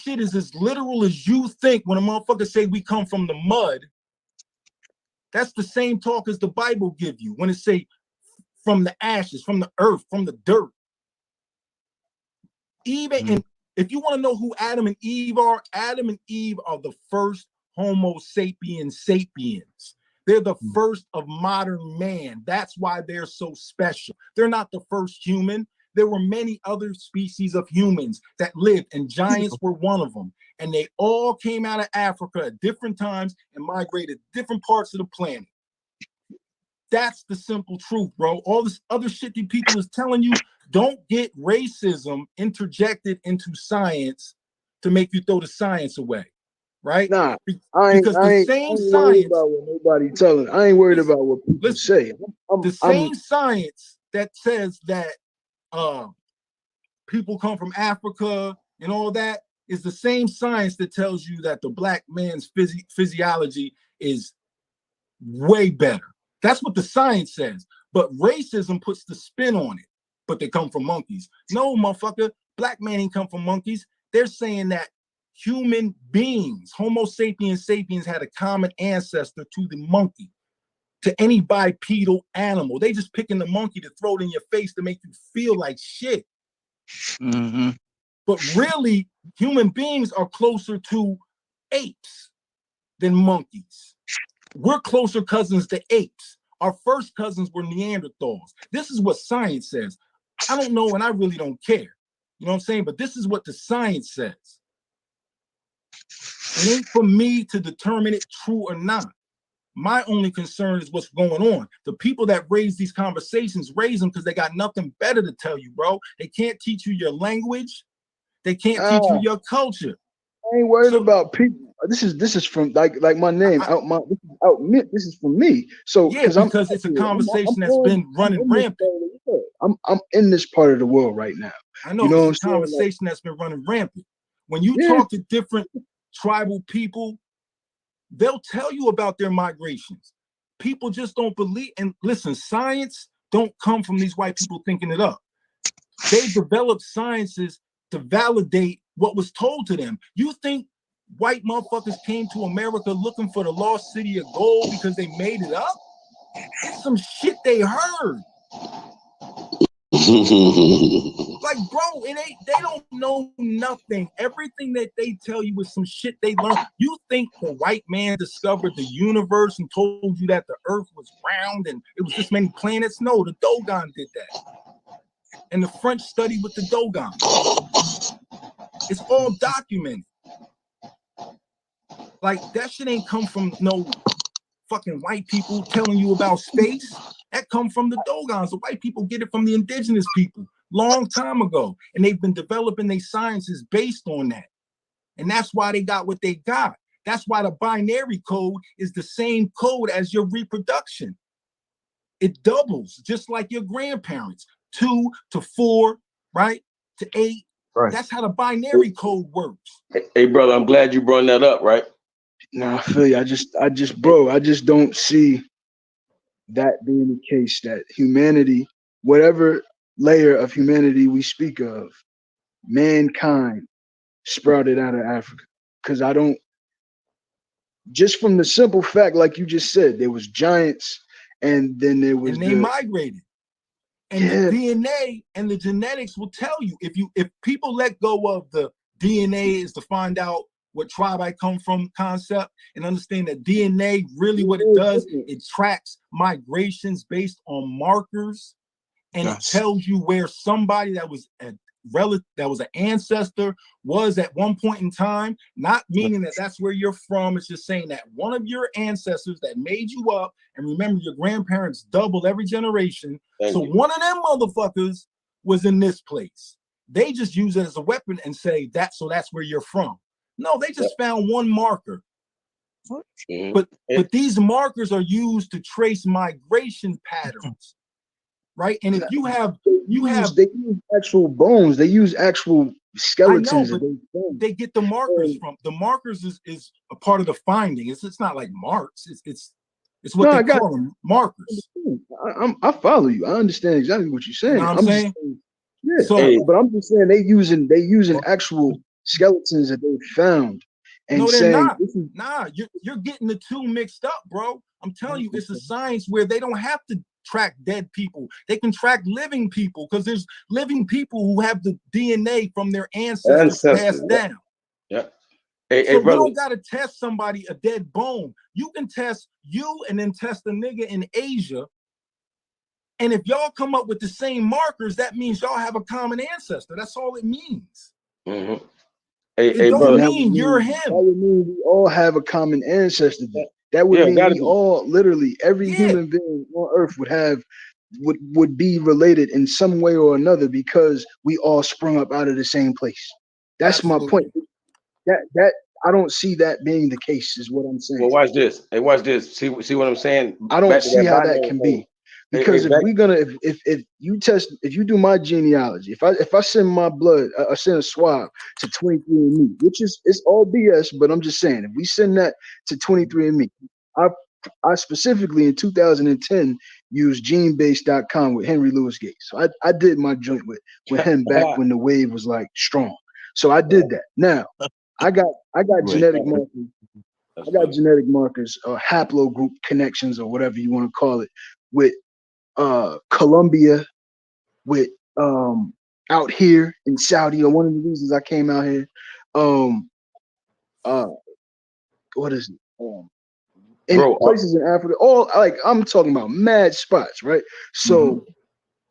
shit is as literal as you think when a motherfucker say we come from the mud. That's the same talk as the Bible give you when it say from the ashes, from the earth, from the dirt. Even and if you want to know who Adam and Eve are the first Homo sapiens sapiens. They're the first of modern man. That's why they're so special. They're not the first human. There were many other species of humans that lived, and giants were one of them. And they all came out of Africa at different times and migrated different parts of the planet. That's the simple truth, bro. All this other shit that people is telling you, don't get racism interjected into science to make you throw the science away, right? Nah, Because the same science. About what nobody telling. I ain't worried about what people say. The same science that says that people come from Africa and all that is the same science that tells you that the black man's physiology is way better. That's what the science says. But racism puts the spin on it. But they come from monkeys. No, motherfucker, black man ain't come from monkeys. They're saying that human beings, Homo sapiens sapiens, had a common ancestor to the monkey, to any bipedal animal. They just picking the monkey to throw it in your face to make you feel like shit. But really, human beings are closer to apes than monkeys. We're closer cousins to apes. Our first cousins were Neanderthals. This is what science says. I don't know, and I really don't care. You know what I'm saying? But this is what the science says. It ain't for me to determine it true or not. My only concern is what's going on. The people that raise these conversations raise them because they got nothing better to tell you, bro. They can't teach you your language. They can't teach you your culture. I ain't worried about people. This is from like my name this is from me. So yeah, because it's a conversation that's been running rampant. I'm in this part of the world right now. I know, it's a conversation that's been running rampant. When you talk to different tribal people, they'll tell you about their migrations. People just don't believe. And listen, science don't come from these white people thinking it up. They developed sciences to validate what was told to them. You think white motherfuckers came to America looking for the lost city of gold because they made it up? It's some shit they heard. Like, bro, it ain't. They don't know nothing. Everything that they tell you is some shit they learned. You think the white man discovered the universe and told you that the earth was round and it was this many planets? No, the Dogon did that. And the French studied with the Dogon. It's all documented. Like, that shit ain't come from no fucking white people telling you about space. That come from the Dogons. The white people get it from the indigenous people long time ago. And they've been developing their sciences based on that. And that's why they got what they got. That's why the binary code is the same code as your reproduction. It doubles, just like your grandparents. 2 to 4, right? To 8. Right. That's how the binary code works. Hey, brother, I'm glad you brought that up, right? No, I feel you. I just don't see that being the case, that humanity, whatever layer of humanity we speak of, mankind sprouted out of Africa. Because I don't, just from the simple fact, like you just said, there was giants, and then there was, and they migrated. And the DNA and the genetics will tell you. If people let go of the DNA is to find out what tribe I come from concept and understand that DNA really what it does, it tracks migrations based on markers, and it tells you where somebody that was a relative, that was an ancestor, was at one point in time. Not meaning that that's where you're from. It's just saying that one of your ancestors that made you up, and remember your grandparents doubled every generation. So one of them motherfuckers was in this place. They just use it as a weapon and say that's where you're from. No, they just found one marker. But these markers are used to trace migration patterns, right? And if they use actual bones, they use actual skeletons. I know, but they get the markers from the markers is a part of the finding. It's not like marks. It's what they call them, markers. I follow you. I understand exactly what you're saying. You know what I'm saying? But I'm just saying they using actual skeletons that they found and No, they're saying not. this is Nah, you're getting the two mixed up, bro. I'm telling you, it's a science where they don't have to track dead people. They can track living people because there's living people who have the DNA from their ancestors passed down. Yeah. Hey, So you brother. don't gotta test somebody a dead bone. You can test you and then test a nigga in Asia. And if y'all come up with the same markers, that means y'all have a common ancestor. That's all it means. Mm-hmm. It don't brother. mean you're him. That would mean we all have a common ancestor. That would mean we all, literally, every human being on Earth would be related in some way or another because we all sprung up out of the same place. That's Absolutely. my point. That I don't see that being the case, is what I'm saying. Well, watch this. Hey, watch this. See what I'm saying? I don't see how that can be. Because if you do my genealogy, if I send my blood, I send a swab to 23andMe, which is it's all BS, but I'm just saying, if we send that to 23andMe, I specifically in 2010 used genebase.com with Henry Louis Gates. So I did my joint with him back when the wave was like strong. So I did that. Now I got genetic markers. I got genetic markers or haplogroup connections or whatever you want to call it with Colombia, with out here in Saudi, or one of the reasons I came out here. What is it? In places in Africa, all like I'm talking about mad spots, right? So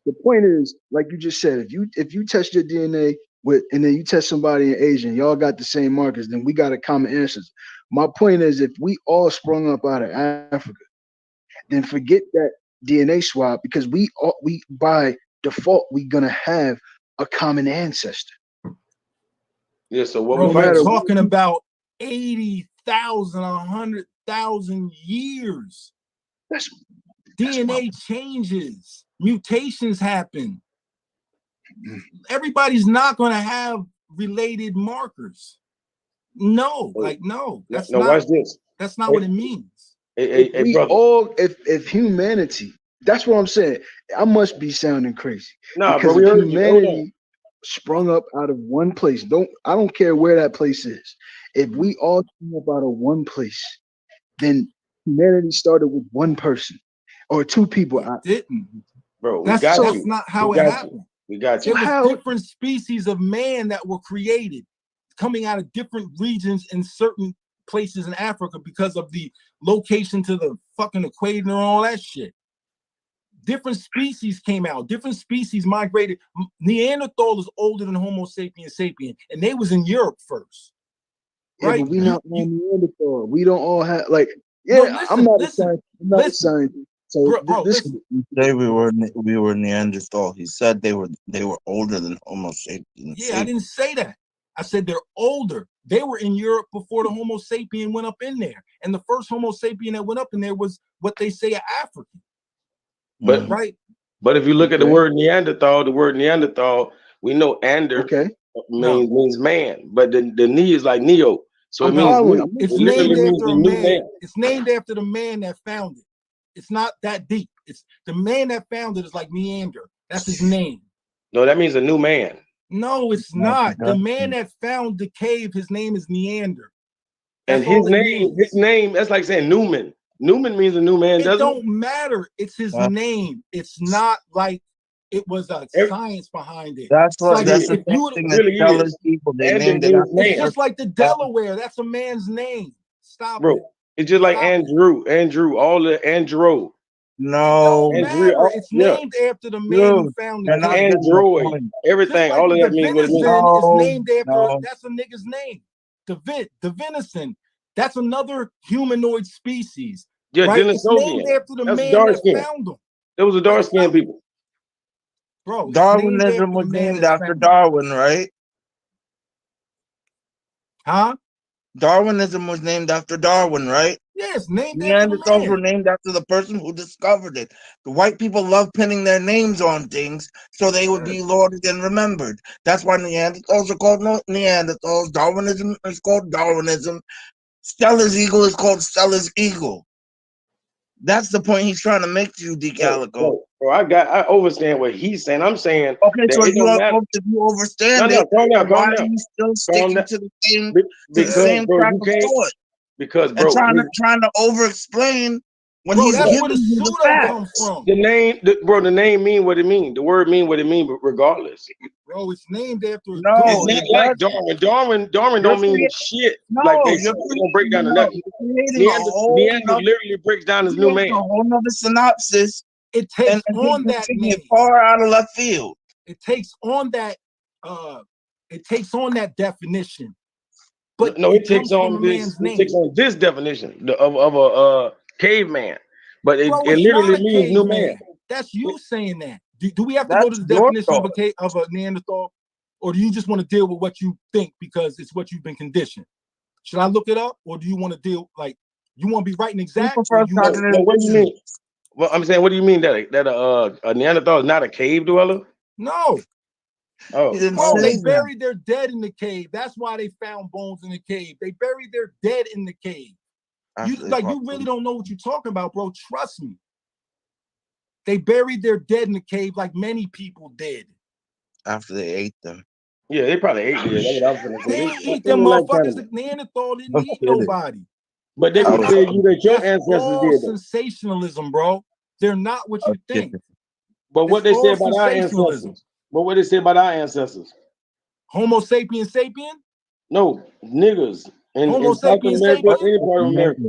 the point is, like you just said, if you test your DNA with and then you test somebody in Asia and y'all got the same markers, then we got a common ancestor. My point is, if we all sprung up out of Africa, then forget that DNA swab because we by default we're gonna have a common ancestor. Yeah. So what we're talking about 80,000, 100,000 years. That's DNA changes, mutations happen. Everybody's not going to have related markers. No, that's not. Watch this. That's not what it means. If humanity, that's what I'm saying. I must be sounding crazy. Nah, because bro, if humanity sprung up out of one place, I don't care where that place is. If we all sprung up out of one place, then humanity started with one person or two people. It didn't, bro. That's not how it happened. We got you. There was different species of man that were created, coming out of different regions in certain places in Africa because of the location to the fucking equator and all that shit. Different species came out. Different species migrated. Neanderthal is older than Homo sapiens sapien, and they was in Europe first. Right? Yeah, but we not all Neanderthal. We don't all have like. Yeah, no, listen, I'm not a scientist. So say we were Neanderthal. He said they were older than Homo sapiens. Yeah, I didn't say that. I said they're older. They were in Europe before the Homo sapien went up in there, and the first Homo sapien that went up in there was what they say an African. But right. But if you look at the word Neanderthal, we know Ander means man, but the knee is like Neo, so it means it's named after a man. It's named after the man that found it. It's not that deep. It's the man that found it is like Neander. That's his name. No, that means a new man. No, it's not. The man that found the cave, his name is Neander. That's and his name, that's like saying Newman. Newman means a new man, doesn't it? It don't matter. It's his name. It's not like it was a science behind it. That's what like that's the thing that people they named it. It's just like the Delaware. That's a man's name. Stop it. It's just like Andrew, all the Andrew. No, it's named after the man who found it. Android, everything, all of that means what it means. Is named after that's a nigga's name. The venison, that's another humanoid species. Yeah, right? It's named after the man that found them. There was a dark skinned people. Bro, Darwinism was named after Darwin, right? Huh? Darwinism was named after Darwin, right? Yes, named Neanderthals were named after the person who discovered it. The white people love pinning their names on things so they would be lauded and remembered. That's why Neanderthals are called Neanderthals. Darwinism is called Darwinism. Stella's eagle is called Stella's eagle. That's the point he's trying to make to you, D. Calico. Bro, I understand what he's saying. I'm saying okay, that so it don't matter. if you understand No, calm down, why calm are down. you still sticking to the Because, same bro, crack you of can't. thought Because, and bro, trying to over explain when bro, he's that's where giving the you the pseudo facts. comes from. the name, the name mean what it mean. The word mean what it mean, but regardless. Bro, it's named after a No, It's dude. not it like doesn't. Darwin don't mean shit. No, Like they you're don't break down to creating, nothing. a whole Neander literally breaks down his new man. a whole nother synopsis. It takes And on that taking name. it far out of left field. It takes on that definition. But no, it comes takes from on a this. man's It name. takes on this definition of a caveman. But it, Bro, it it's literally not a means new caveman. man. That's you saying that. Do we have to That's go to the your definition of a Neanderthal? Or do you just want to deal with what you think because it's what you've been conditioned? Should I look it up? Or do you want to deal, like, you want to be right and exact? Or you no, what do you mean? Well, I'm saying, what do you mean that a Neanderthal is not a cave dweller? No. Oh, bro, they buried their dead in the cave. That's why they found bones in the cave. They buried their dead in the cave. You really don't know what you're talking about, bro. Trust me. They buried their dead in the cave like many people did. After they ate them. Yeah, they probably ate them. That's what I was gonna say. They ain't eat them motherfuckers. The Neanderthal didn't eat nobody. But they would tell you that your ancestors did. Sensationalism, bro. They're not what you think. But what they say about our ancestors? But what they say about our ancestors? Homo sapien sapien? No, niggas Homo in South sapien America, sapien? any part of America.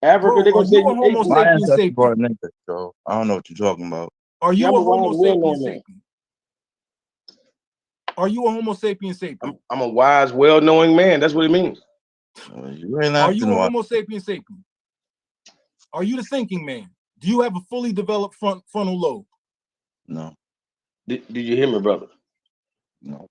Africa, they're gonna say you a Homo sapien sapien. So I don't know what you're talking about. Are you a Homo sapien sapien? Are you a Homo sapien sapien? I'm a wise, well-knowing man. That's what it means. Are you a Homo sapien sapien? Are you the thinking man? Do you have a fully developed frontal lobe? No. Did you hear me, brother? No.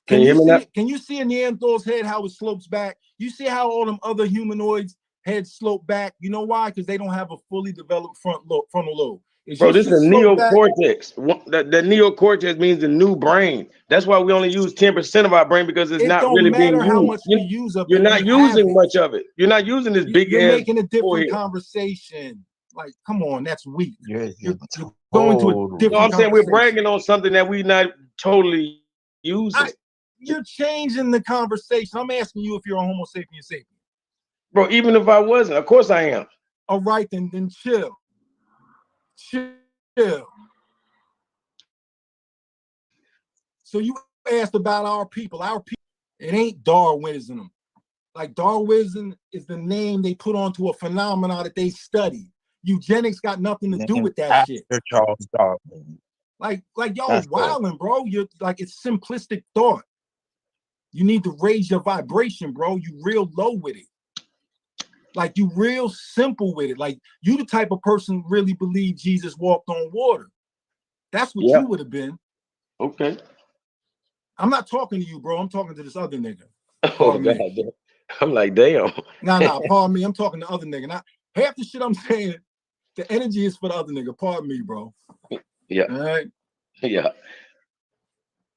Can you hear me now? Can you see a Neanderthal's head how it slopes back? You see how all them other humanoids heads slope back? You know why? Because they don't have a fully developed frontal lobe. Bro, this is a neocortex. The neocortex means the new brain. That's why we only use 10% of our brain, because it's not really being used. How much we use of it. You're not using much of it. You're not using this big ass. You're making a different conversation. Like, come on, that's weak. You're going to a different. No, I'm saying we're bragging on something that we're not totally using. You're changing the conversation. I'm asking you if you're a Homo sapien sapien. Bro, even if I wasn't, of course I am. All right, then chill. Chill. So you asked about our people. Our people, it ain't Darwinism. Like, Darwinism is the name they put onto a phenomenon that they study. Eugenics got nothing to do with that shit. Charles Darwin. Like y'all wilding, bro. You're like, it's simplistic thought. You need to raise your vibration, bro. You real low with it. Like, you real simple with it. Like, you the type of person really believe Jesus walked on water. That's what you would have been. Okay. I'm not talking to you, bro. I'm talking to this other nigga. Oh, God. I'm like, damn. Nah, pardon me. I'm talking to other nigga. Now, half the shit I'm saying, the energy is for the other nigga. Pardon me, bro. Yeah. All right? Yeah.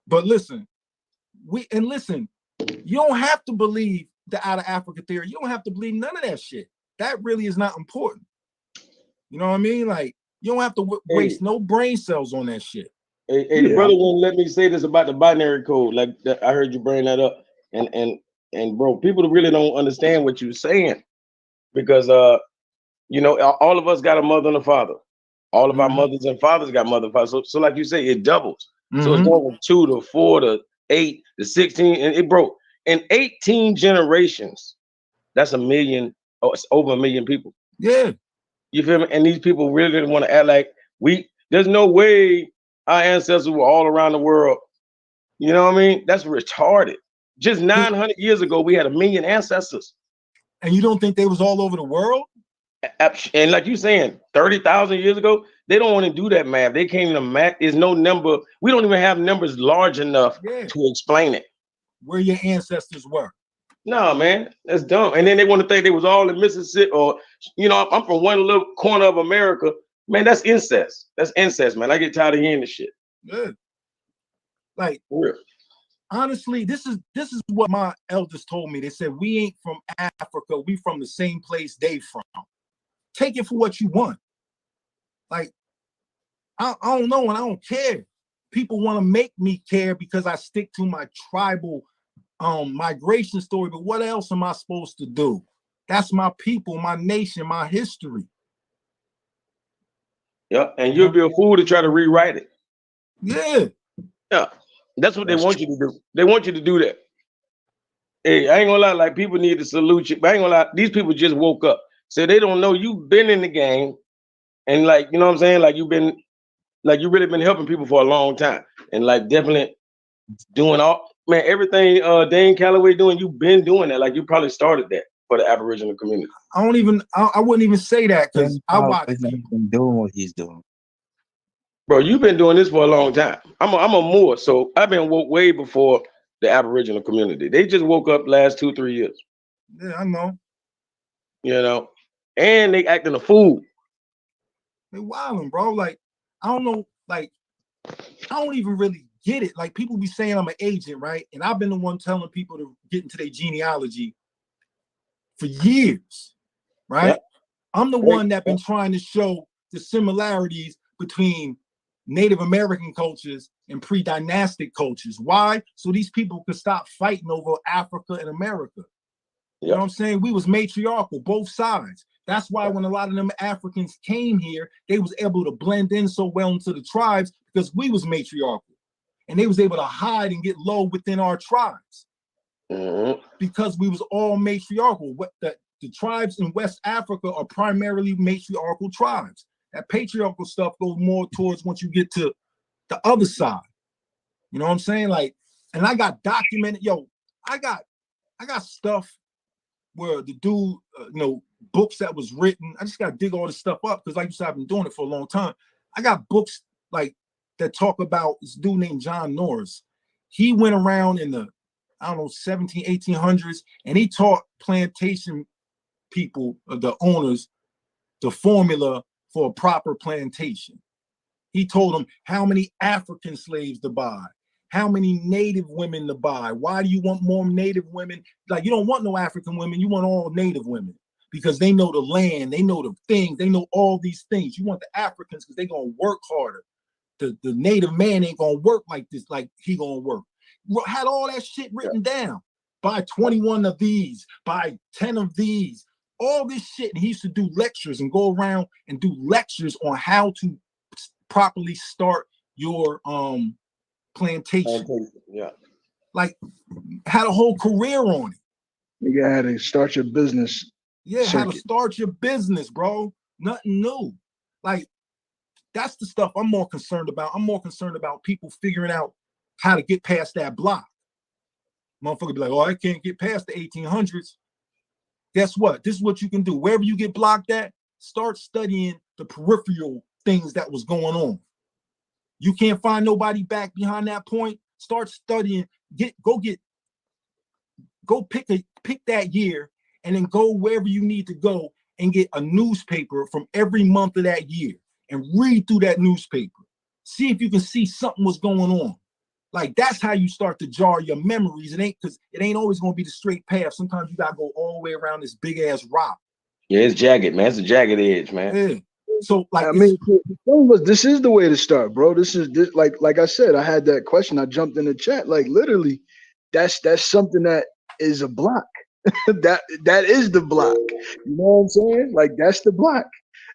But listen, you don't have to believe the out of Africa theory. You don't have to believe none of that shit. That really is not important. You know what I mean? Like, you don't have to waste no brain cells on that shit. Hey, the brother won't let me say this about the binary code. Like, I heard you bring that up, and bro, people really don't understand what you're saying, because you know, all of us got a mother and a father. All of our mothers and fathers got mother and father. So like you say, it doubles. So it's going from 2 to 4 to 8 to 16, and it broke in 18 generations. That's a million. Oh, it's over a million people. Yeah. You feel me? And these people really didn't want to act like there's no way our ancestors were all around the world. You know what I mean? That's retarded. Just 900 years ago, we had 1 million ancestors. And you don't think they was all over the world? And like you saying, 30,000 years ago, they don't want to do that math. They can't even math. There's no number. We don't even have numbers large enough to explain it. Where your ancestors were. No, man, that's dumb. And then they want to think they was all in Mississippi, or, you know, I'm from one little corner of America. Man, that's incest. That's incest, man. I get tired of hearing this shit. Yeah. Like, honestly, this is what my elders told me. They said, we ain't from Africa. We from the same place they from. take it for what you want. Like, I don't know, and I don't care. People want to make me care because I stick to my tribal migration story, but what else am I supposed to do? That's my people, my nation, my history. Yeah, and you'll be a fool to try to rewrite it. Yeah. Yeah, that's what they want you to do. They want you to do that. Hey, I ain't gonna lie, like people need to salute you, but I ain't gonna lie, these people just woke up. So they don't know you've been in the game, and like, you know what I'm saying? Like you've been, like you really been helping people for a long time. And like definitely doing all, man, everything Dane Calloway doing, you've been doing that. Like you probably started that for the Aboriginal community. I wouldn't even say that because I watch. He's not even doing what he's doing. Bro, you've been doing this for a long time. I'm a Moor, so I've been woke way before the Aboriginal community. They just woke up last 2-3 years. Yeah, I know. You know, and they acting a fool. They wilding, bro. Like, I don't know, like, I don't even really get it. Like, people be saying I'm an agent, right? And I've been the one telling people to get into their genealogy for years, right? Yep. I'm the one that been trying to show the similarities between Native American cultures and pre-dynastic cultures. Why? So these people could stop fighting over Africa and America. You know what I'm saying? We was matriarchal, both sides. That's why when a lot of them Africans came here, they was able to blend in so well into the tribes because we was matriarchal. And they was able to hide and get low within our tribes. Because we was all matriarchal. What the tribes in West Africa are primarily matriarchal tribes. That patriarchal stuff goes more towards once you get to the other side. You know what I'm saying? Like, and I got documented, I got stuff where the dude, books that was written. I just got to dig all this stuff up because, like you said, I've been doing it for a long time. I got books like that talk about this dude named John Norris. He went around in the, 1800s, and he taught plantation people, the owners, the formula for a proper plantation. He told them how many African slaves to buy, how many Native women to buy. Why do you want more Native women? Like, you don't want no African women, you want all Native women because they know the land, they know the things, they know all these things. You want the Africans because they're gonna work harder. The Native man ain't gonna work like this, like he gonna work. Had all that shit written down. Buy 21 of these, buy 10 of these, all this shit. And he used to do lectures and go around and do lectures on how to properly start your plantation. Yeah. Like, had a whole career on it. You had to start your business. Yeah, how to start your business, bro. Nothing new. Like, that's the stuff I'm more concerned about. I'm more concerned about people figuring out how to get past that block. Motherfucker be like, oh, I can't get past the 1800s. Guess what? This is what you can do. Wherever you get blocked at, start studying the peripheral things that was going on. You can't find nobody back behind that point. Start studying. Go pick that year, and then go wherever you need to go and get a newspaper from every month of that year and read through that newspaper. See if you can see something was going on. Like, that's how you start to jar your memories. Because it ain't always gonna be the straight path. Sometimes you gotta go all the way around this big ass rock. Yeah, it's jagged, man. It's a jagged edge, man. Yeah. So, like, this is the way to start, bro. This like I said, I had that question. I jumped in the chat. Like, literally, that's something that is a block. that is the block. You know what I'm saying? Like, that's the block.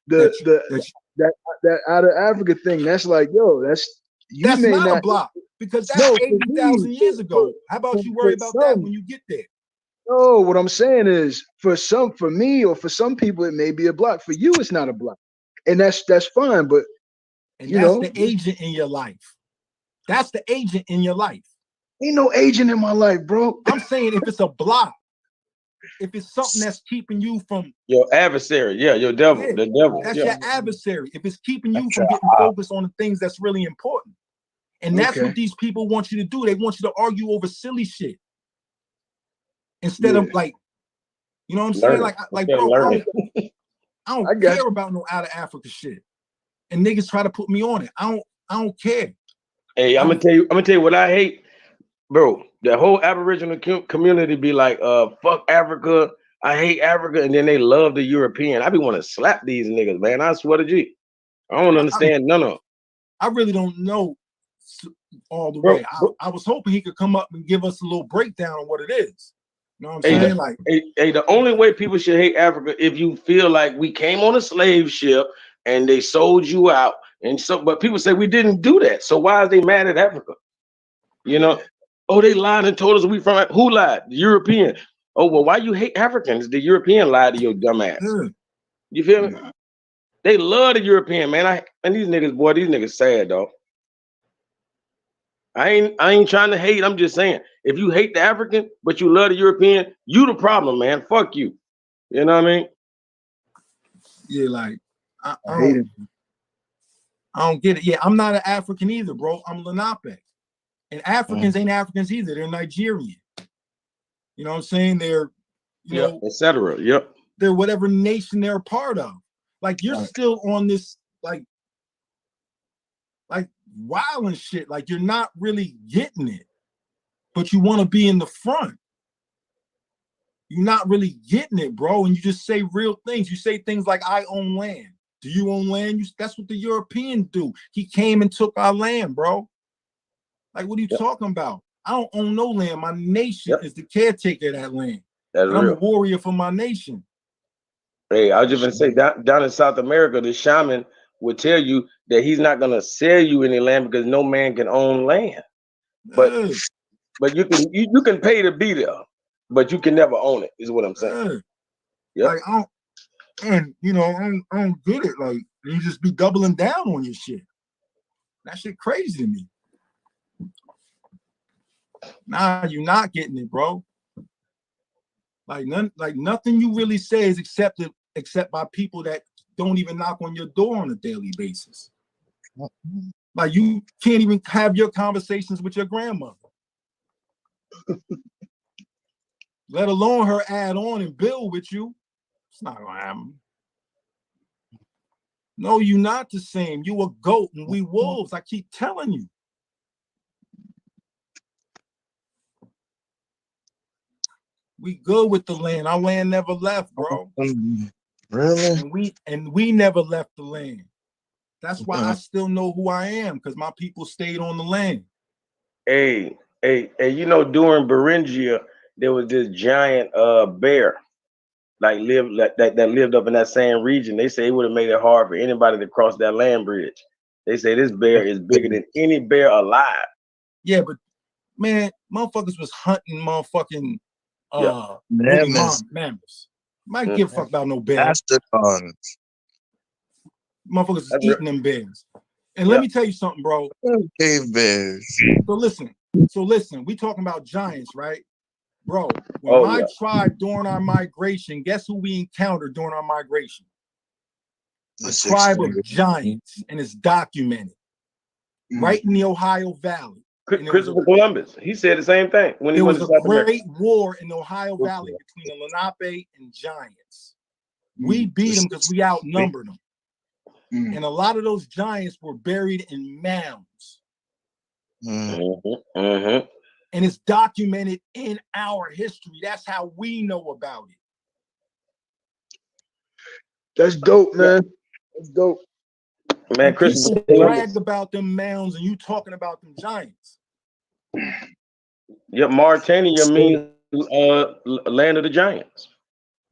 That out of Africa thing. That's like, yo, that's not a block because that's 80,000 years ago. How about you worry about that when you get there? No, what I'm saying is, for me, or for some people, it may be a block. For you, it's not a block, and that's fine. But that's the agent in your life. That's the agent in your life. Ain't no agent in my life, bro. I'm saying if it's a block, if it's something that's keeping you from your adversary, your devil, the devil. That's your adversary. If it's keeping you from getting focused on the things that's really important. And that's what these people want you to do. They want you to argue over silly shit. Instead of, like, you know what I'm saying? Like bro, I don't care about no out of Africa shit. And niggas try to put me on it. I don't care. Hey, I'm gonna tell you what I hate, bro. The whole Aboriginal community be like, fuck Africa, I hate Africa, and then they love the European. I be want to slap these niggas, man. I swear to G. I don't understand none of them. I really don't know all the Bro, way. bro. I was hoping he could come up and give us a little breakdown on what it is. You know what I'm Hey, saying? Like, the only way people should hate Africa if you feel like we came on a slave ship and they sold you out, and so. But people say we didn't do that. So why are they mad at Africa? You know? Oh, they lied and told us we from. Who lied? The European. Oh well, why you hate Africans? The European lied to your dumb ass. You feel me? They love the European, man. And these niggas, boy, these niggas sad, dog. I ain't trying to hate. I'm just saying, if you hate the African, but you love the European, you the problem, man. Fuck you. You know what I mean? yeah, like I hate him. don't get it. Yeah, I'm not an African either, bro. I'm Lenape. And Africans ain't Africans either. They're Nigerian. You know what I'm saying? They're, you know, etc. Yep. They're whatever nation they're a part of. Like you're still on this like wild and shit. Like you're not really getting it, but you want to be in the front. You're not really getting it, bro. And you just say real things. You say things like, I own land. Do you own land? That's what the Europeans do. He came and took our land, bro. Like, what are you talking about? I don't own no land. My nation is the caretaker of that land. That's and I'm real. a warrior for my nation. Hey, I was just gonna say down in South America, the shaman would tell you that he's not gonna sell you any land because no man can own land. But you can pay to be there, but you can never own it, is what I'm saying. Yeah. Like I don't get it. Like you just be doubling down on your shit. That shit crazy to me. Nah, you're not getting it, bro. Like nothing you really say is accepted except by people that don't even knock on your door on a daily basis. Like you can't even have your conversations with your grandmother. Let alone her add on and build with you. It's not gonna happen. No, you're not the same. You a goat and we wolves. I keep telling you. We good with the land. Our land never left, bro. Really? And we never left the land. That's why I still know who I am, because my people stayed on the land. Hey, you know, during Beringia, there was this giant bear that lived up in that same region. They say it would have made it hard for anybody to cross that land bridge. They say this bear is bigger than any bear alive. Yeah, but man, motherfuckers was hunting motherfucking mammoths. Might give a fuck about no bear. Motherfuckers is eating them bears. And let me tell you something, bro. Cave bears. So listen, we talking about giants, right? Bro, when my tribe during our migration, guess who we encountered during our migration? A tribe of giants, and it's documented right in the Ohio Valley. Christopher Columbus, he said the same thing when he went to South America. There was a great war in the Ohio Valley between the Lenape and giants. We beat them because we outnumbered them. And a lot of those giants were buried in mounds. And it's documented in our history. That's how we know about it. That's dope, man. That's dope. Man, Christopher bragged about them mounds and you talking about them giants. Yeah, Mauritania means land of the giants.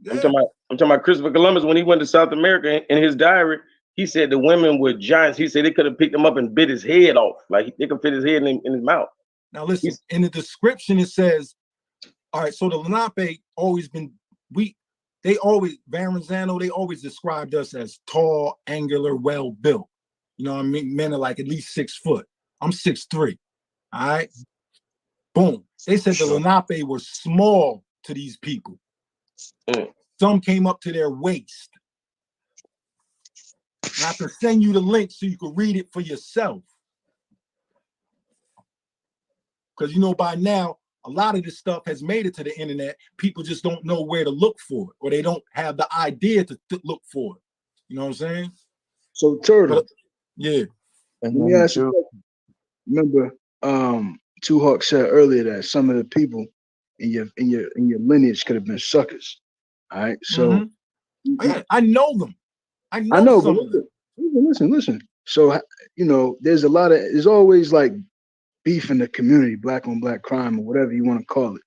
Yeah. I'm talking about Christopher Columbus when he went to South America. In his diary, he said the women were giants. He said they could have picked him up and bit his head off. Like they could fit his head in his mouth. Now listen, in the description it says, all right, so the Lenape always been, Verrazano, they always described us as tall, angular, well-built. You know what I mean? Men are like at least 6 foot. I'm 6'3". All right. Boom. They said the Lenape were small to these people. Some came up to their waist. And I can send you the link so you can read it for yourself. Because you know by now, a lot of this stuff has made it to the internet. People just don't know where to look for it, or they don't have the idea to look for it. You know what I'm saying? So Turtle. Yeah. Let me ask you. Remember, Two Hawk said earlier that some of the people in your lineage could have been suckers. All right. So Yeah, I know them. I I know know, but some of them. listen. So there's always like beef in the community, black on black crime or whatever you want to call it.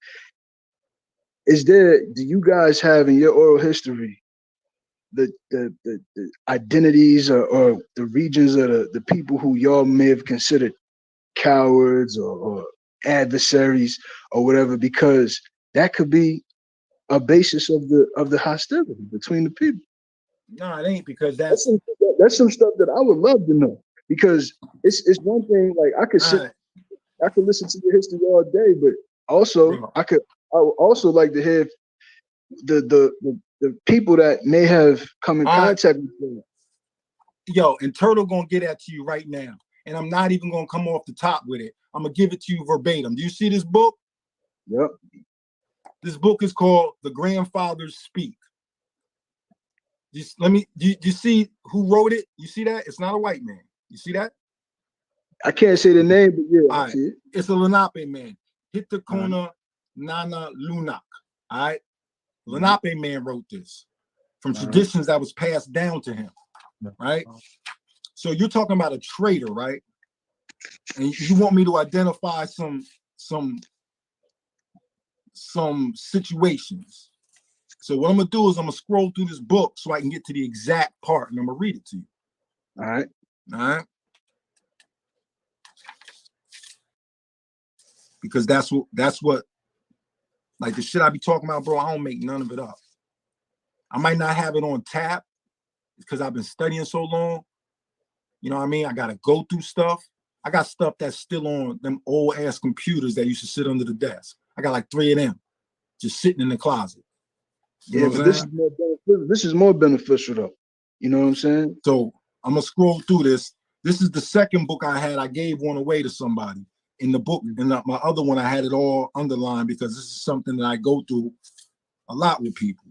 Do you guys have in your oral history the identities or the regions of the people who y'all may have considered cowards or adversaries or whatever, because that could be a basis of the hostility between the people. No, it ain't, because That's some stuff that I would love to know, because it's one thing, like I could listen to your history all day, but also bro. I would also like to hear the people that may have come in All right. contact with them. Yo, and Turtle gonna get at you right now, and I'm not even gonna come off the top with it. I'm gonna give it to you verbatim. Do you see this book? Yep. This book is called The Grandfathers Speak. You see who wrote it? You see that? It's not a white man. You see that? I can't say the name, but yeah, All I right. see it. It's a Lenape man. Hitakona Nana Lunak. All right. Lenape man wrote this from traditions that was passed down to him. Right. So you're talking about a traitor, right? And you want me to identify some situations. So what I'm gonna do is I'm gonna scroll through this book so I can get to the exact part, and I'm gonna read it to you. All right. All right. Because that's what like the shit I be talking about, bro. I don't make none of it up. I might not have it on tap because I've been studying so long. You know what I mean? I gotta go through stuff. I got stuff that's still on them old ass computers that used to sit under the desk. I got like 3 of them just sitting in the closet. You Yeah, know what but I'm saying? this is more beneficial though. You know what I'm saying? So I'm gonna scroll through this. This is the second book I had. I gave one away to somebody. In the book, in my other one, I had it all underlined because this is something that I go through a lot with people.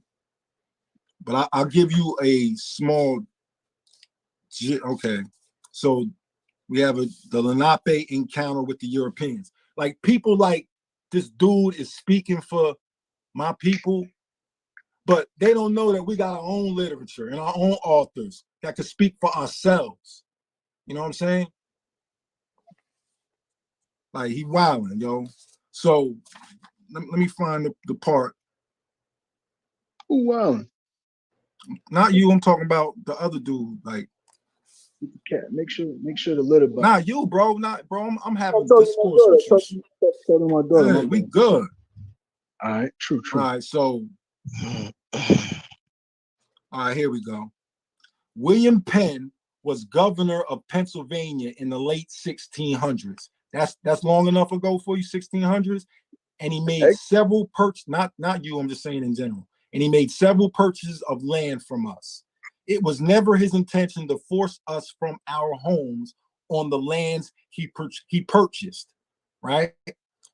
But I'll give you a small. Okay, so we have the Lenape encounter with the Europeans. Like people like this dude is speaking for my people, but they don't know that we got our own literature and our own authors that can speak for ourselves. You know what I'm saying? Like he wilding, yo. So let me find the part. Oh wow. Not you. I'm talking about the other dude. Like, Cat, make sure the litter box. not you, bro. Not bro. I'm having I'm discourse with you. Talking my daughter. Hey, we good. All right. True. All right. So, all right. Here we go. William Penn was governor of Pennsylvania in the late 1600s. That's long enough ago for you, 1600s. And he made several not you, I'm just saying in general. And he made several purchases of land from us. It was never his intention to force us from our homes on the lands he purchased, right?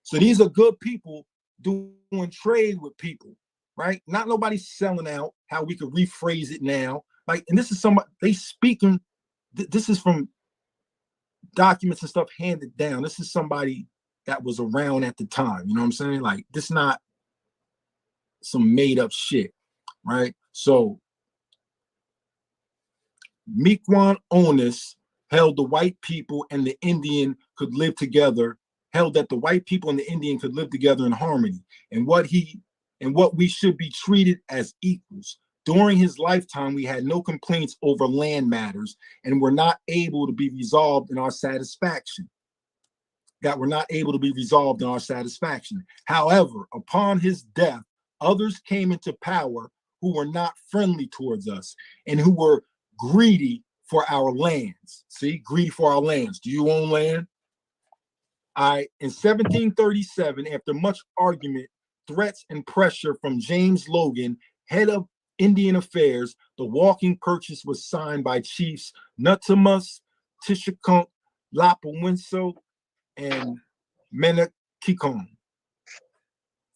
So these are good people doing trade with people, right? Not nobody selling out, how we could rephrase it now. Like, and this is somebody, they speaking, this is from documents and stuff handed down. This is somebody that was around at the time. You know what I'm saying? Like, this not some made up shit, right? So Miquon Onus held the white people and the Indian could live together, held that the white people and the Indian could live together in harmony, and what we should be treated as equals. During his lifetime, we had no complaints over land matters and were not able to be resolved in our satisfaction. However, upon his death, others came into power who were not friendly towards us and who were greedy for our lands. See, greedy for our lands. Do you own land? In 1737, after much argument, threats, and pressure from James Logan, head of Indian Affairs, the walking purchase was signed by Chiefs Nutamus, Tishakunk, Lapawinso, and Menakikon.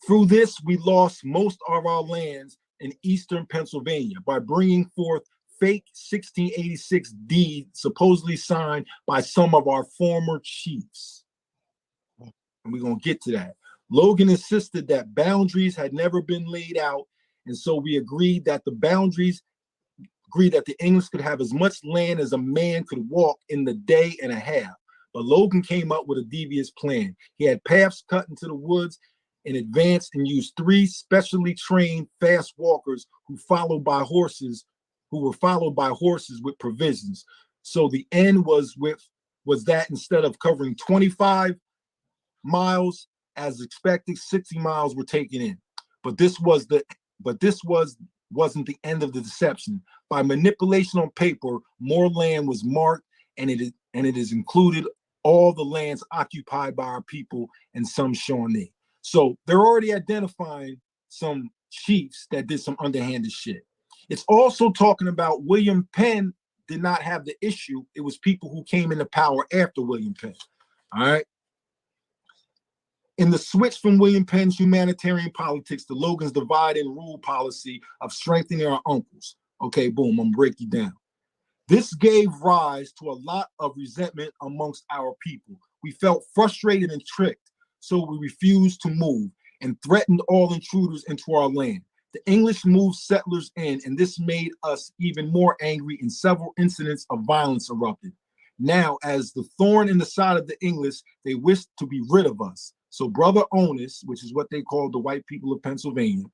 Through this, we lost most of our lands in eastern Pennsylvania by bringing forth fake 1686 deed supposedly signed by some of our former chiefs. And we're going to get to that. Logan insisted that boundaries had never been laid out And so we agreed that the English could have as much land as a man could walk in the day and a half. But Logan came up with a devious plan. He had paths cut into the woods in advance and used 3 specially trained fast walkers who were followed by horses with provisions. So the end was that instead of covering 25 miles as expected, 60 miles were taken in. But this wasn't the end of the deception. By manipulation on paper, more land was marked, and it is included all the lands occupied by our people and some Shawnee. So they're already identifying some chiefs that did some underhanded shit. It's also talking about William Penn did not have the issue. It was people who came into power after William Penn. All right. In the switch from William Penn's humanitarian politics to Logan's divide and rule policy of strengthening our uncles. Okay, boom, I'm gonna break you down. This gave rise to a lot of resentment amongst our people. We felt frustrated and tricked, so we refused to move and threatened all intruders into our land. The English moved settlers in, and this made us even more angry, and several incidents of violence erupted. Now, as the thorn in the side of the English, they wished to be rid of us. So Brother Onus, which is what they called the white people of Pennsylvania,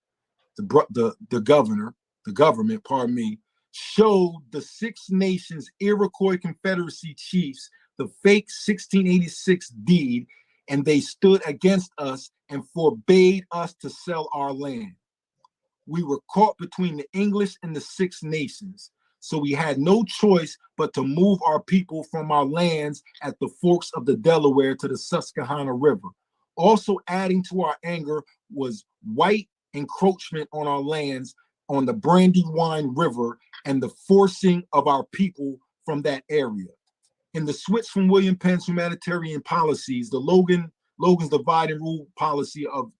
the government, pardon me, showed the Six Nations Iroquois Confederacy chiefs the fake 1686 deed, and they stood against us and forbade us to sell our land. We were caught between the English and the Six Nations, so we had no choice but to move our people from our lands at the forks of the Delaware to the Susquehanna River. Also adding to our anger was white encroachment on our lands on the Brandywine River and the forcing of our people from that area. In the switch from William Penn's humanitarian policies, Logan's divide and rule policy of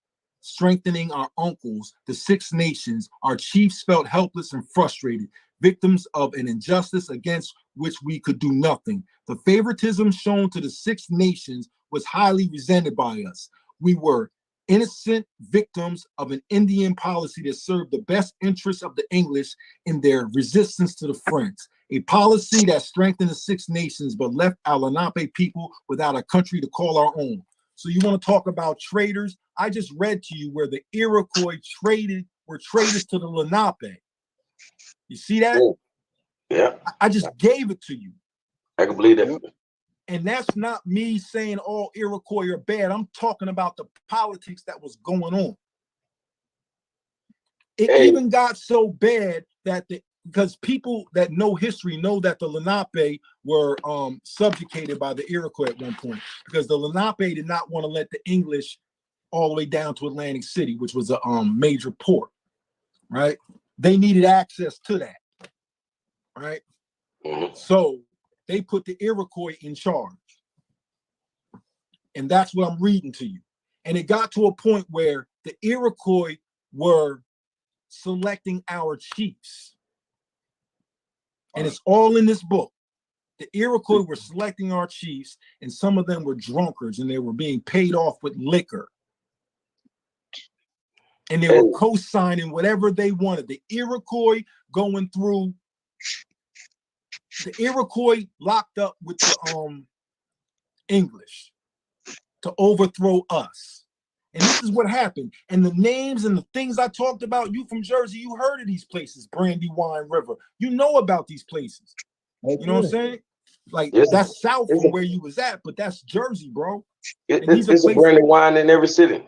strengthening our uncles, the Six Nations, our chiefs felt helpless and frustrated, victims of an injustice against which we could do nothing. The favoritism shown to the Six Nations was highly resented by us. We were innocent victims of an Indian policy that served the best interests of the English in their resistance to the French, a policy that strengthened the Six Nations but left our Lenape people without a country to call our own. So you want to talk about traitors? I just read to you where the Iroquois were traitors to the Lenape. You see that? Yeah. I just gave it to you. I can believe that. And that's not me saying all Iroquois are bad. I'm talking about the politics that was going on. It even got so bad that because people that know history know that the Lenape were subjugated by the Iroquois at one point, because the Lenape did not want to let the English all the way down to Atlantic City, which was a major port, right? They needed access to that, right? So they put the Iroquois in charge. And that's what I'm reading to you. And it got to a point where the Iroquois were selecting our chiefs. And it's all in this book. The Iroquois were selecting our chiefs, and some of them were drunkards, and they were being paid off with liquor. And they were co-signing whatever they wanted. The Iroquois locked up with the English to overthrow us. And this is what happened. And the names and the things I talked about, you from Jersey, you heard of these places, Brandywine River. You know about these places. You know what I'm saying? Like, that's south from where you was at, but that's Jersey, bro. There's a Brandywine in every city.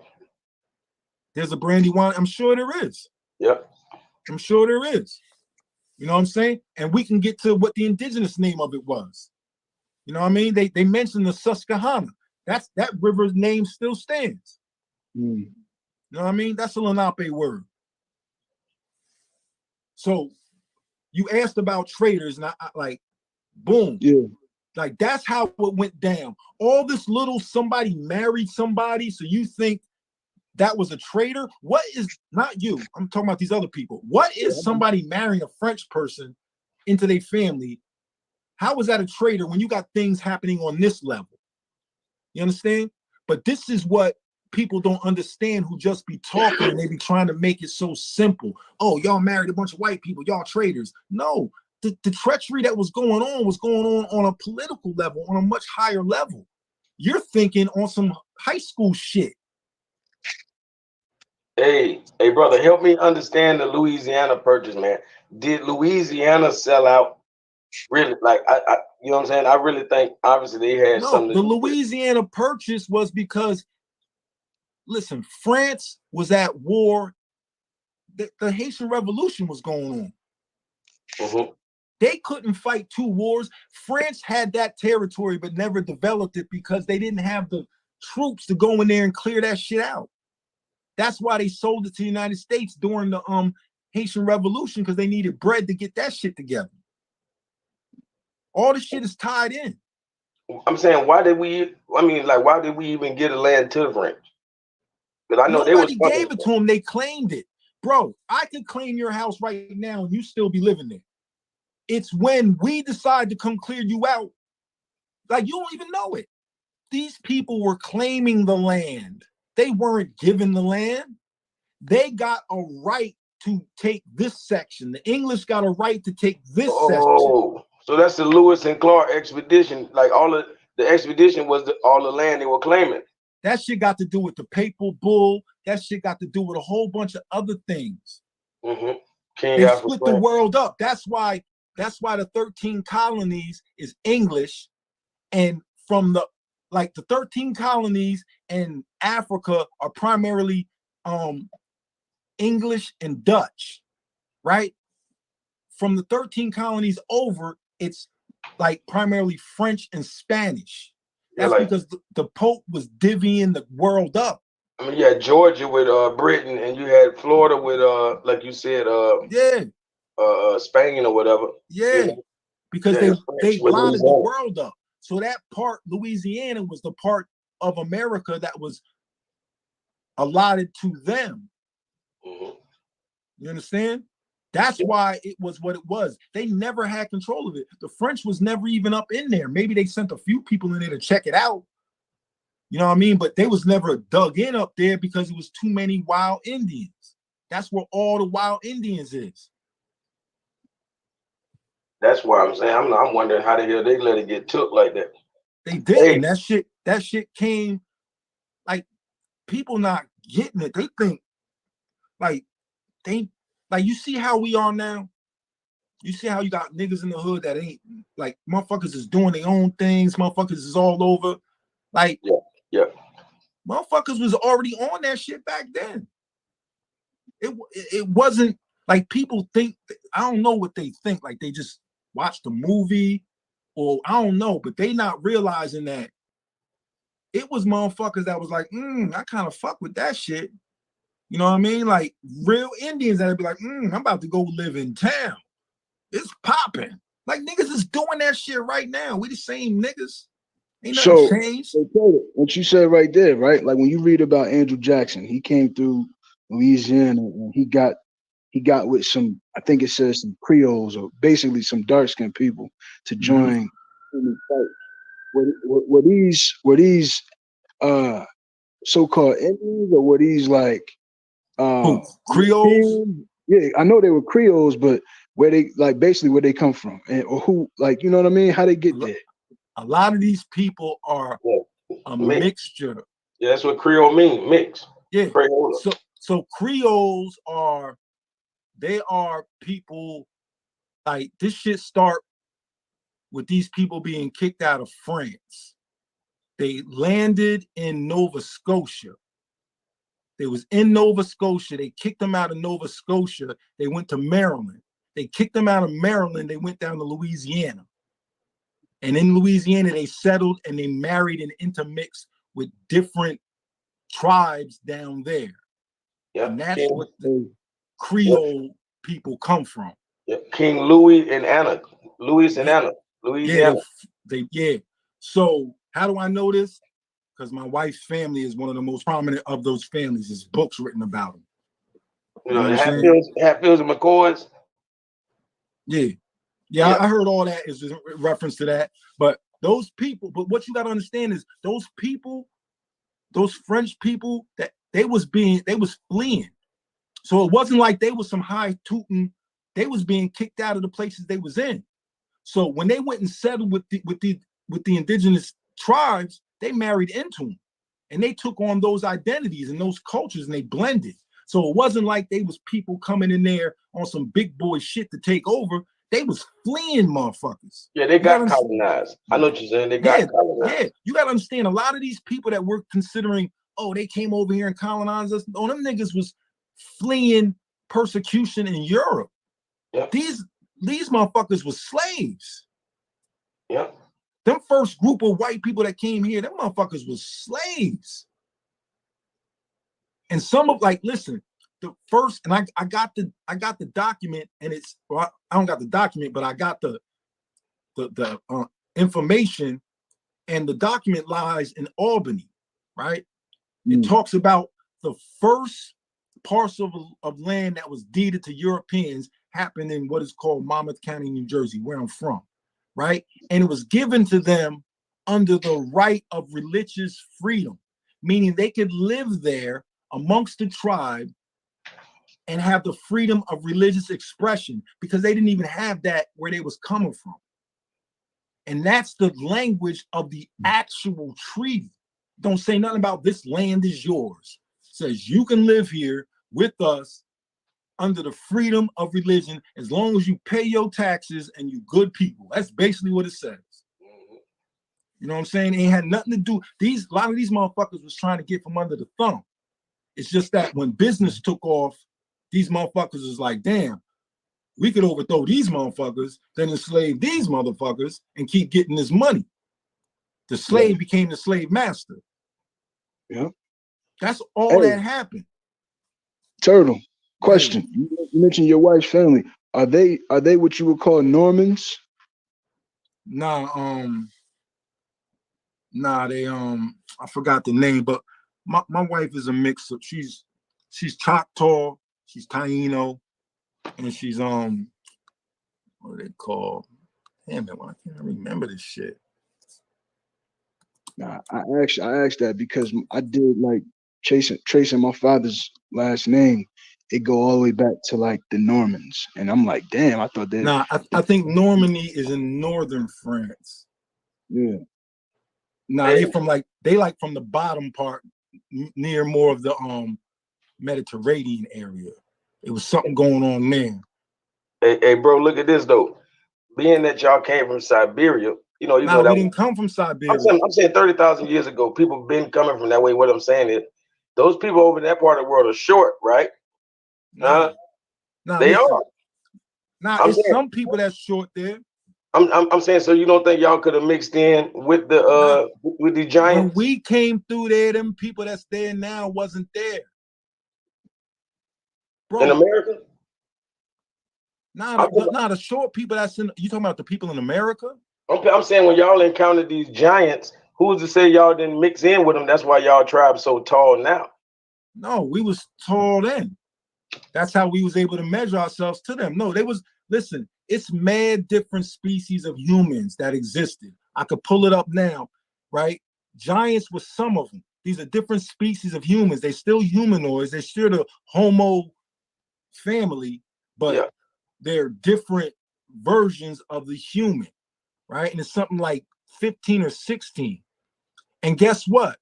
There's a Brandywine. I'm sure there is. Yeah. I'm sure there is. You know what I'm saying? And we can get to what the indigenous name of it was. You know what I mean? They mentioned the Susquehanna. That river's name still stands. You know what I mean? That's a Lenape word. So you asked about traders, and I like, boom. Yeah. Like, that's how it went down. All this little somebody married somebody, so you think that was a traitor? What is, not you, I'm talking about these other people. What is somebody marrying a French person into their family? How is that a traitor when you got things happening on this level? You understand? But this is what people don't understand who just be talking and they be trying to make it so simple. Oh, y'all married a bunch of white people, y'all traitors. No, the treachery that was going on a political level, on a much higher level. You're thinking on some high school shit. Hey, brother, help me understand the Louisiana purchase, man. Did Louisiana sell out? Really, like you know what I'm saying? I really think obviously they had No, something the to do with it. Louisiana purchase was because, listen, France was at war. The Haitian Revolution was going on. Mm-hmm. They couldn't fight two wars. France had that territory, but never developed it because they didn't have the troops to go in there and clear that shit out. That's why they sold it to the United States during the Haitian Revolution, because they needed bread to get that shit together. All the shit is tied in. I'm saying, why did we even get a land to the French? Because I know they was Nobody gave it to them. They claimed it. Bro, I could claim your house right now and you still be living there. It's when we decide to come clear you out, like you don't even know it. These people were claiming the land. They weren't given the land. They got a right to take this section. The English got a right to take this section. Oh, so that's the Lewis and Clark expedition. Like all of the expedition was all the land they were claiming. That shit got to do with the papal bull. That shit got to do with a whole bunch of other things. Mm-hmm. King They Alfred split the world up. That's why the 13 colonies is English, and from the 13 colonies in Africa are primarily English and Dutch, right? From the 13 colonies over, it's like primarily French and Spanish. That's because the Pope was divvying the world up. I mean, you had Georgia with Britain, and you had Florida with like you said, Spain or whatever. Yeah, you know? because they blotted the world up. So that part, Louisiana, was the part of America that was allotted to them. Mm-hmm. You understand? That's why it was what it was. They never had control of it. The French was never even up in there. Maybe they sent a few people in there to check it out. You know what I mean? But they was never dug in up there because it was too many wild Indians. That's where all the wild Indians is. That's why I'm saying I'm wondering how the hell they let it get took like that. They didn't. Hey. That shit came like people not getting it. They think like you see how we are now. You see how you got niggas in the hood that ain't like motherfuckers is doing their own things. Motherfuckers is all over. Like, yeah. Motherfuckers was already on that shit back then. It wasn't like people think. I don't know what they think. Like they just watched the movie, or I don't know, but they not realizing that it was motherfuckers that was like, I kind of fuck with that shit. You know what I mean? Like real Indians that'd be like, I'm about to go live in town. It's popping. Like niggas is doing that shit right now. We the same niggas. Ain't nothing changed. What you said right there, right? Like when you read about Andrew Jackson, he came through Louisiana and he got with some, I think it says some Creoles or basically some dark skinned people to join in the fight. Were these so-called Indians, or were these like Creoles? Yeah, I know they were Creoles, but where they like basically where they come from, and or who, like, you know what I mean? How they get there? A lot of these people are a mixture. Yeah, that's what Creole mean, mix. Yeah. So Creoles are people like this shit start with these people being kicked out of France. They landed in Nova Scotia. They was in Nova Scotia. They kicked them out of Nova Scotia. They went to Maryland. They kicked them out of Maryland. They went down to Louisiana. And in Louisiana, they settled and they married and intermixed with different tribes down there. Yep. And that's what the Creole people come from. Yep. King Louis and Anna. Louisiana. Yeah. So how do I know this? Because my wife's family is one of the most prominent of those families. There's books written about them. You know Hatfields and McCoys. Yeah, I heard all that is in reference to that. But those people, but what you got to understand is those people those French people, that they was fleeing. So it wasn't like they was some high tooting, they was being kicked out of the places they was in. So when they went and settled with the indigenous tribes, they married into them, and they took on those identities and those cultures, and they blended. So it wasn't like they was people coming in there on some big boy shit to take over. They was fleeing motherfuckers. Yeah, they got colonized. I know what you're saying. They got colonized. Yeah, you got to understand, a lot of these people that we're considering, oh, they came over here and colonized us. Oh, them niggas was fleeing persecution in Europe. Yep. These motherfuckers was slaves. Yep. Them first group of white people that came here, them motherfuckers was slaves. And some of, like, listen, the first, and I got the document, and it's, well, I don't got the document, but I got the information, and the document lies in Albany, right? It talks about the first parcel of land that was deeded to Europeans happened in what is called Monmouth County, New Jersey, where I'm from, right? And it was given to them under the right of religious freedom, meaning they could live there amongst the tribe and have the freedom of religious expression, because they didn't even have that where they was coming from. And that's the language of the actual treaty. Don't say nothing about this land is yours. It says you can live here with us under the freedom of religion as long as you pay your taxes and you good people. That's basically what it says. You know what I'm saying? It had nothing to do. A lot of these motherfuckers was trying to get from under the thumb. It's just that when business took off, these motherfuckers was like, damn, we could overthrow these motherfuckers, then enslave these motherfuckers and keep getting this money. The slave became the slave master. Yeah. That's all that happened. Turtle, question. You mentioned your wife's family. Are they what you would call Normans? Nah, they I forgot the name, but my wife is a mix of, she's Choctaw, she's Taino, and she's what are they called? Damn it, I can't remember this shit. Nah, I asked that because I did like tracing my father's last name. It go all the way back to like the Normans, and I'm like, damn, I thought that. Nah, I think Normandy is in northern France. Yeah. Nah, they from the bottom part, near more of the Mediterranean area. It was something going on there. Hey, bro, look at this though. Being that y'all came from Siberia, you know Nah, that we didn't come from Siberia. I'm saying 30,000 years ago, people been coming from that way. What I'm saying is, those people over in that part of the world are short, right? Nah, they listen, are. Nah, it's saying, some people that's short there. I'm saying, so you don't think y'all could have mixed in with the with the giants? When we came through there, them people that's there now wasn't there. Bro, in America? Nah, the short people that's in, you talking about the people in America? I'm saying, when y'all encountered these giants, who's to say y'all didn't mix in with them? That's why y'all tribe so tall now. No, we was tall then. That's how we was able to measure ourselves to them. No, they was, listen, it's mad different species of humans that existed. I could pull it up now, right? Giants was some of them. These are different species of humans. They still humanoids. They're still the Homo family, but they're different versions of the human, right? And it's something like 15 or 16. And guess what?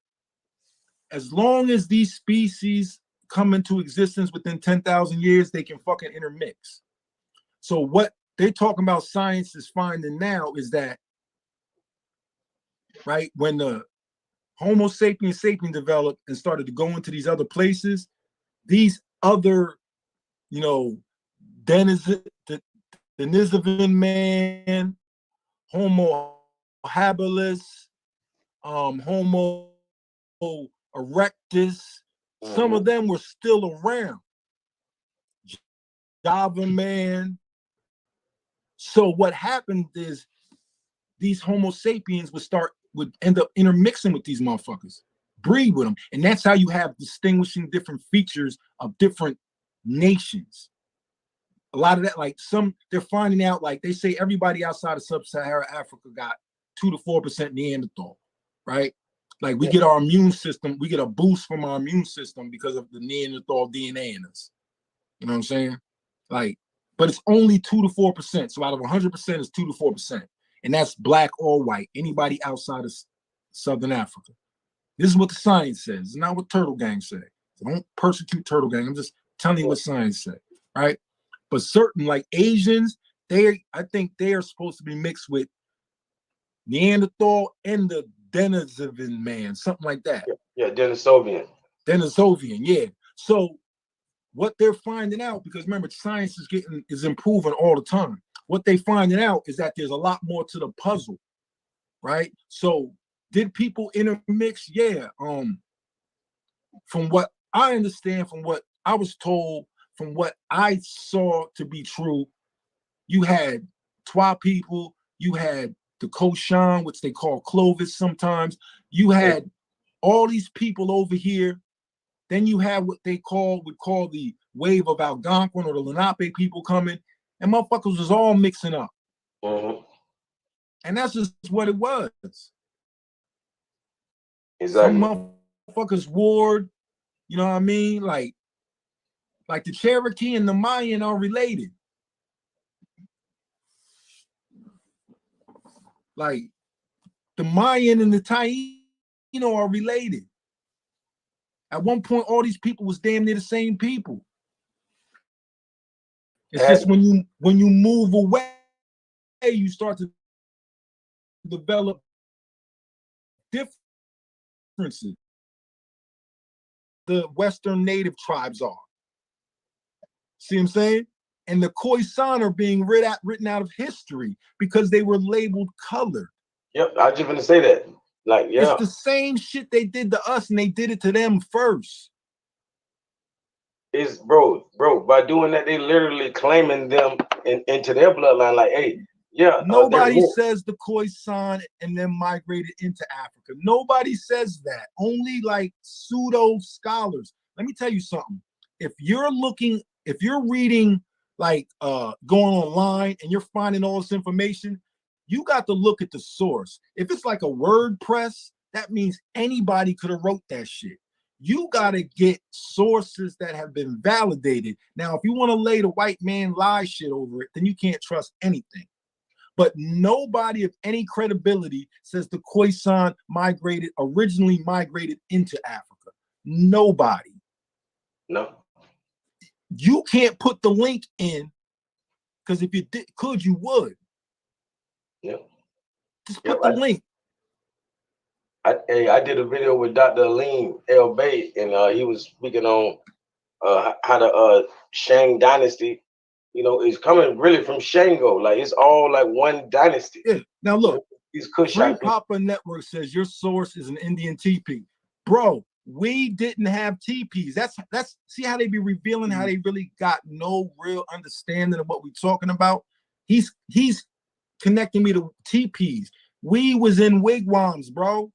As long as these species come into existence within 10,000 years, they can fucking intermix. So what they're talking about, science is finding now, is that, right, when the Homo sapiens developed and started to go into these other places, these other, you know, Denisovan man, Homo habilis, Homo erectus, some of them were still around. Java man. So what happened is these Homo sapiens would end up intermixing with these motherfuckers, breed with them. And that's how you have distinguishing different features of different nations. A lot of that, like they're finding out, like they say everybody outside of sub-Saharan Africa got 2 to 4% Neanderthal, right? Like we get our immune system, we get a boost from our immune system because of the Neanderthal DNA in us. You know what I'm saying? Like, but it's only 2 to 4%. So out of 100%, it's 2 to 4%, and that's black or white. Anybody outside of Southern Africa. This is what the science says. It's not what Turtlegang say. So don't persecute Turtlegang. I'm just telling you what science say, right? But certain like Asians, I think they are supposed to be mixed with Neanderthal and the Denisovan man, something like that. Yeah, Denisovian. Denisovian, yeah. So what they're finding out, because remember, science is improving all the time. What they finding out is that there's a lot more to the puzzle, right? So did people intermix? Yeah. From what I understand, from what I was told, from what I saw to be true, you had Twa people, you had the Koshan, which they call Clovis sometimes. You had all these people over here. Then you have what they would call the wave of Algonquin or the Lenape people coming, and motherfuckers was all mixing up. And that's just what it was. Exactly. Some motherfuckers warred, you know what I mean? Like the Cherokee and the Mayan are related. Like the Mayan and the Taino are related. At one point, all these people was damn near the same people. It's just when you move away, you start to develop differences. The Western native tribes are. See what I'm saying? And the Khoisan are being written out of history because they were labeled colored. Yep, I was just gonna say that. Like, yeah. It's the same shit they did to us, and they did it to them first. It's bro, by doing that, they literally claiming them into their bloodline. Like, hey, yeah. Nobody says the Khoisan and then migrated into Africa. Nobody says that. Only like pseudo scholars. Let me tell you something. If you're reading like going online and you're finding all this information, you got to look at the source. If it's like a WordPress, that means anybody could have wrote that shit. You got to get sources that have been validated. Now, if you want to lay the white man lie shit over it, then you can't trust anything. But nobody of any credibility says the Khoisan originally migrated into Africa. Nobody. No. You can't put the link in, because if you could, you would. Yeah. Just put the link. I did a video with Dr. Aleem El Bay, and he was speaking on how the Shang dynasty, is coming really from Shango. Like, it's all like one dynasty. Yeah. Now look, these Free Papa Network says your source is an Indian teepee. Bro, we didn't have teepees. That's see how they be revealing how they really got no real understanding of what we're talking about. He's connecting me to teepees. We was in wigwams, bro.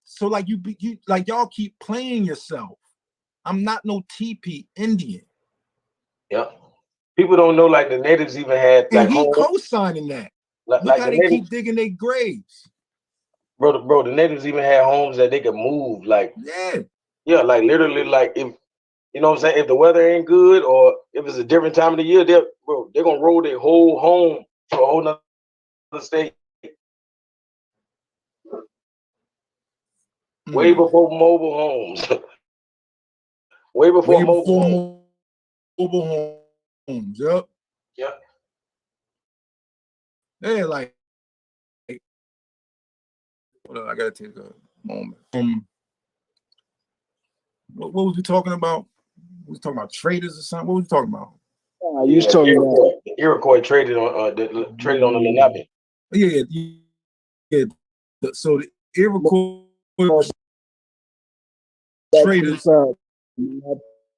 So like you like y'all keep playing yourself. I'm not no teepee Indian. Yeah. People don't know, like, the natives even had like, and he co-signing that. Look like how the they natives, keep digging their graves. Bro, the natives even had homes that they could move. Like, yeah, like literally, like, if you know what I'm saying, if the weather ain't good or if it's a different time of the year, they're gonna roll their whole home to a whole nother state. Way before mobile homes. Way before mobile homes. Yep. Yep. Yeah, like hold on, I gotta take a moment. What was we talking about? We was talking about traders or something. What was we talking about? You was talking about Iroquois traded on the Lenape. Yeah. So the Iroquois traders. I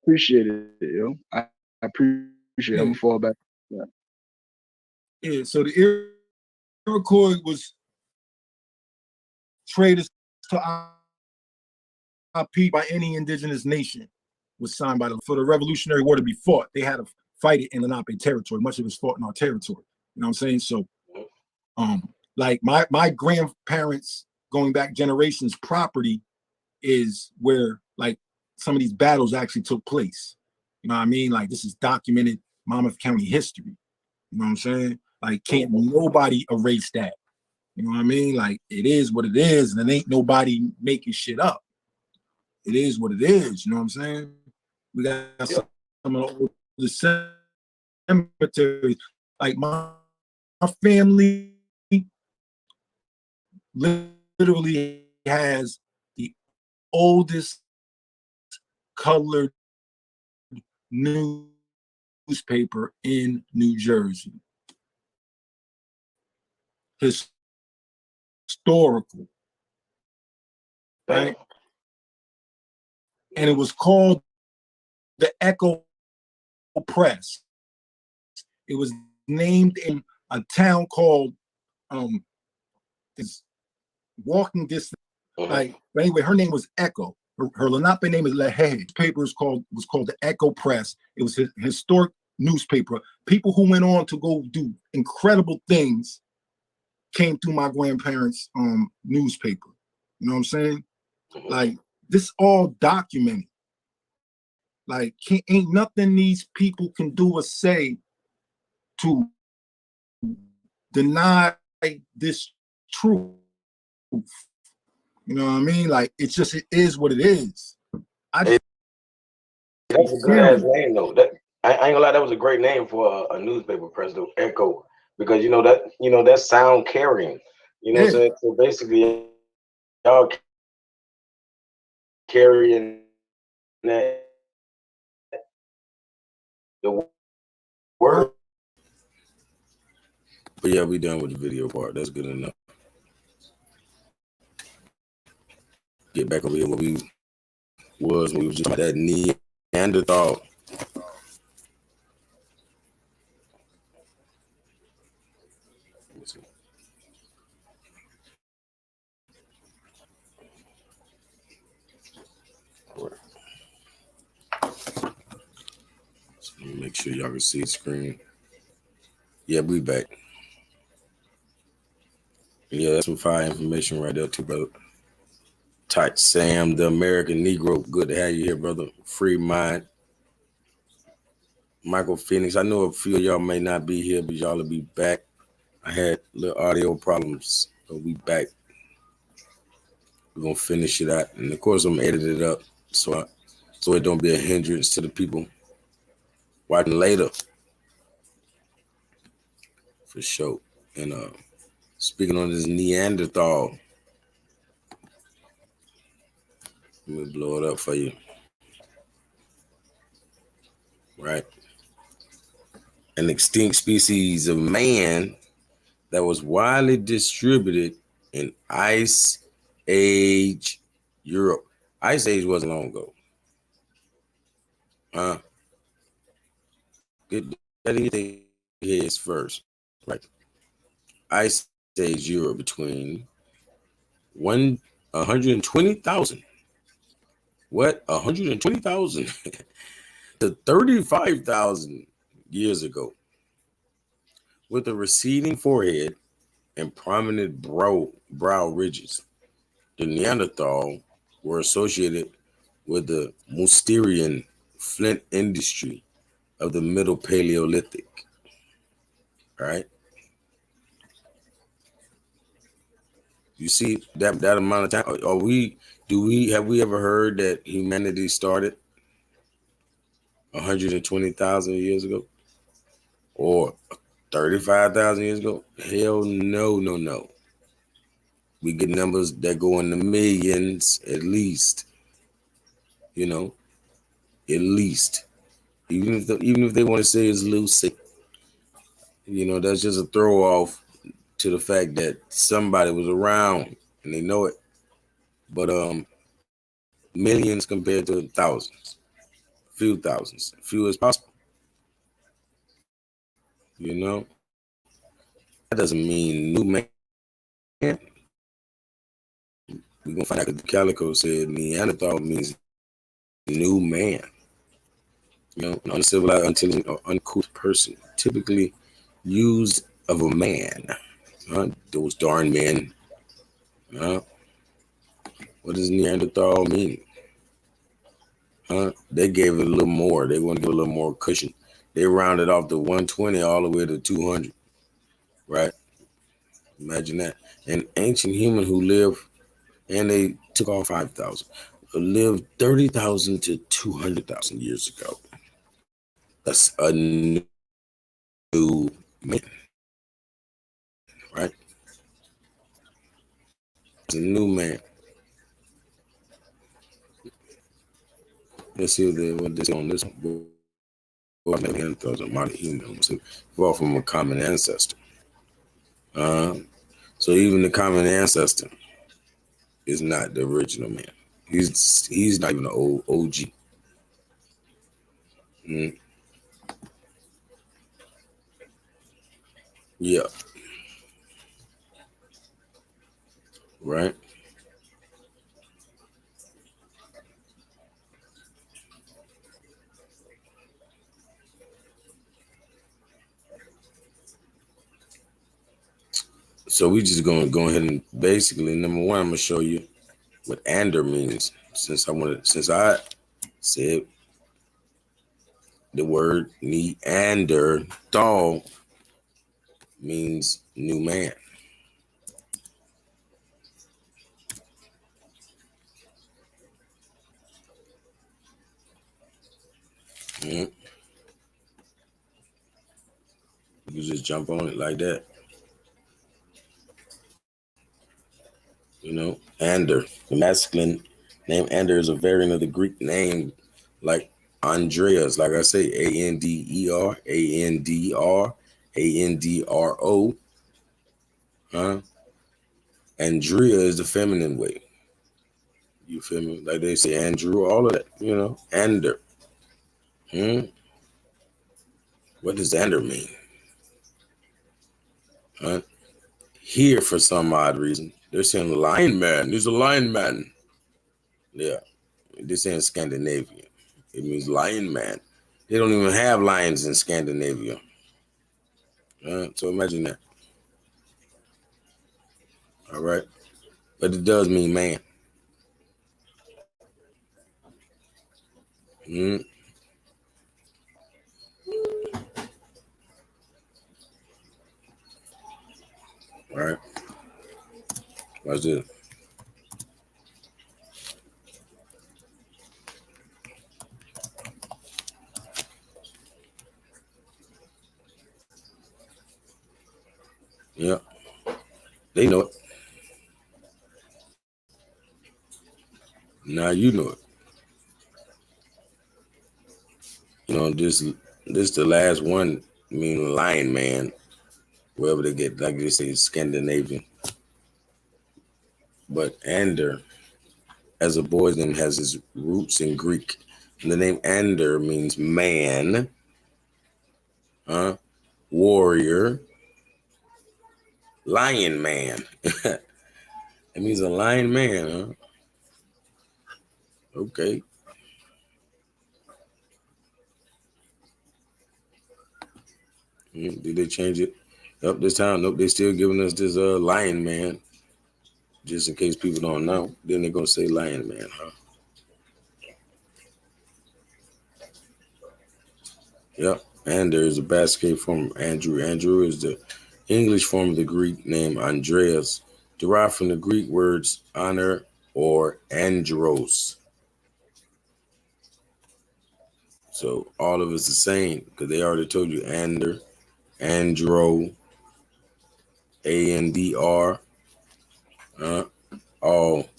appreciate it, yo. I appreciate it. I'm gonna fall back. Yeah. So the Iroquois was traders to IP by any indigenous nation, was signed by for the Revolutionary War to be fought. They had to fight it in Lenape territory. Much of it was fought in our territory. You know what I'm saying? So, like my grandparents going back generations property is where like some of these battles actually took place. You know what I mean? Like this is documented Monmouth County history. You know what I'm saying? Like can't nobody erase that. You know what I mean? Like it is what it is, and it ain't nobody making shit up. It is what it is. You know what I'm saying? We got some of the cemeteries. Like my family literally has the oldest colored newspaper in New Jersey. Historical, right? And it was called the Echo Press. It was named in a town called this walking distance. Like, but anyway, her name was Echo. Her Lenape name is Lehe. Paper was called the Echo Press. It was a historic newspaper. People who went on to go do incredible things came through my grandparents' newspaper. You know what I'm saying? Like this all documented. Like ain't nothing these people can do or say to deny this truth. You know what I mean? Like it is what it is. That's a good ass name though. That I ain't gonna lie, that was a great name for a newspaper press though, Echo, because that's sound carrying. You know what I'm saying? So basically, y'all carrying that the word. But yeah, we done with the video part. That's good enough. Get back over here where we was when we was just about that Neanderthal. So make sure y'all can see the screen. Yeah, we back. Yeah, that's some fire information right there too, brother. Tight Sam, the American Negro. Good to have you here, brother. Free mind. Michael Phoenix. I know a few of y'all may not be here, but y'all will be back. I had little audio problems, but we back. We're gonna finish it out, and of course I'm editing it up so it don't be a hindrance to the people watching later. For sure. And speaking on this Neanderthal, let me blow it up for you. Right. An extinct species of man that was widely distributed in Ice Age Europe. Ice Age wasn't long ago. Get that in your heads first. Right. Ice Age Europe between 120,000. What? 120,000 to 35,000 years ago. With a receding forehead and prominent brow ridges, the Neanderthal were associated with the Mousterian flint industry of the Middle Paleolithic. All right. You see that amount of time? Have we ever heard that humanity started 120,000 years ago? Or 35,000 years ago? Hell no. We get numbers that go in the millions at least. You know, at least. Even if they want to say it's loosey, you know, that's just a throw off to the fact that somebody was around and they know it. But millions compared to thousands, few thousands, few as possible. You know, that doesn't mean new man. We're gonna find out that Calico said Neanderthal means new man. You know, an uncivilized, intelligent, or uncouth person, typically used of a man. Those darn men. What does Neanderthal mean? Huh? They gave it a little more. They want to give a little more cushion. They rounded off the 120 all the way to 200. Right? Imagine that. An ancient human who lived, and they took off 5,000, lived 30,000 to 200,000 years ago. That's a new man, right? It's a new man. Let's see what they say on this one. Neanderthals are modern humans, evolved from a common ancestor. So even the common ancestor is not the original man. He's not even an old OG. Mm. Yeah. Right. So we just gonna go ahead and basically, number one, I'm gonna show you what ander means. Since I said the word Neanderthal means new man. Mm. You just jump on it like that. You know, Ander, the masculine name Ander is a variant of the Greek name like Andreas, like I say, Ander, Andr, Andro. Huh? Andrea is the feminine way. You feel me? Like they say Andrew, all of that, you know, Ander. What does Ander mean? Huh? Here, for some odd reason, they're saying lion man. There's a lion man. Yeah, they're saying Scandinavia. It means lion man. They don't even have lions in Scandinavia. So imagine that. All right. But it does mean man. Mm. All right. Watch this. Yeah. They know it. Now you know it. You know, this the last one, mean lion man, wherever they get, like they say, Scandinavian. But Ander, as a boy's name, has its roots in Greek. And the name Ander means man, warrior, lion man. It means a lion man, huh? Okay. Did they change it up this time? Nope, they still giving us this lion man. Just in case people don't know. Then they're gonna say lion man, huh? Yep. And there's a basket from Andrew. Andrew is the English form of the Greek name Andreas, derived from the Greek words honor or andros. So all of it's the same because they already told you Ander, Andro, Andr, all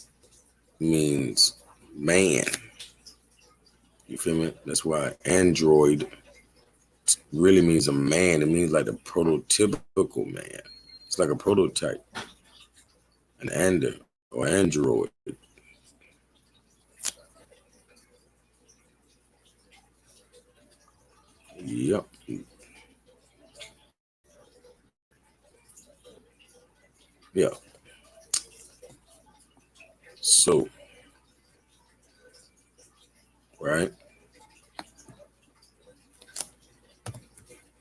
means man. You feel me? That's why android really means a man. It means like a prototypical man. It's like a prototype, an ander or android. Yep. Yeah. So, right?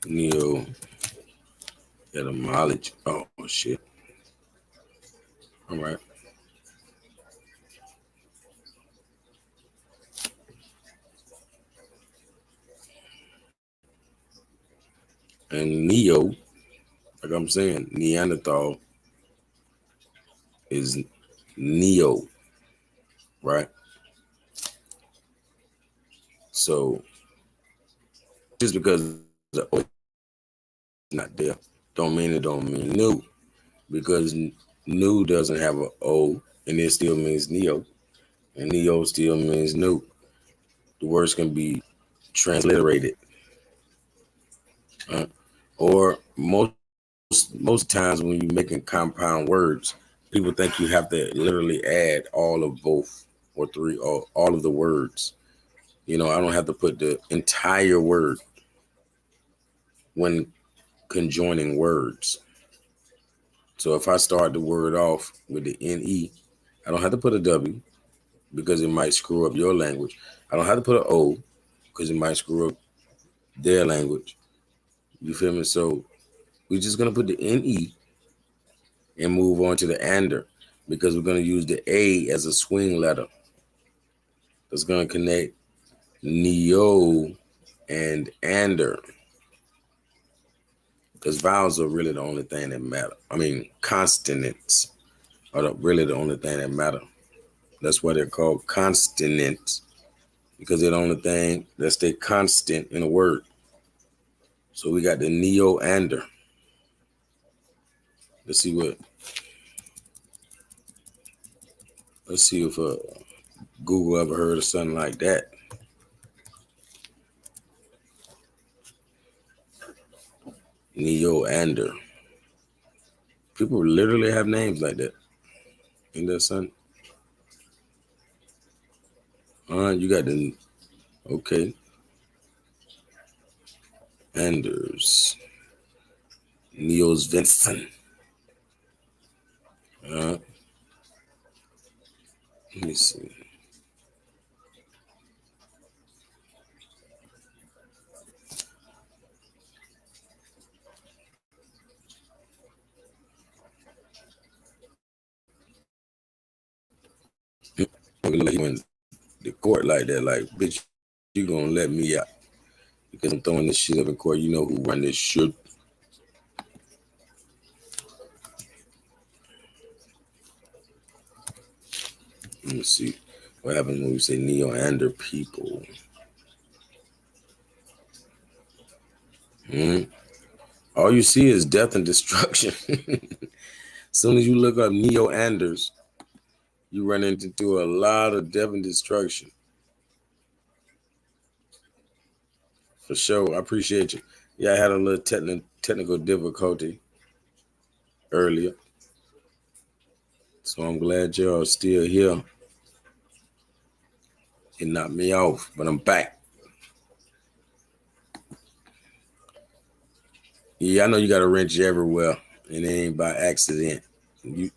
Neo etymology. Oh shit. All right. And Neo, like I'm saying, Neanderthal is Neo, right? So just because the O is not there, don't mean it don't mean new. Because new doesn't have an O, and it still means Neo, and Neo still means new. The words can be transliterated, or most times when you're making compound words, people think you have to literally add all of both or three or all of the words. I don't have to put the entire word when conjoining words. So if I start the word off with the NE, I don't have to put a W because it might screw up your language. I don't have to put an O because it might screw up their language. You feel me? So we're just gonna put the NE and move on to the ander because we're gonna use the A as a swing letter. That's gonna connect neo and ander because vowels are really the only thing that matter. I mean, consonants are really the only thing that matter. That's why they're called consonants because they're the only thing that stay constant in a word. So we got the neo-ander. Let's see what. Let's see if Google ever heard of something like that. Neo-ander. People literally have names like that. Ain't that something? You got the okay. Anders. Neos Vincent. Let me see. Like he went to court like that, like, bitch, you gonna let me out because I'm throwing this shit up in court. You know who run this shit. Let me see what happens when we say neo-ander people. All you see is death and destruction. As soon as you look up neo-anders, you run into a lot of death and destruction. For sure. I appreciate you. Yeah, I had a little technical difficulty earlier. So I'm glad y'all still here. It knocked me off, but I'm back. Yeah, I know you got a wrench everywhere, and it ain't by accident. You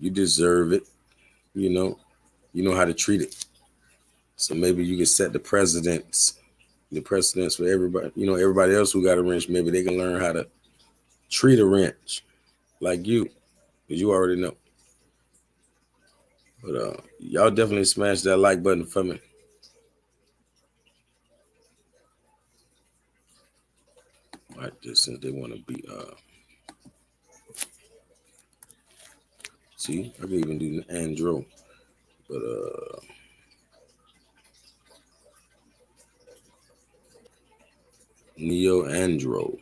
deserve it. You know how to treat it. So maybe you can set the precedence for everybody. Everybody else who got a wrench, maybe they can learn how to treat a wrench like you, because you already know. But y'all definitely smash that like button for me. Like this, since they want to be see, I can even do Andro, but Neo Andro.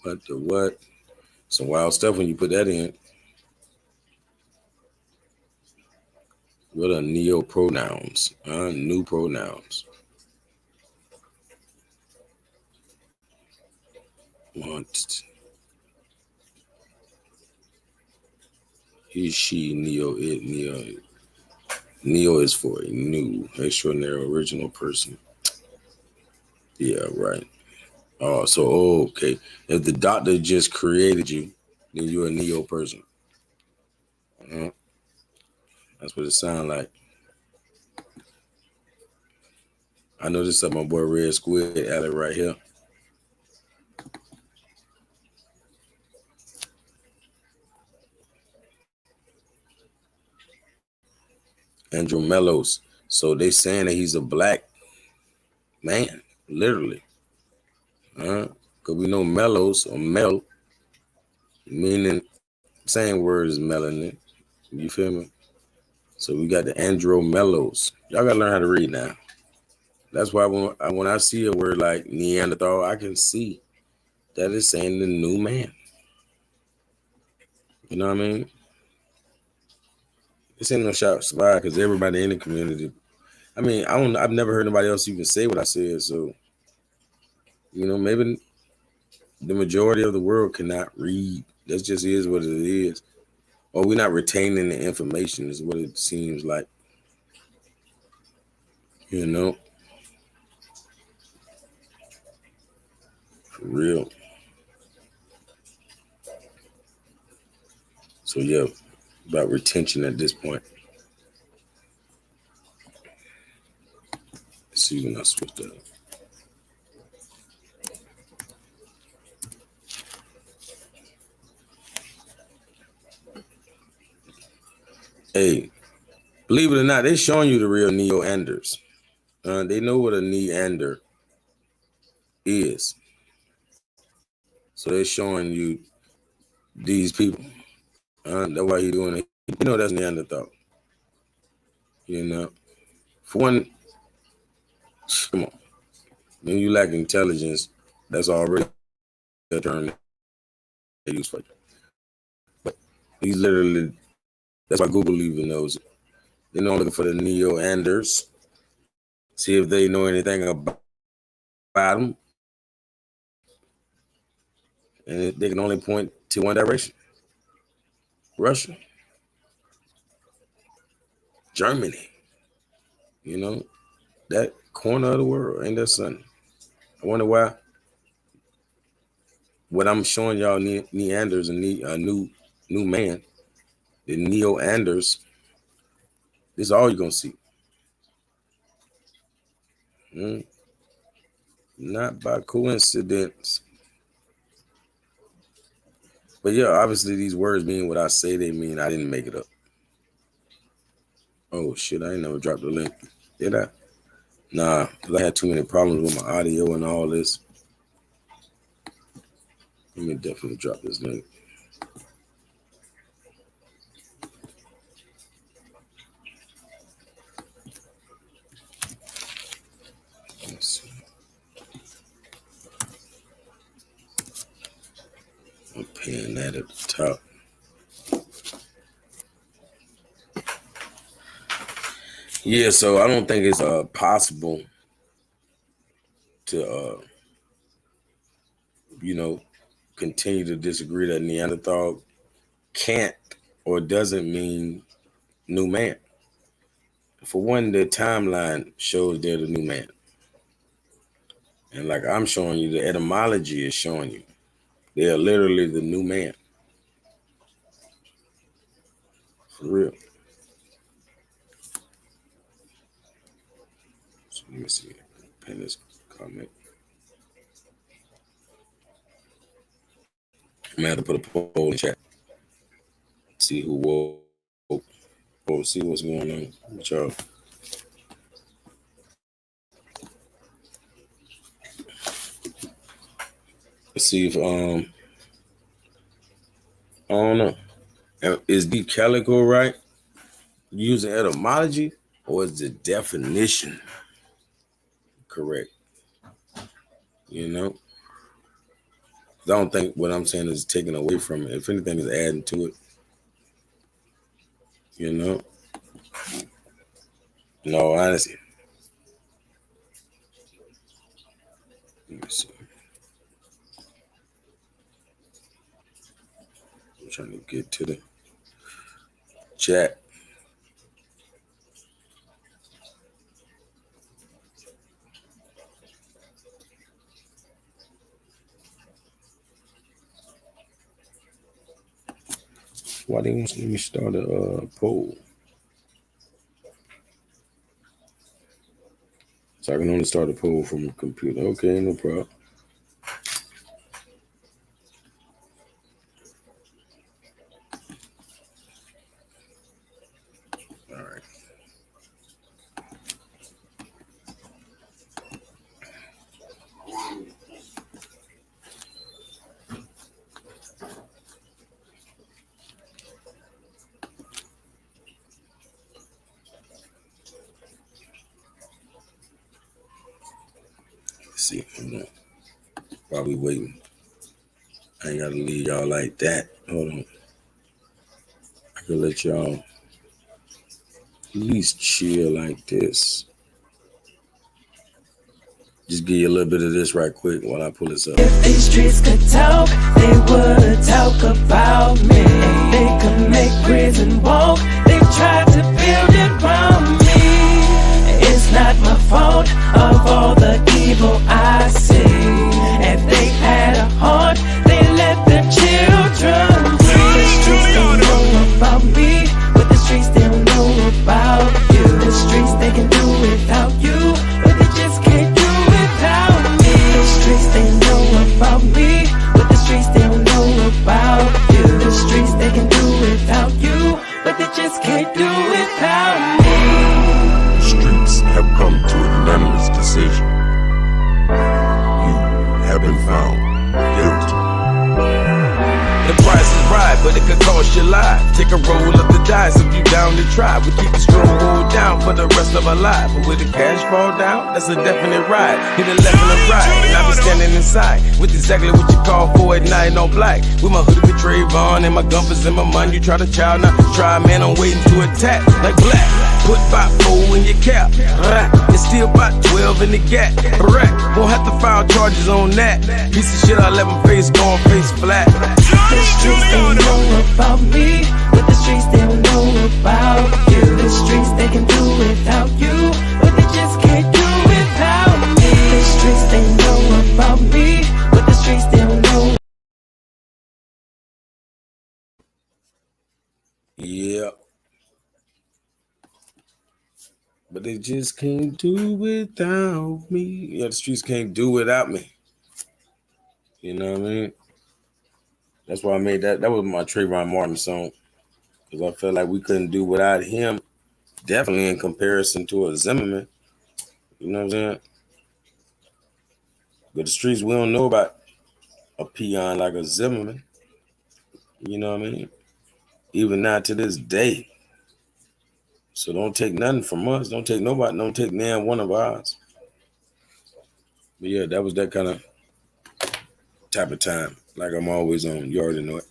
What the what? Some wild stuff when you put that in. What are neo pronouns? New pronouns. Want he, she, neo, it, neo. Neo is for a new, extraordinary, original person. Yeah, right. Okay. If the doctor just created you, then you're a neo person. That's what it sounds like. I know this is my boy Red Squid Alley right here. Andrew Mellos. So they saying that he's a black man, literally. Because we know mellows or mel, meaning same word as melanin. You feel me? So we got the andromelos. Y'all gotta learn how to read now. That's why when I see a word like Neanderthal, I can see that it's saying the new man. You know what I mean? This ain't no shot survive because everybody in the community. I mean, I've never heard nobody else even say what I said. So, maybe the majority of the world cannot read. That just is what it is. Or we're not retaining the information is what it seems like. For real. So yeah, about retention at this point. Let's see when I switch that up. Hey, believe it or not, they're showing you the real Neanders. They know what a Neander is. So they're showing you these people. That's why you're doing it. That's Neanderthal. For one, come on. When you lack intelligence, that's already a term they use for you. But he's literally, that's why Google even knows it. They know I'm looking for the Neanders. See if they know anything about them. And they can only point to one direction. Russia. Germany. That corner of the world. Ain't that something? I wonder why what I'm showing y'all Neanders and new man, the Neo-Anders, this is all you're going to see. Not by coincidence. But yeah, obviously these words mean what I say they mean. I didn't make it up. Oh shit, I ain't never dropped the link. Did I? Nah, because I had too many problems with my audio and all this. Let me definitely drop this link. Let's see. I'm paying that at the top. Yeah, so I don't think it's possible to continue to disagree that Neanderthal can't or doesn't mean new man. For one, the timeline shows they're the new man. And like I'm showing you, the etymology is showing you. They are literally the new man. For real. So let me see. Pin this comment. I'm gonna have to put a poll in the chat. See who woke. We'll see what's going on with y'all. Let's see if I don't know. Is deep calico right? Using etymology, or is the definition correct? I don't think what I'm saying is taking away from it. If anything, is adding to it. No, honestly. Let me see. I'm trying to get to the chat. Why they want to let me start a poll? So I can only start a poll from a computer. Okay, no problem. All right. See, hold on. While we waiting, I ain't gotta leave y'all like that. Hold on. I can let y'all at least chill like this. Just give you a little bit of this right quick while I pull this up. If these streets could talk, they would talk about me. If they could make prison walk, they tried to build it around me. It's not my fault of all the evil I see. If they had a heart, they let the children breathe. The streets don't know about me, but the streets they don't know about you. The streets they can do without you, but they just can't do without me. The streets they know about me, but the streets they don't know about you. The streets they can do without you, but they just can't do without me. The streets have come to a unanimous decision. You have been found guilty. The price is right, but it could cost your life. Take a roll of the dice if you down to try. We keep the stronghold down for the rest of our life. But will the cash fall down? That's a definite ride. Hit a left and a right, and I be standing inside with exactly what you call for at night on black. With my hoodie with Trayvon and my gumpers in my mind. You try to child, now try, man, I'm waiting to attack. Like black, put about 4 in your cap. It's still about 12 in the gap. Correct, won't have to file charges on that. Piece of shit, I let my face go on face flat. The streets they know about me, but the streets they don't know about you. The streets they can do without you, but they just can't do without me. The streets they know about me, but the streets they don't know. Yeah. But they just can't do without me. Yeah, the streets can't do without me. You know what I mean? That's why I made that. That was my Trayvon Martin song. Because I felt like we couldn't do without him. Definitely in comparison to a Zimmerman. You know what I'm saying? But the streets, we don't know about a peon like a Zimmerman. You know what I mean? Even now to this day. So don't take nothing from us. Don't take nobody. Don't take man one of ours. But yeah, that was that kind of type of time. Like I'm always on. You already know it.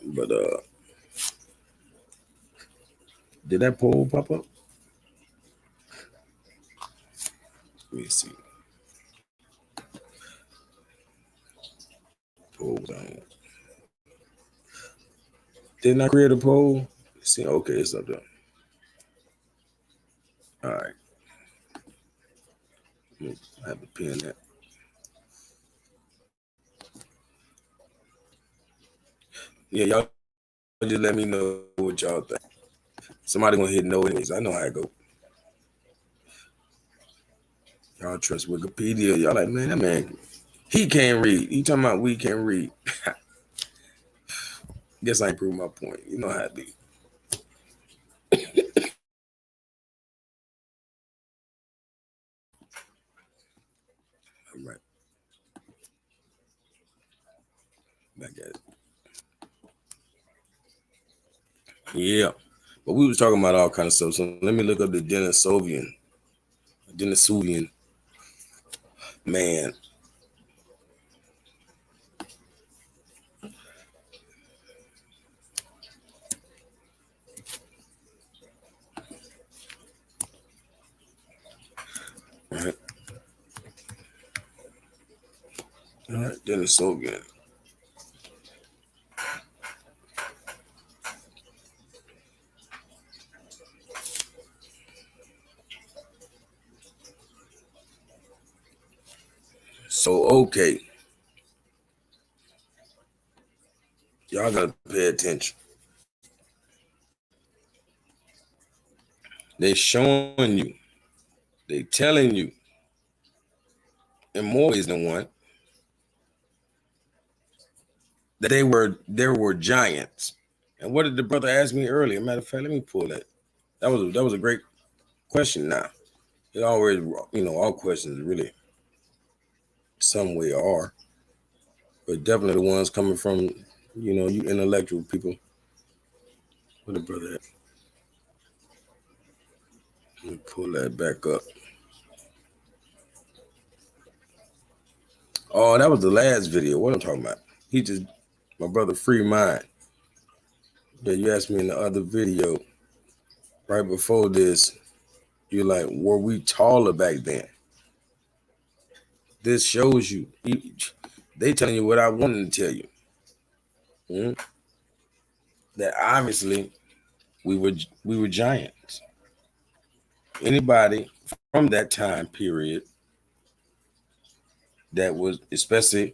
But did that poll pop up? Let me see. Poll down. Didn't I create a poll? Let's see, okay, it's up there. All right. I have to pin that. Yeah, y'all just let me know what y'all think. Somebody gonna hit no anyways. I know how it go. Y'all trust Wikipedia. Y'all like, man, that man, he can't read. You talking about we can't read. Guess I ain't proved my point. You know how it be. All right. Back at it. Yeah. But we was talking about all kind of stuff. So let me look up the Denisovian. Man. All right, Denisovian. So, okay. Y'all gotta pay attention. They showing you, they telling you in more ways than one that there were giants. And what did the brother ask me earlier? Matter of fact, let me pull that. That was a great question. Now, it always, all questions really some way are, but definitely the ones coming from, you intellectual people. What the brother at? Let me pull that back up. Oh, that was the last video. What I'm talking about? He just, my brother, free mind. Yeah, you asked me in the other video right before this. You're like, were we taller back then? This shows you. They telling you what I wanted to tell you. That obviously we were giants. Anybody from that time period that was, especially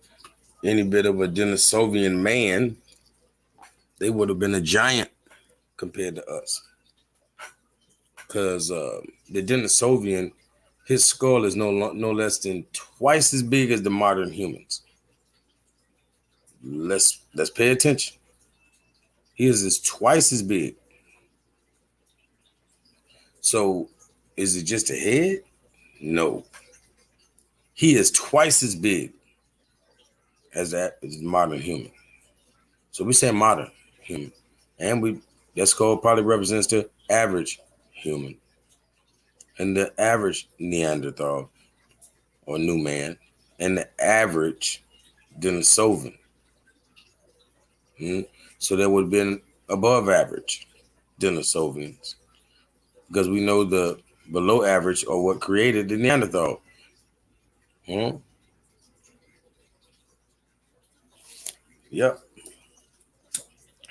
any bit of a Denisovian man, they would have been a giant compared to us. Because the Denisovian, his skull is no less than twice as big as the modern humans. Let's pay attention. His is twice as big. So is it just a head? No. He is twice as big as that is modern human. So we say modern human. And that skull probably represents the average human. And the average Neanderthal or new man. And the average Denisovan. So that would have been above average Denisovians. Because we know the below average are what created the Neanderthal. Yep.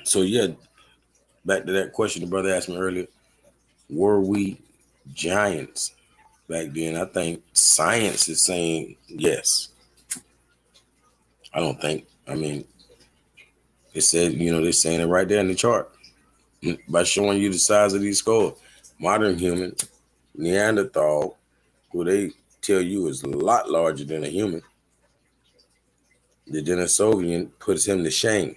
So yeah, back to that question the brother asked me earlier. Were we giants back then? I think science is saying yes. I don't think. I mean, it said, they're saying it right there in the chart by showing you the size of these skulls. Modern human, Neanderthal, who they tell you is a lot larger than a human. The Denisovian puts him to shame.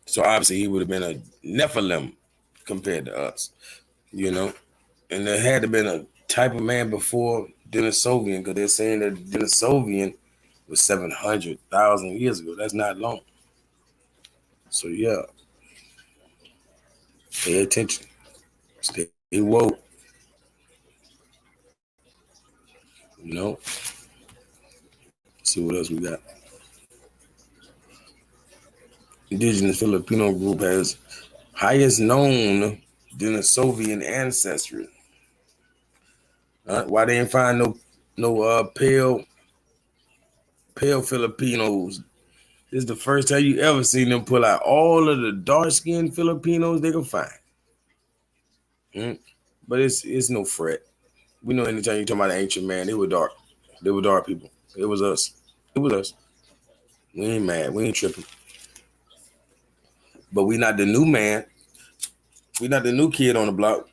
So obviously he would have been a Nephilim compared to us, And there had to been a type of man before Denisovian, because they're saying that Denisovian was 700,000 years ago. That's not long. So yeah, pay attention. Stay woke. See what else we got. Indigenous Filipino group has highest known Denisovian ancestry. Why they didn't find no pale Filipinos? This is the first time you ever seen them pull out all of the dark-skinned Filipinos they can find. But it's no fret. We know anytime you talk about an ancient man, they were dark. They were dark people. It was us. It was us. We ain't mad. We ain't tripping. But we not the new man. We not the new kid on the block.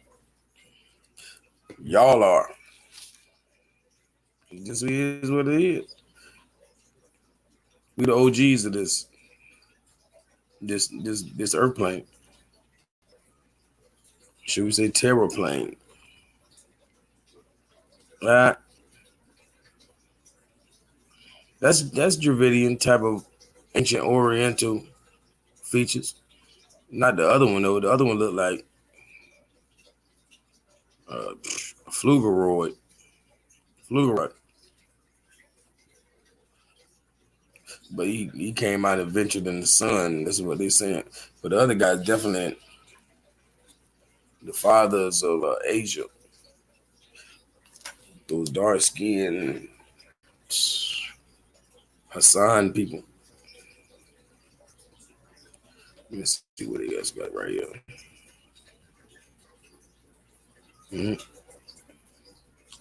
Y'all are. It just is what it is. We the OGs of this earth plane. Should we say terror plane? That's Dravidian type of ancient Oriental features. Not the other one though. The other one looked like a flugeroid. But he came out and ventured in the sun. This is what they're saying. But the other guy's definitely the fathers of Asia. Those dark skinned Hassan people. Let me see what they got right here.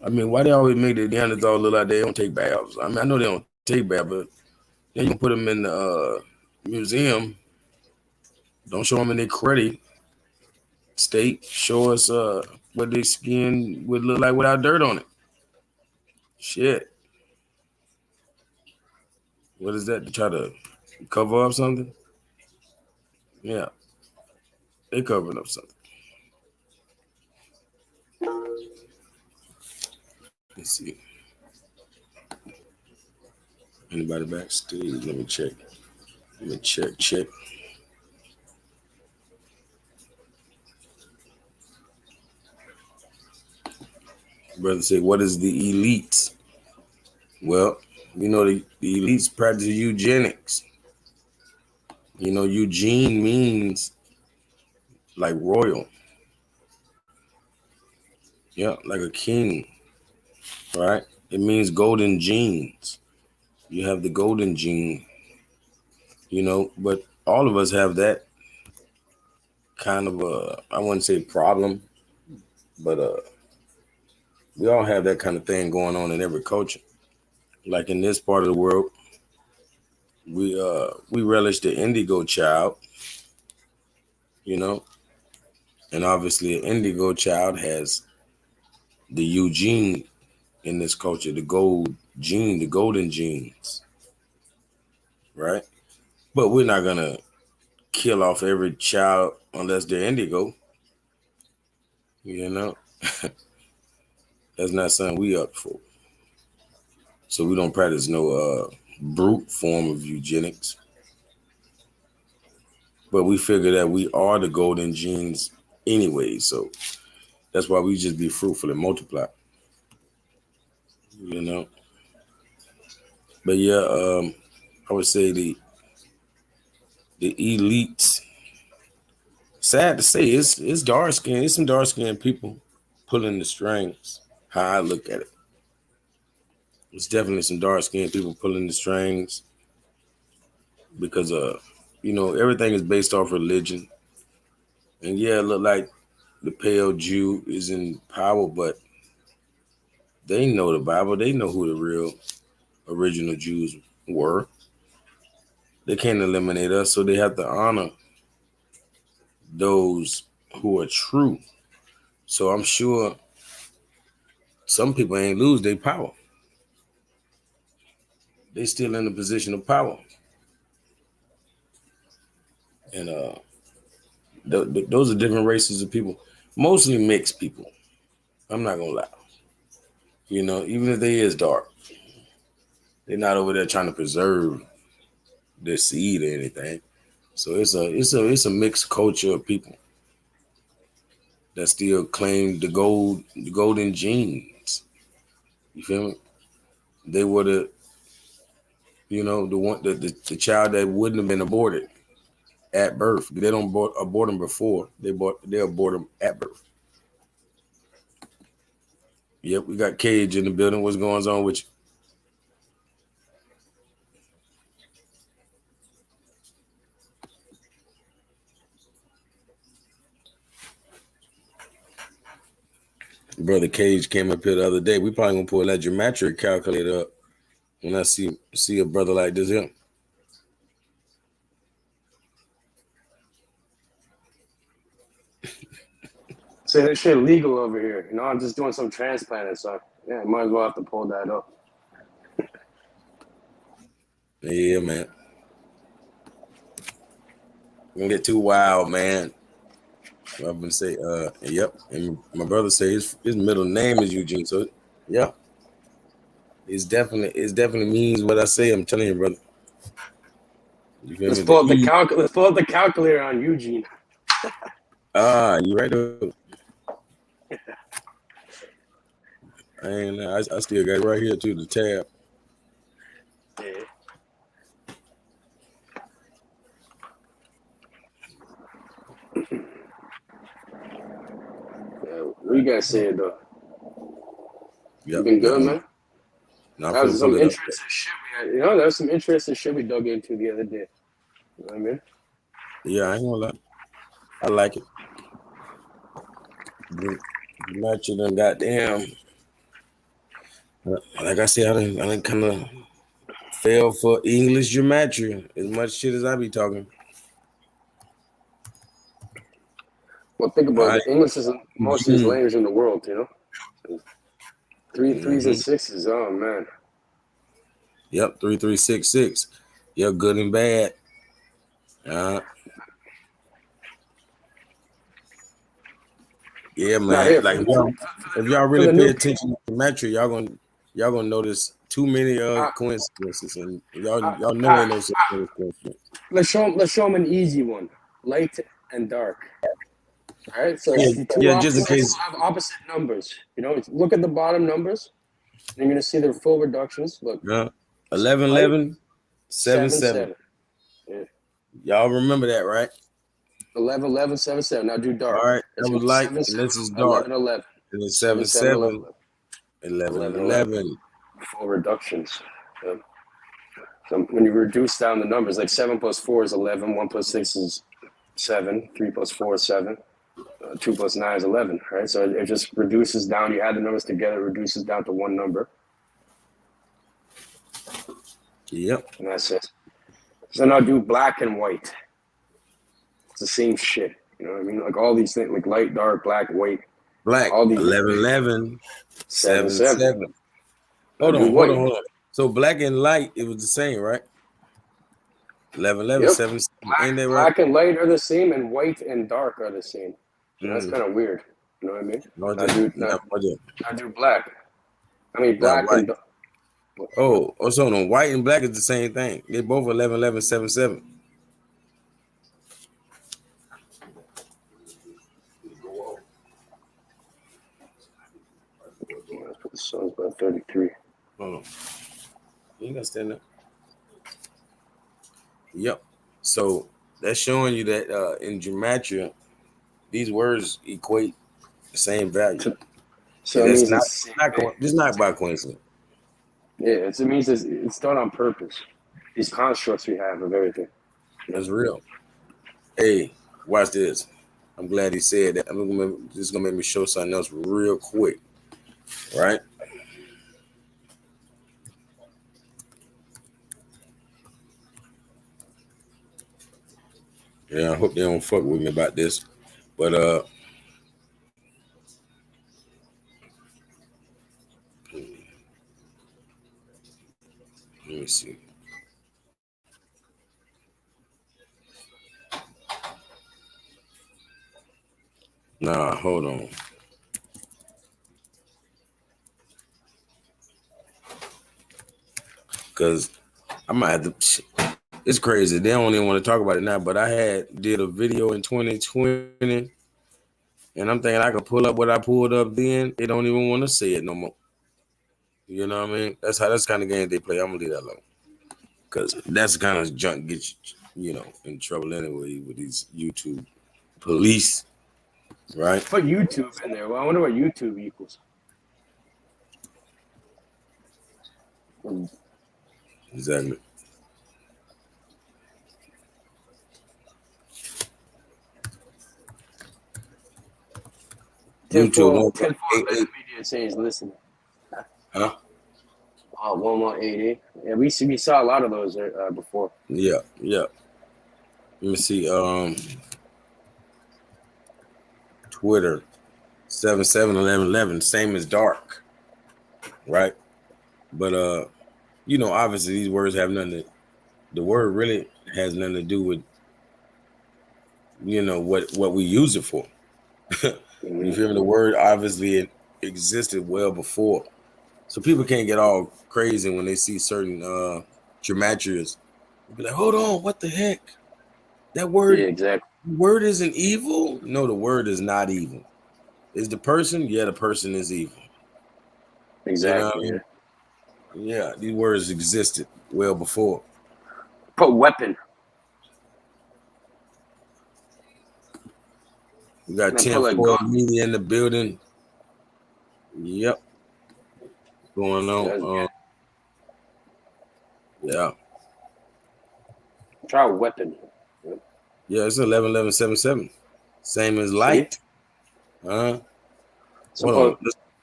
I mean, why they always make the Neanderthal look like they don't take baths? I mean, I know they don't take baths, but then you can put them in the museum. Don't show them in their cruddy state. Show us what their skin would look like without dirt on it. Shit. What is that? To try to cover up something? Yeah. They covering up something. Let's see. Anybody backstage? Let me check. Check. Brother say, what is the elites? Well, the elites practice eugenics. Eugene means like royal. Yeah, like a king, right? It means golden genes. You have the golden gene, but all of us have that kind of I wouldn't say problem, but we all have that kind of thing going on in every culture. Like in this part of the world, we relish the indigo child, you know, and obviously an indigo child has the Eugene in this culture, the gold gene, the golden genes, right? But we're not gonna kill off every child unless they're indigo, you know. That's not something we up for. So we don't practice no brute form of eugenics. But we figure that we are the golden genes anyway. So that's why we just be fruitful and multiply. you know. But yeah, I would say the elites. Sad to say, it's dark skin. It's some dark skinned people pulling the strings. How I look at it, it's definitely some dark skinned people pulling the strings because everything is based off religion. And yeah, it look like the pale Jew is in power, but they know the Bible. They know who the real original Jews were. They can't eliminate us, so they have to honor those who are true. So I'm sure some people ain't lose their power. They still in a position of power. And those are different races of people, mostly mixed people. I'm not gonna lie. Even if they is dark, they're not over there trying to preserve their seed or anything. So it's a mixed culture of people that still claim the golden genes. You feel me? They were the child that wouldn't have been aborted at birth. They don't abort them before they abort them at birth. Yep, we got Cage in the building. What's going on with you? Brother Cage came up here the other day. We probably gonna pull that geometric calculator up when I see a brother like this here. Say that shit legal over here. I'm just doing some transplanting, so yeah, might as well have to pull that up. Yeah, man. Don't get too wild, man. I'm gonna say, yep. And my brother say his middle name is Eugene. So yeah. It definitely means what I say. I'm telling you, brother. You feel Let's me? pull up the calculator on Eugene. You right though. And I still got it right here too, the tab. Yeah. What you guys saying though? Yep. You been good, man? No, That was some interesting shit we had. There was some interesting shit we dug into the other day. You know what I mean? Yeah, I ain't gonna lie. I like it. The match of them goddamn. Like I said, I done kind of fell for English geometry as much shit as I be talking. Well, think about it. English is the most used language in the world, Threes and sixes, oh man. Yep, 3366. Yep, good and bad. Yeah, man. Like if y'all really pay attention to geometry, y'all gonna notice too many coincidences, and y'all know ain't no such coincidence. Let's show them an easy one: light and dark. All right, so Yeah, two yeah, just in opposites case. have opposite numbers. You know, look at the bottom numbers. You're gonna see their full reductions. Look, Yeah. 11, light 11, 7, 7 7. 7. Yeah. Y'all remember that, right? 11 11 7 7. Now do dark. All right. It's That gonna was be light, 7 and 7 this is dark. 11 11. And it's 7 7, 7 11 7, 11. 11, 11 11. Full reductions. Yeah. So when you reduce down the numbers, like 7 plus 4 is 11, 1 plus 6 is 7, 3 plus 4 is 7, 2 plus 9 is 11, right? So it just reduces down. You add the numbers together, it reduces down to one number, Yep. and that's it. So now do black and white. It's the same shit. You know what I mean? Like all these things, like light, dark, black, white, Black. all these 11, 11, 7, 7. Hold do on, white. hold on. So black and light, it was the same, right? 11, 11, Yep. 7, 7. Ain't that right? Black and light are the same, and white and dark are the same. So that's kind of weird. You know what I mean? No, I do black. I mean black white. and dark. Oh, so no, white and black is the same thing. They both 11, 11, 7, 7. Let's put the sun's about 33. Hold on. You ain't gotta stand up. Yep. So that's showing you that in gematria, these words equate the same value. So And it that's means it's not by coincidence. yeah, it means it's done on purpose. These constructs we have of everything. That's real. Hey, watch this. I'm glad he said that. This is gonna make me show something else real quick. Right? Yeah, I hope they don't fuck with me about this. But let me see. Nah, hold on. Cause I might have to. It's crazy. They don't even want to talk about it now. But I did a video in 2020, and I'm thinking I could pull up what I pulled up then. They don't even want to say it no more. You know what I mean? That's the kind of game they play. I'm gonna leave that alone. Cause that's the kind of junk gets you in trouble anyway with these YouTube police, right? Put YouTube in there. Well, I wonder what YouTube equals. Exactly. YouTube 1.88 media saying listening. Huh? Oh, 1.88. Yeah, we saw a lot of those before. Yeah. Let me see. Twitter 771111, same as dark, right? But obviously these words have nothing. The word really has nothing to do with what we use it for. You feel me? The word obviously it existed well before, so people can't get all crazy when they see certain gematrias. They'll be like, "Hold on, what the heck? That word? Yeah, exactly. Word isn't evil? No, the word is not evil. Is the person? Yeah, the person is evil. Exactly. You know? Yeah, these words existed well before. Put weapon. We got 10-4 media in the building. Yep. Going on. Yeah. Try weapon. Yeah, it's 11-11-7-7. Same as light. Hold on.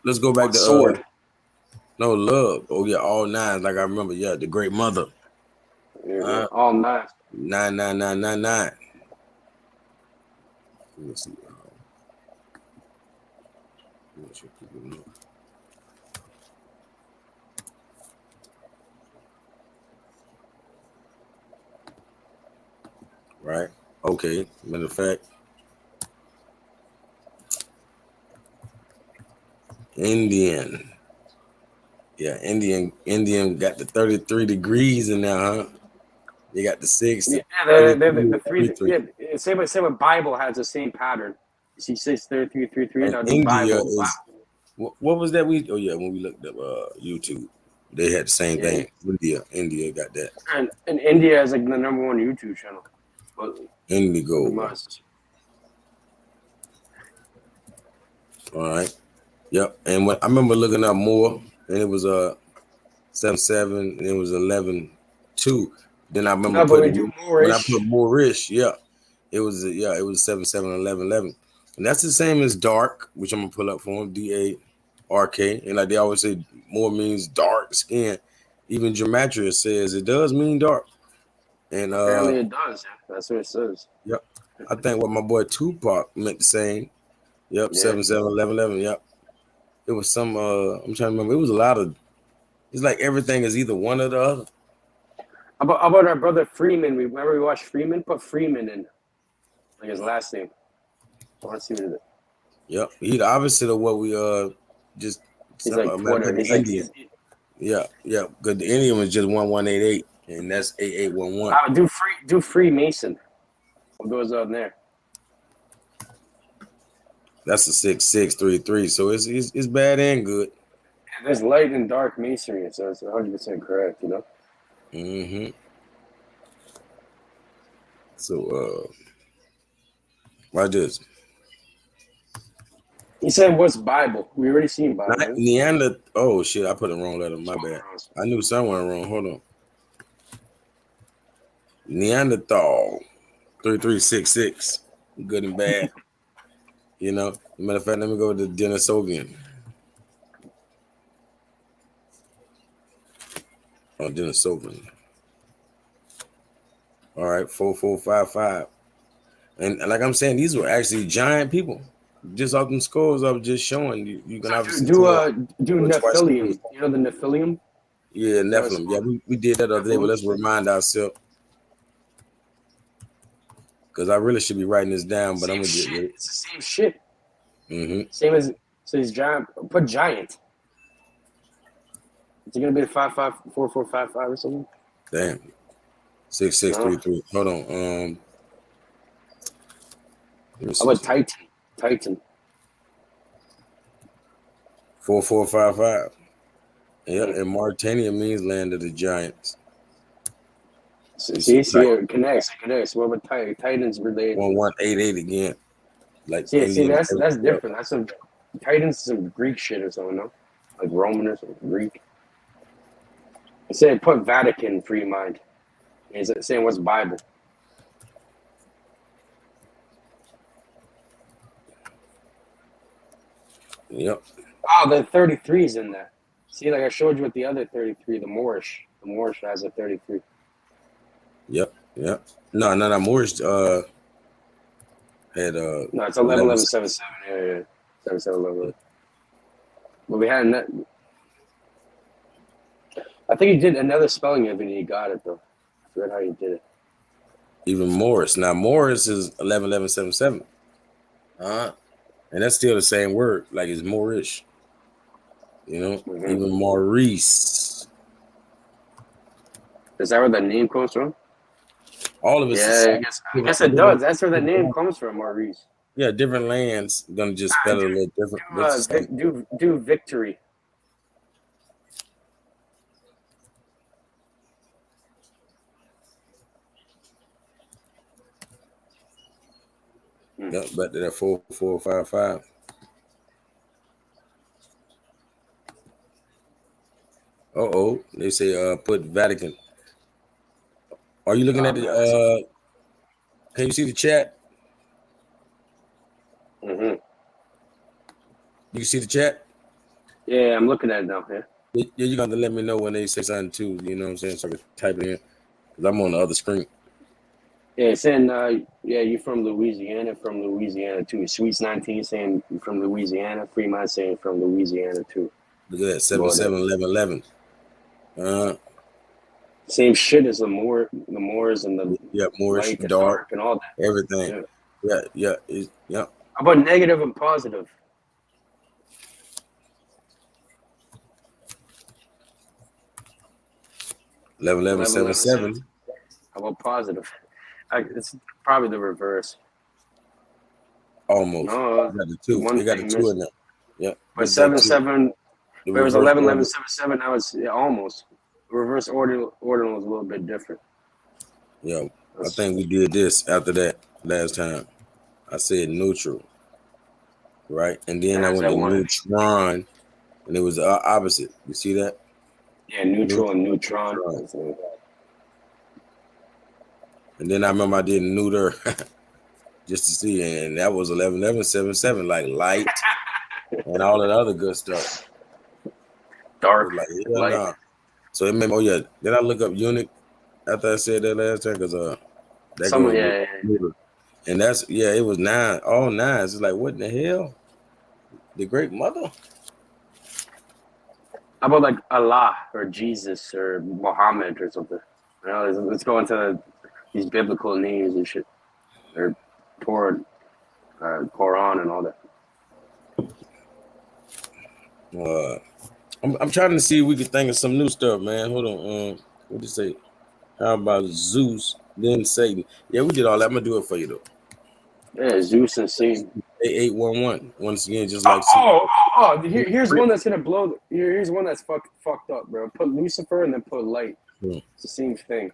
Let's go back to sword. No, love. Oh yeah, all nines. Like I remember. Yeah, the great mother. All nines. 99999. Let me see. Make sure people know. Right. Okay. Matter of fact, Indian. Yeah, Indian got the 33 degrees in there, huh? They got the 6. Yeah, the 3. Yeah, same with Bible has the same pattern. See 63333. And Now do India Bible. is what was that we? Oh yeah, when we looked up YouTube, they had the same Yeah. thing. India got that. And India is like the #1 YouTube channel. But Indigo. the most. All right. Yep. And when I remember looking up more, and it was 7-7, and it was 11-2. Then I remember No, but we putting do when I Moorish. put Moorish, it was 7-7 and 11-11. And that's the same as dark, which I'm gonna pull up for him, DARK. And like they always say, more means dark skin. Even Gematria says it does mean dark. And Apparently it does. That's what it says. yep. I think what my boy Tupac meant the same. Yep, Yeah. 7-7, 11-11. Yep. It was some I'm trying to remember. It was a lot of, it's like everything is either one or the other. How about our brother Freeman? Remember we watched Freeman? Put Freeman in. Like his last name. I want to see what it is. Yep. He the opposite of what we just He's like Twitter. He's Indian. like Yeah. Because the Indian was just 1188, and that's 8811. do Freemason. What goes on there? That's a 6633. So it's bad and good. There's light and dark masonry, so it's 100% correct, you know? Mm-hmm. So why this? He said, "What's Bible?" We already seen Bible. Right? Neanderthal. Oh shit! I put the wrong letter. My bad. I knew somewhere wrong. Hold on. Neanderthal 3366. Good and bad. You know. Matter of fact, let me go to Denisovian. Oh, Denisovian. All right, 4455. And like I'm saying, these were actually giant people. Just off them scores of just showing you can obviously do twice Nephilim. You know the Nephilim? Yeah, Nephilim. Yeah, we did that the other day, but let's remind ourselves. Because I really should be writing this down, but I'm gonna get it. It's the same shit. Mm-hmm. Same as he's giant. Put giant. Is it gonna be 554455 or something? Damn. 6633. Hold on. How about Titan. 4455. Yeah, and Mauritania means land of the giants. See, it connects. What about Titans related? 1188 again. Like see, that's different. That's some Titans, some Greek shit or something, no? Like Roman or something, Greek. It said put Vatican for your mind. Is it saying what's Bible? Yep. Oh, the 33 is in there. See, like I showed you with the other 33, the Moorish. The Moorish has a 33. Yep. No, Moorish had No, it's 11-11-7-7. Yeah. 7-7-11. But we had I think he did another spelling of it and he got it though. I forgot how he did it. Even Morris. Now Morris is 11-11-7-7. And that's still the same word, like it's Moorish. You know, even Maurice. Is that where the name comes from? All of it. Yeah, I guess it does. That's where the name comes from, Maurice. Yeah, different lands gonna just spell it a little different. Do victory. Yep, back to that 4455. They say put Vatican. Are you looking at the can you see the chat? Mm-hmm. You see the chat? Yeah, I'm looking at it now. Yeah, you're gonna let me know when they say something too, you know what I'm saying? So I can type it in. Because I'm on the other screen. Yeah, it's saying you from Louisiana too. Sweets 19 saying you from Louisiana. Fremont saying from Louisiana too. Look at that, 7-7-11-11. Same shit as the Moors and the Moorish, light and dark and all that. Everything. Yeah. How about negative and positive? Eleven, 7. How about positive? It's probably the reverse. Almost. No, It got the two. one It got the thing two missing. in there. Yeah. But This that 7 two. 7. The But it was reverse 11 11 order. 7 7. Now it's almost. Reverse order was a little bit different. Yeah. I think we did this after that last time. I said neutral. Right. And then I There's went that to one. neutron. And it was the opposite. You see that? Yeah, neutral and neutron. And then I remember I did neuter just to see, and that was 11 11 7 7, like light and all that other good stuff. Dark, like, yeah, light. nah. So it made, oh yeah. Then I look up Unix after I said that last time because that Some, goes yeah. neuter. And that's it was 9, all 9s. It's like, what in the hell? The great mother? How about like Allah or Jesus or Muhammad or something? You know, let's go into these biblical names and shit, or Quran and all that. I'm trying to see if we can think of some new stuff, man. Hold on. What did you say? How about Zeus, then Satan? Yeah, we did all that. I'm gonna do it for you though. Yeah, Zeus and Satan. 8811. Once again, just like Here's one that's gonna blow. Here's one that's fucked up, bro. Put Lucifer and then put light. It's the same thing.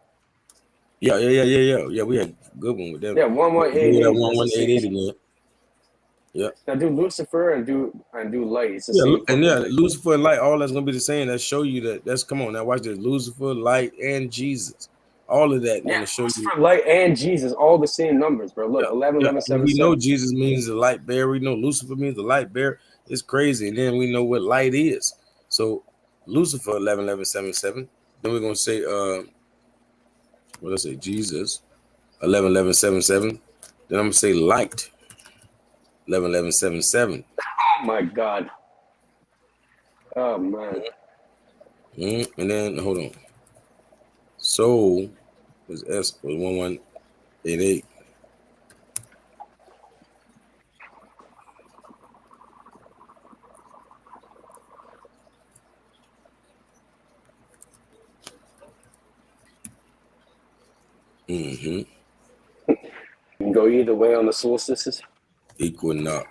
Yeah. We had a good one with that. Yeah, 1188. 1188 again. Yeah. Now do Lucifer and do light. It's the Yeah, same. and Lucifer and light, all that's gonna be the same. That show you that's come on now. Watch this: Lucifer, light, and Jesus. All of that gonna show Lucifer, you. light, and Jesus, all the same numbers, bro. Look, 11, 11, 7, we 7. know Jesus means the light bearer. We know Lucifer means the light bearer. It's crazy, and then we know what light is. So Lucifer 11, 11, 7, 7. Then we're gonna say what did I say? Jesus 11, 11, 7, 7. Then I'm gonna say light 11, 11, 7, 7. Oh my God. Oh man. And then hold on. Soul was S was 1188. You can go either way on the solstices. Equinox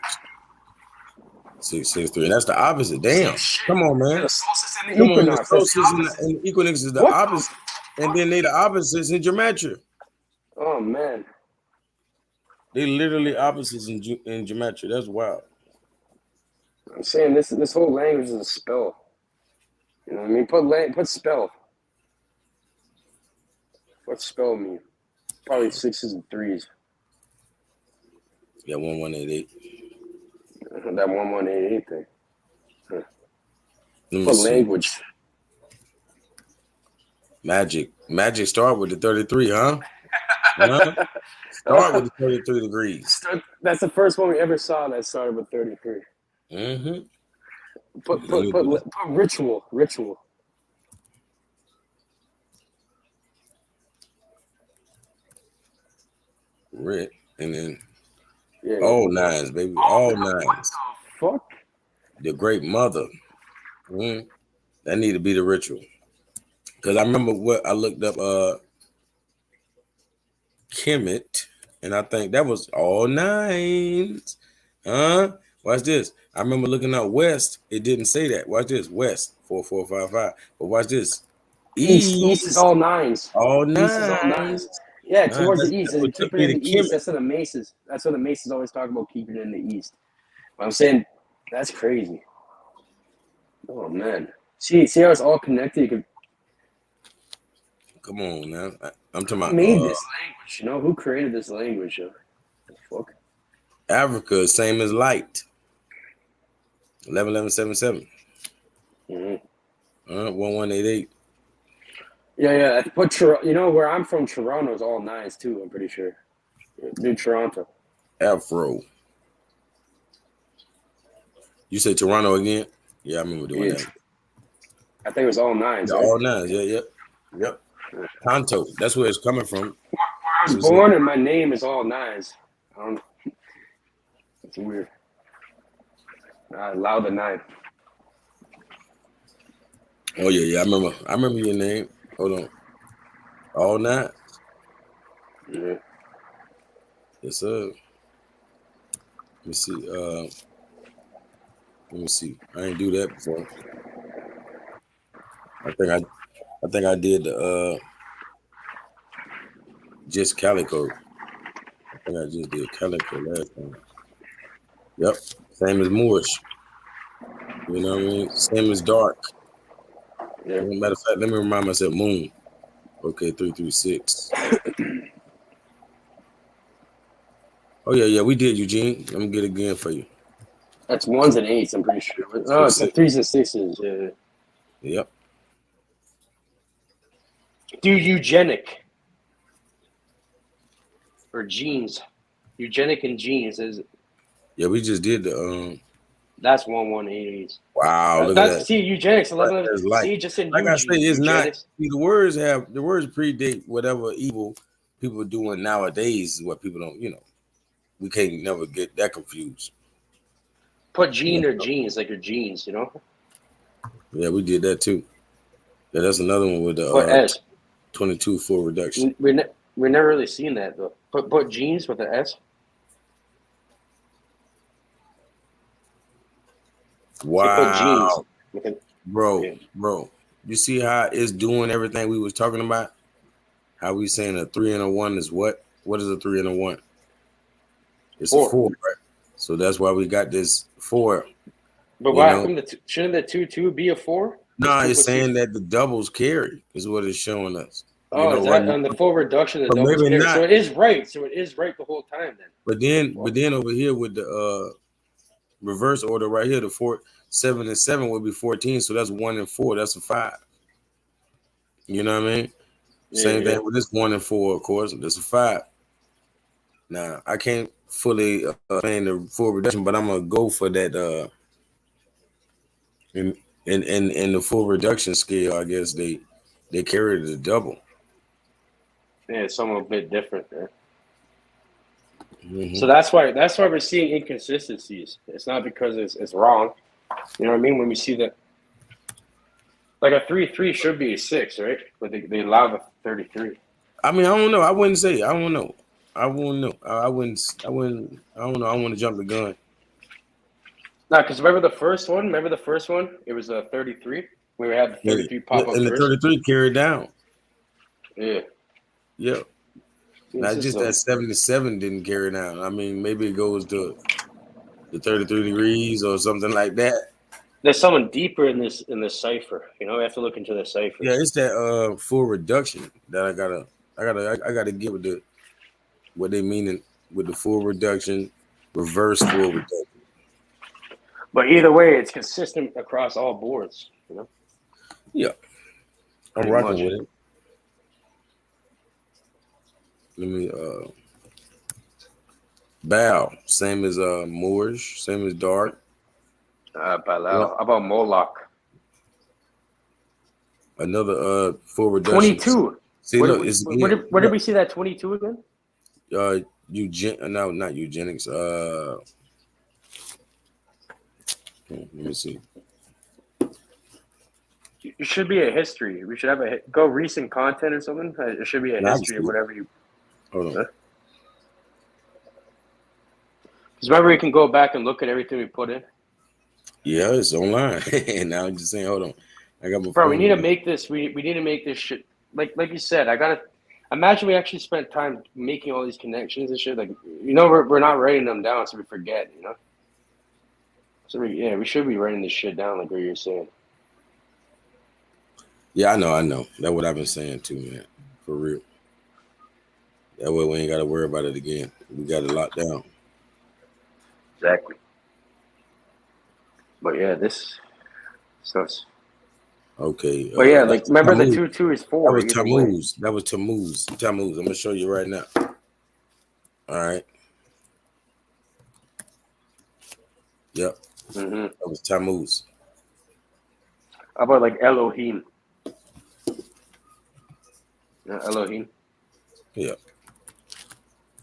663. And that's the opposite. Damn. Come on, man. The solstice and the Come on, equinox. the solstice and the equinox is the opposite. And then they the opposites in gematria. Oh man. They literally opposites in gematria. That's wild. I'm saying this whole language is a spell. You know what I mean? Put spell. What's spell mean? Probably 6s and 3s. Yeah, 1188. That 1188 thing. Let me Put see. language. Magic start with the 33, huh? Start with the 33 degrees. That's the first one we ever saw that started with 33. Put ritual. Red, and then all 9s, baby. All 9s. What the fuck? The great mother. That need to be the ritual. Because I remember what I looked up Kemet, and I think that was all 9s. Watch this. I remember looking up West. It didn't say that. Watch this. West 4455. But watch this. East is all 9s. All 9s. East is all 9s. Yeah, towards the east. And keep it in the east. That's what the Masons. That's what the Masons always talk about, keeping it in the east. But I'm saying that's crazy. Oh man. See how it's all connected. Come on now. I'm talking about who made this language, you know? Who created this language? Fuck. Africa, same as light. 11, 11, 7, 7. 1188. Yeah. But you know where I'm from, Toronto is all 9s too. I'm pretty sure. New Toronto. Afro. You say Toronto again? Yeah, I remember doing that. I think it was all 9s. Yeah, all 9s. Yep. Tonto. That's where it's coming from. Where I was born, and my name is all 9s. I don't know. It's weird. Allow the 9. Oh yeah. I remember your name. Hold on. All 9. Yeah. Yes, sir. Let me see. Let me see. I ain't do that before. I think I did the just Calico. I think I just did Calico last time. Yep. Same as Moorish. You know what I mean? Same as Dark. Yeah. Matter of fact, let me remind myself Moon. Okay, 336. Oh yeah, we did, Eugene. Let me get it again for you. That's ones and eights, I'm pretty sure. Oh, it's like threes and sixes. Yeah. Yep. Do eugenic or genes. Eugenic and genes is Yeah, we just did the that's 1188. wow, look at That's that. see eugenics Right, 11. that's See, just in like I say, it's not eugenics. see, the words predate whatever evil people are doing nowadays is what people don't, we can't never get that confused. Put gene or genes, like your genes, Yeah, we did that too. Yeah, that's another one with Put the S. 22 full reduction. We're never really seen that though. Put genes with the S. Say put genes. Wow, bro. You see how it's doing everything we was talking about? How we saying a 3 and a 1 is what? What is a 3 and a 1? It's 4. a 4, right? So that's why we got this 4. But why come shouldn't the 2 be a 4? No, it's saying that the doubles carry is what it's showing us. Oh, is that on the full reduction? The but doubles maybe carry. not. So it is right. So it is right the whole time then. But then over here with the reverse order right here, the 4, 7, and 7 would be 14. So that's 1 and 4. That's a 5. You know what I mean? Same thing with this 1 and 4, of course. That's a 5. Now I can't fully explain the full reduction, but I'm gonna go for that. In the full reduction scale, I guess they carry the double. Yeah, it's something a bit different there. Mm-hmm. So that's why we're seeing inconsistencies. It's not because it's wrong. You know what I mean? When we see that, like a 3-3 should be a 6, right? But they allow the 33. I mean, I don't know. I wouldn't say. I don't know. I wouldn't know. I wouldn't. I don't know. I want to jump the gun. No, because remember the first one? It was a 33. We had the 33 pop up and first. The 33 carried down. Yeah. Yeah. Not just that 77 didn't carry down. I mean, maybe it goes to the 33 degrees or something like that. There's someone deeper in this cipher. We have to look into the cipher. Yeah, it's that full reduction that I gotta get with what they mean with the full reduction, reverse full reduction. But either way, it's consistent across all boards. Yeah, I'm rocking with it. Let me Bow, same as Moorish, same as Dark. Balal. How about Moloch? Another full reduction. 22. See, where look, did we see that 22 again? No, not eugenics. Let me see. It should be a history. We should have go recent content or something. It should be a history of whatever you. Hold on. Because remember, we can go back and look at everything we put in. Yeah, it's online. Now I'm just saying, hold on. I got my Bro, phone. we need to make this. We need to make this shit. Like you said, I gotta imagine we actually spent time making all these connections and shit. Like we're not writing them down, so we forget. So we should be writing this shit down, like what you're saying. Yeah, I know. That's what I've been saying too, man. For real. That way we ain't got to worry about it again. We got it locked down. Exactly. But yeah, this stuff's okay. But yeah, like remember Tammuz. The 2-2 is 4. That was Tammuz. That was Tammuz. I'm gonna show you right now. All right. Yep. Mm-hmm. That was Tammuz. How about like Elohim? Elohim. Yeah.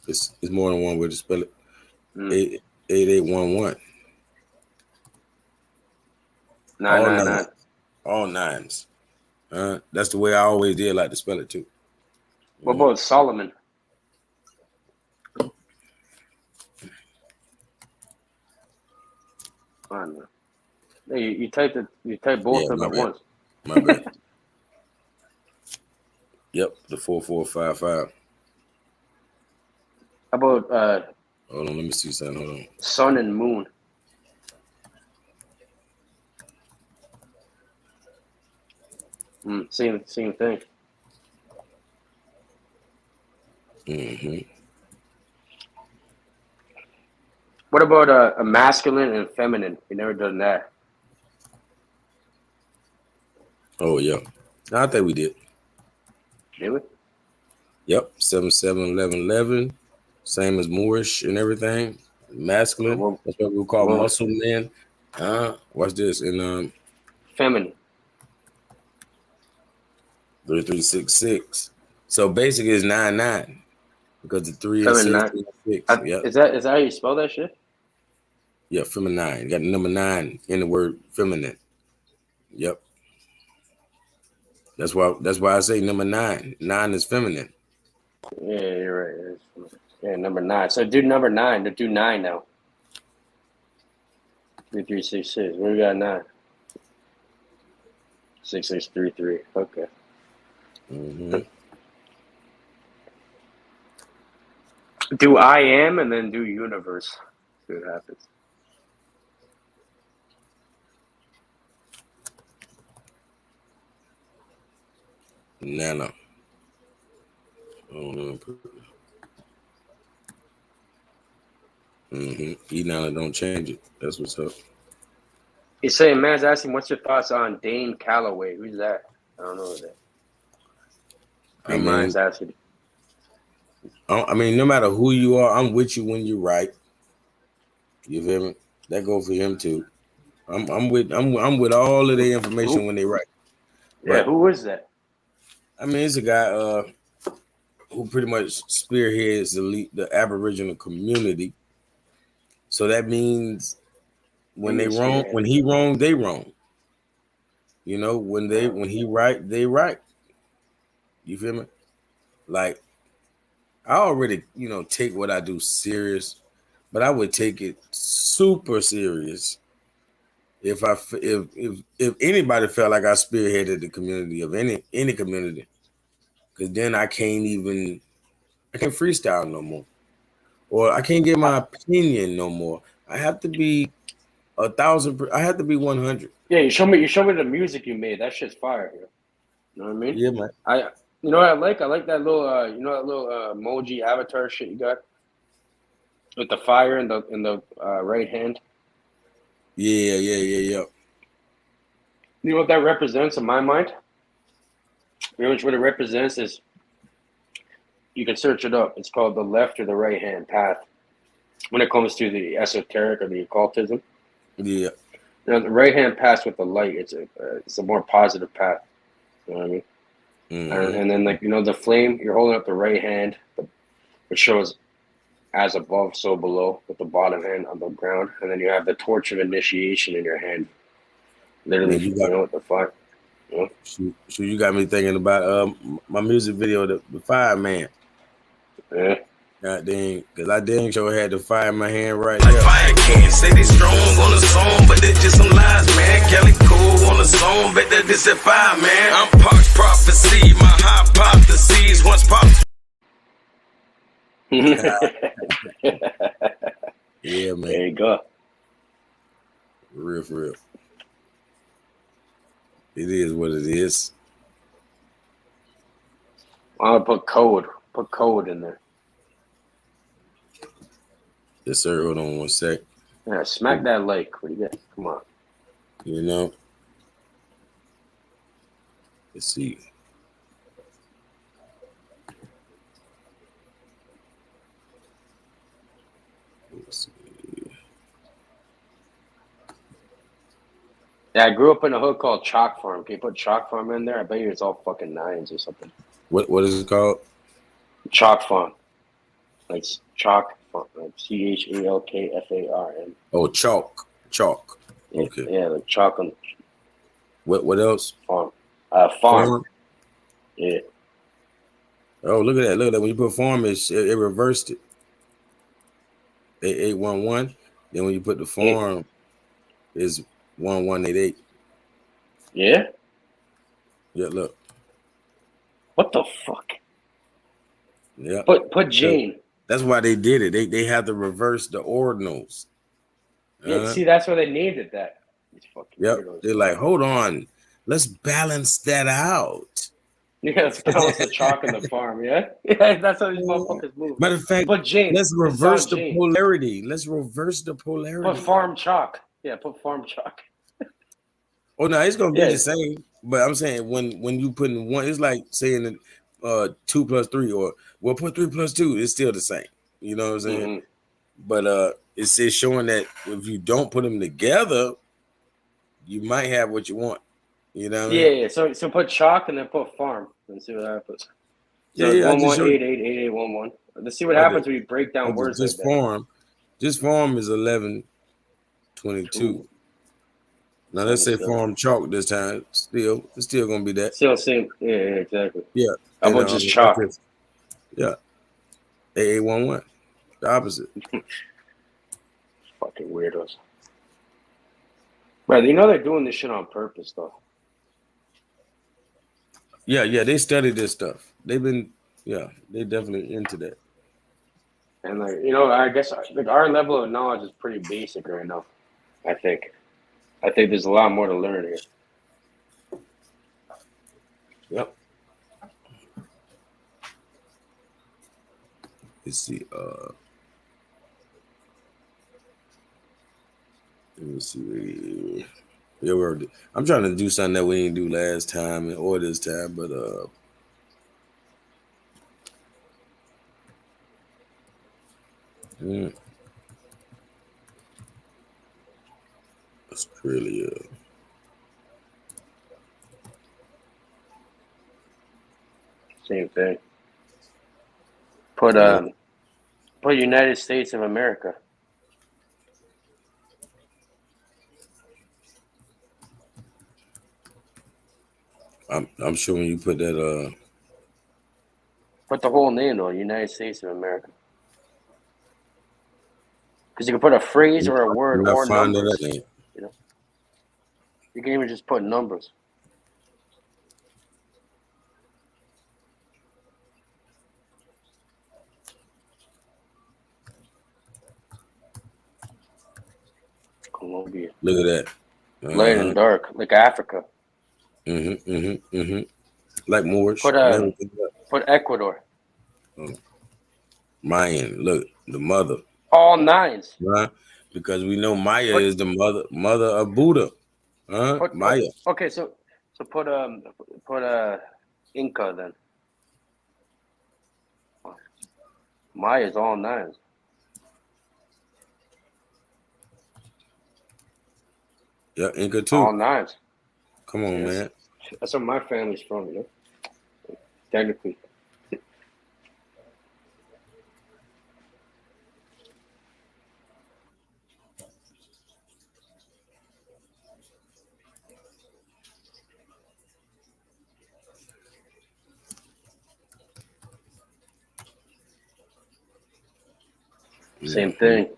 It's more than one way to spell it. 8811. 999. All nines. That's the way I always did like to spell it too. What about Solomon? Fine, man. Hey, you typed both of them my at bad. once. My bad. Yep, the 4455. How about Hold on, let me see something. Hold on. sun and moon? Same thing. Mm-hmm. What about a masculine and feminine? We never done that. Oh yeah. I think we did. Did we? Yep. 7-7-11-11. Same as Moorish and everything. Masculine. That's what we call muscle men. Watch this. And feminine. 3366. So basically it's 99 because the 3 and 6 and 6. Yep. Is that how you spell that shit? Yeah, feminine. You got the number 9 in the word feminine. Yep. That's why I say number 9. 9 is feminine. Yeah, you're right. Yeah, number 9. So do number 9. Do 9 now. 3366. Where we got 9? 6633. Okay. Mm-hmm. Do I am and then do universe. See what happens. Nano. E9 don't change it. That's what's up. He's saying, man's asking, what's your thoughts on Dane Calloway? Who's that? I don't know that. Man's asking. I mean, no matter who you are, I'm with you when you write. You feel me? That goes for him too. I'm with all of the information when they write. Yeah, but who is that? I mean, it's a guy who pretty much spearheads the Aboriginal community. So that means when he wrong, they wrong. You know, when he right, they right. You feel me? Like, I already, take what I do serious, but I would take it super serious if anybody felt like I spearheaded the community of any community, because then I can't freestyle no more, or I can't give my opinion no more. I have to be 1,000. I have to be 100. Yeah, you show me the music you made. That shit's fire. You know what I mean? Yeah, man. You know what I like? I like that little emoji avatar shit you got with the fire in the right hand. Yeah. You know what that represents in my mind? Pretty much what it represents is, you can search it up. It's called the left or the right hand path. When it comes to the esoteric or the occultism. Yeah. Now, the right hand path with the light, it's a more positive path. You know what I mean? Mm-hmm. And then, like, the flame, you're holding up the right hand, which shows as above, so below, with the bottom hand on the ground. And then you have the torch of initiation in your hand. Literally, what the fuck? You know? So you got me thinking about my music video, the Fireman. Yeah. God dang, because I dang sure had the fire in my hand right like there. Fire can't say they strong on the song, but they just some lies, man. Kelly Cole on the song, bet that this is fire, man. I'm Pac's prophecy, my hypotheses once popped. Yeah, man. There you go. For real. It is what it is. I'm gonna put code. Put code in there. Yes, sir. Hold on one sec. Yeah, smack that like. What do you get? Come on. Let's see. Yeah, I grew up in a hood called Chalk Farm. Can you put Chalk Farm in there? I bet you it's all fucking 9s or something. What is it called? Chalk Farm. Like Chalk Farm. Like CHALKFARM. Oh, chalk. Yeah, okay. Yeah, like chalk on. What else? Farm. Farm. Yeah. Oh, look at that. Look at that. When you put farm, it reversed it. 8811. Then when you put the farm. is 1188. Yeah. Yeah, look. What the fuck? Yeah. Put Jane. That's why they did it. They had to reverse the ordinals. Yeah, see, that's why they named it that. These fucking Yep. weirdos. They're like, hold on, let's balance that out. Yeah, let's balance the chalk in the farm. Yeah, yeah, that's how these motherfuckers move. Matter of fact, put Jane. Let's reverse the Jane. polarity. Let's reverse the polarity. Put farm chalk. Yeah, put farm chalk. Oh no, it's gonna be the same. But I'm saying when you put in one, it's like saying 2 plus 3, or well, put 3 plus 2. It's still the same. You know what I'm saying? Mm-hmm. But it's showing that if you don't put them together, you might have what you want. You know what I mean? Yeah. So put chalk and then put farm and see what happens. So Yeah, 11888811. Let's see what happens when you break down words like that. This farm is 1122. Now let's say farm chalk this time. It's still gonna be that. Still same. Yeah, exactly. Yeah. How about just chalk? Yeah. 8811. The opposite. Fucking weirdos. Right, you know they're doing this shit on purpose though. Yeah, they study this stuff. They definitely into that. And like, I guess like our level of knowledge is pretty basic right now. I think there's a lot more to learn here. Yep. Let's see. Let me see. Yeah, I'm trying to do something that we didn't do last time or this time, but Australia. Same thing. Put United States of America. I'm sure when you put that put the whole name though, United States of America. Because you can put a phrase or a word or numbers. You can even just put numbers. Colombia. Look at that. Light and dark, like Africa. Like Moorish. Put Ecuador. Mayan. Look, the mother. All nines. Right? Because we know Maya is the mother of Buddha. Maya. Okay, so put Inca then. Maya's all nines. Yeah, Inca too. All nines. Come on, man. That's where my family's from, technically. Same thing.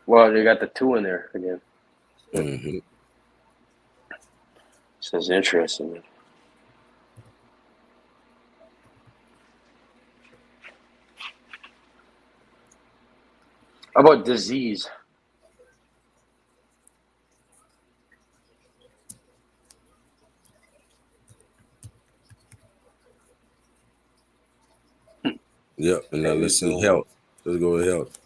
Well, they got the 2 in there again. So it's interesting. How about disease? Yep, and now let's see health. Let's go with health.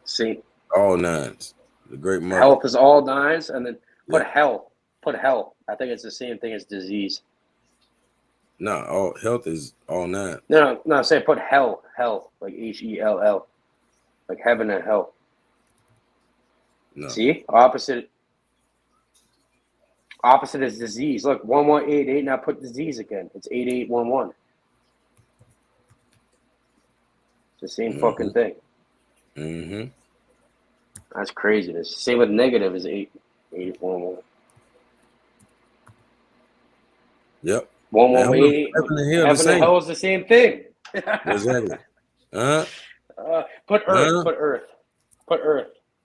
See? All nines. The great mother. Health is all nines, and then put hell. Put hell. I think it's the same thing as disease. No, all health is all nine. No, say put hell, like HELL, like heaven and hell. No. See, opposite is disease. Look, 1188. Now put disease again. It's 8811. It's the same fucking thing. That's craziness. Same with negative is 8811. Yep. 1188. Heaven and hell is the same thing. Exactly. Put earth. Put earth.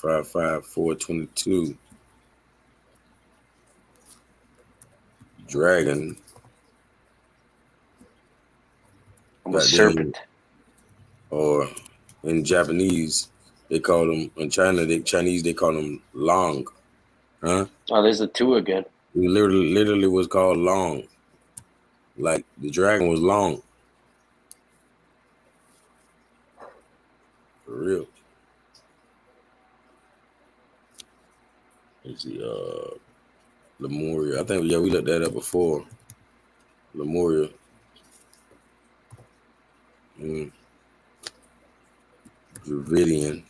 5, 422. Dragon. I'm a Goddamn. serpent. Or in Japanese, they call them, in China, Chinese, they call them long. Huh? Oh, there's a 2 again. It literally was called long. Like the dragon was long. For real. Let's see, Lemuria. I think, yeah, we looked that up before. Lemuria. Dravidian.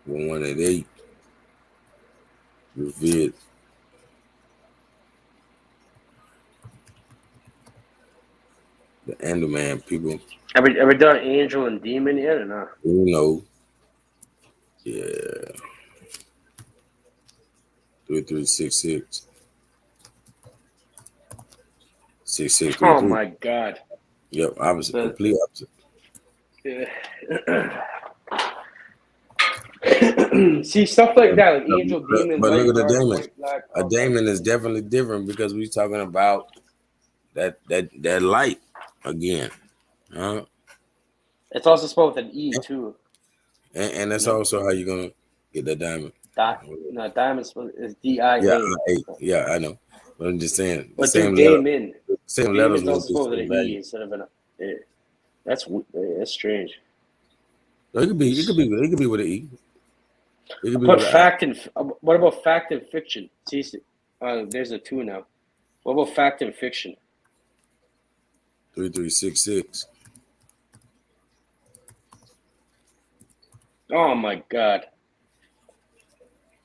One at 8. Dravid. The Enderman people. Ever done angel and demon yet or not? You know. Yeah. 3366. 6633. Oh my god. Yep, opposite, complete opposite. See, stuff like that, like angel, demon, But light, look at the dark, daemon. white, black. A daemon is definitely different because we're talking about that light again. Huh? It's also spelled with an E too. And that's also how you're gonna get that diamond. No, diamond is D-I-A. Yeah, I know. But I'm just saying the But same daemon. same letters Daemon's also spelled with an value. E instead of an A. That's strange. No, it could be with an E. It could be But with fact and what about fact and fiction? See, there's a 2 now. What about fact and fiction? 3366. Oh my god.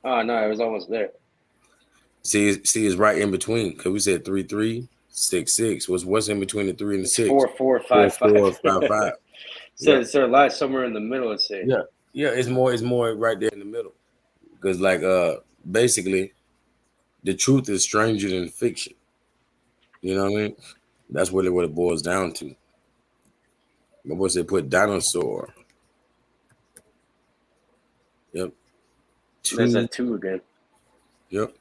Oh no, I was almost there. See, it's right in between because we said 3366. What's in between the 3 and the 6? 4, 4, 5, 5. 5, 5. So it lies somewhere in the middle. Let's say. Yeah. It's more right there in the middle because basically, the truth is stranger than fiction. You know what I mean? That's really what it boils down to. My boy said put dinosaur. Yep. There's a 2 again. Yep.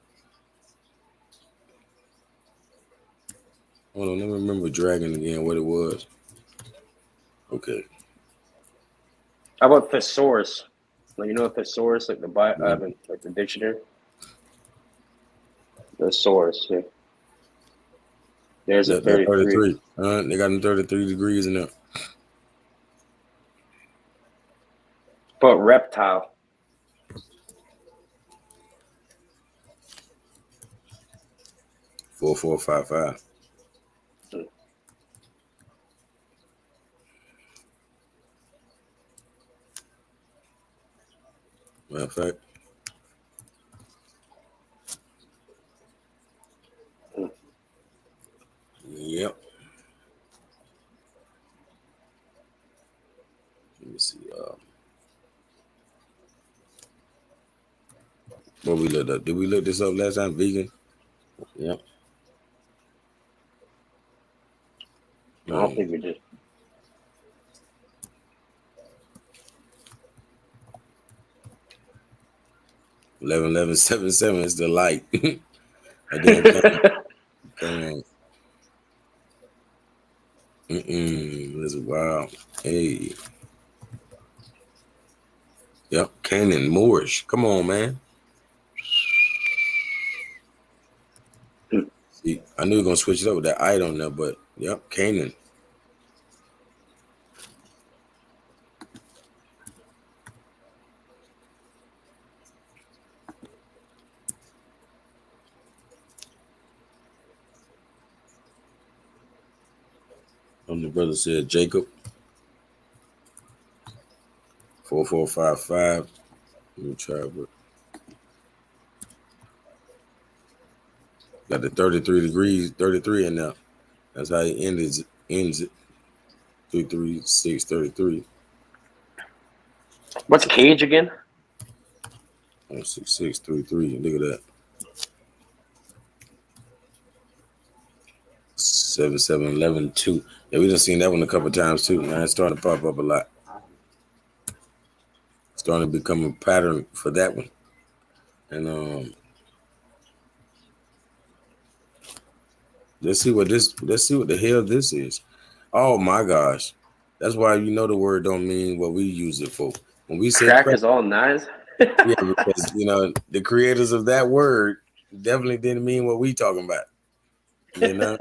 Hold on, let me remember dragon again, what it was. Okay. How about thesaurus? Like, you know thesaurus, like the like the dictionary? Thesaurus, yeah. There's a 33. They got them 33 degrees in there. But reptile. Four, 5, 5. Matter of fact. Yep. Let me see. What we looked up? Did we look this up last time? Vegan? Yep. I don't think we did. 11-11-7-7 is the light. Again, come on. That's wild. Hey. Yep, Canaan, Moorish. Come on, man. See, I knew we were gonna switch it up with that I on there, but yep, Canaan. The brother said Jacob. 4455. Let me try it. Got the 33 degrees, 33 in there. That's how he ends it. 33633. What's cage again? 16633. Look at that. 7711-2. Yeah, we done seen that one a couple times too. Man, it's starting to pop up a lot. Starting to become a pattern for that one. And let's see what the hell this is. Oh my gosh. That's why you know the word don't mean what we use it for. When we say Crack crack, is all nines. yeah, because the creators of that word definitely didn't mean what we talking about. You know,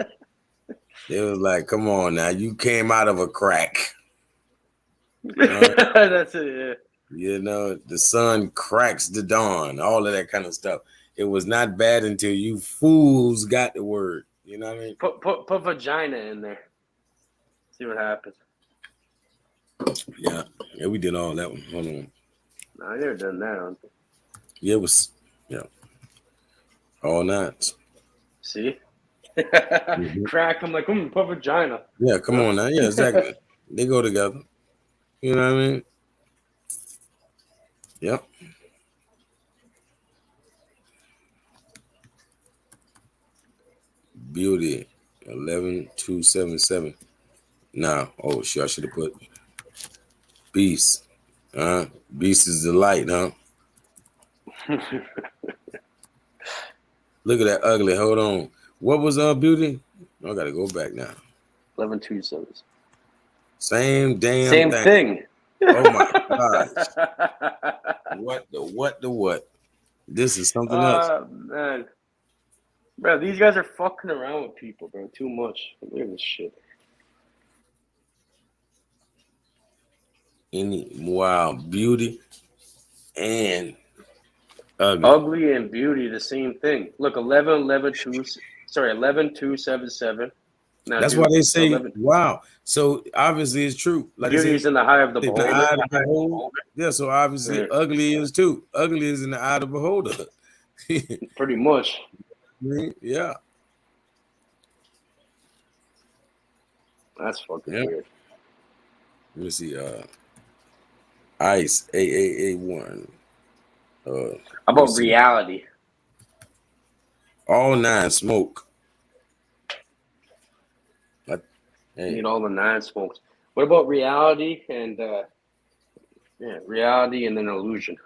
it was like, come on now, you came out of a crack. That's it. Yeah. You know, the sun cracks the dawn, all of that kind of stuff. It was not bad until you fools got the word. You know what I mean? Put vagina in there. See what happens. Yeah, we did all that one. Hold on. No, I never done that. I don't think. Yeah, it was all nines. See? Mm-hmm. Crack. I'm like, put vagina. Yeah, come on now. Yeah, exactly. They go together. You know what I mean? Yep. Beauty 11277. Nah, oh shit, I should have put beast. Beast is the light, huh? Look at that ugly. Hold on. What was beauty? I gotta go back now. 1127. Same damn Same thing. Oh my gosh. What the what? This is something else. Man. Bro, these guys are fucking around with people, bro. Too much. Look at this shit. Wow, beauty and ugly. Ugly and beauty, the same thing. Look, 11277. Now, That's why they say, wow. So obviously it's true. Like beauty is in the eye of the in the beholder. eye of the beholder. Yeah, so obviously ugly is too. Ugly is in the eye of the beholder. Pretty much. Yeah. That's fucking weird. Let me see. Ice AAA1. How about reality? All nine smoke. Need all the nine smokes. What about reality and reality and then illusion?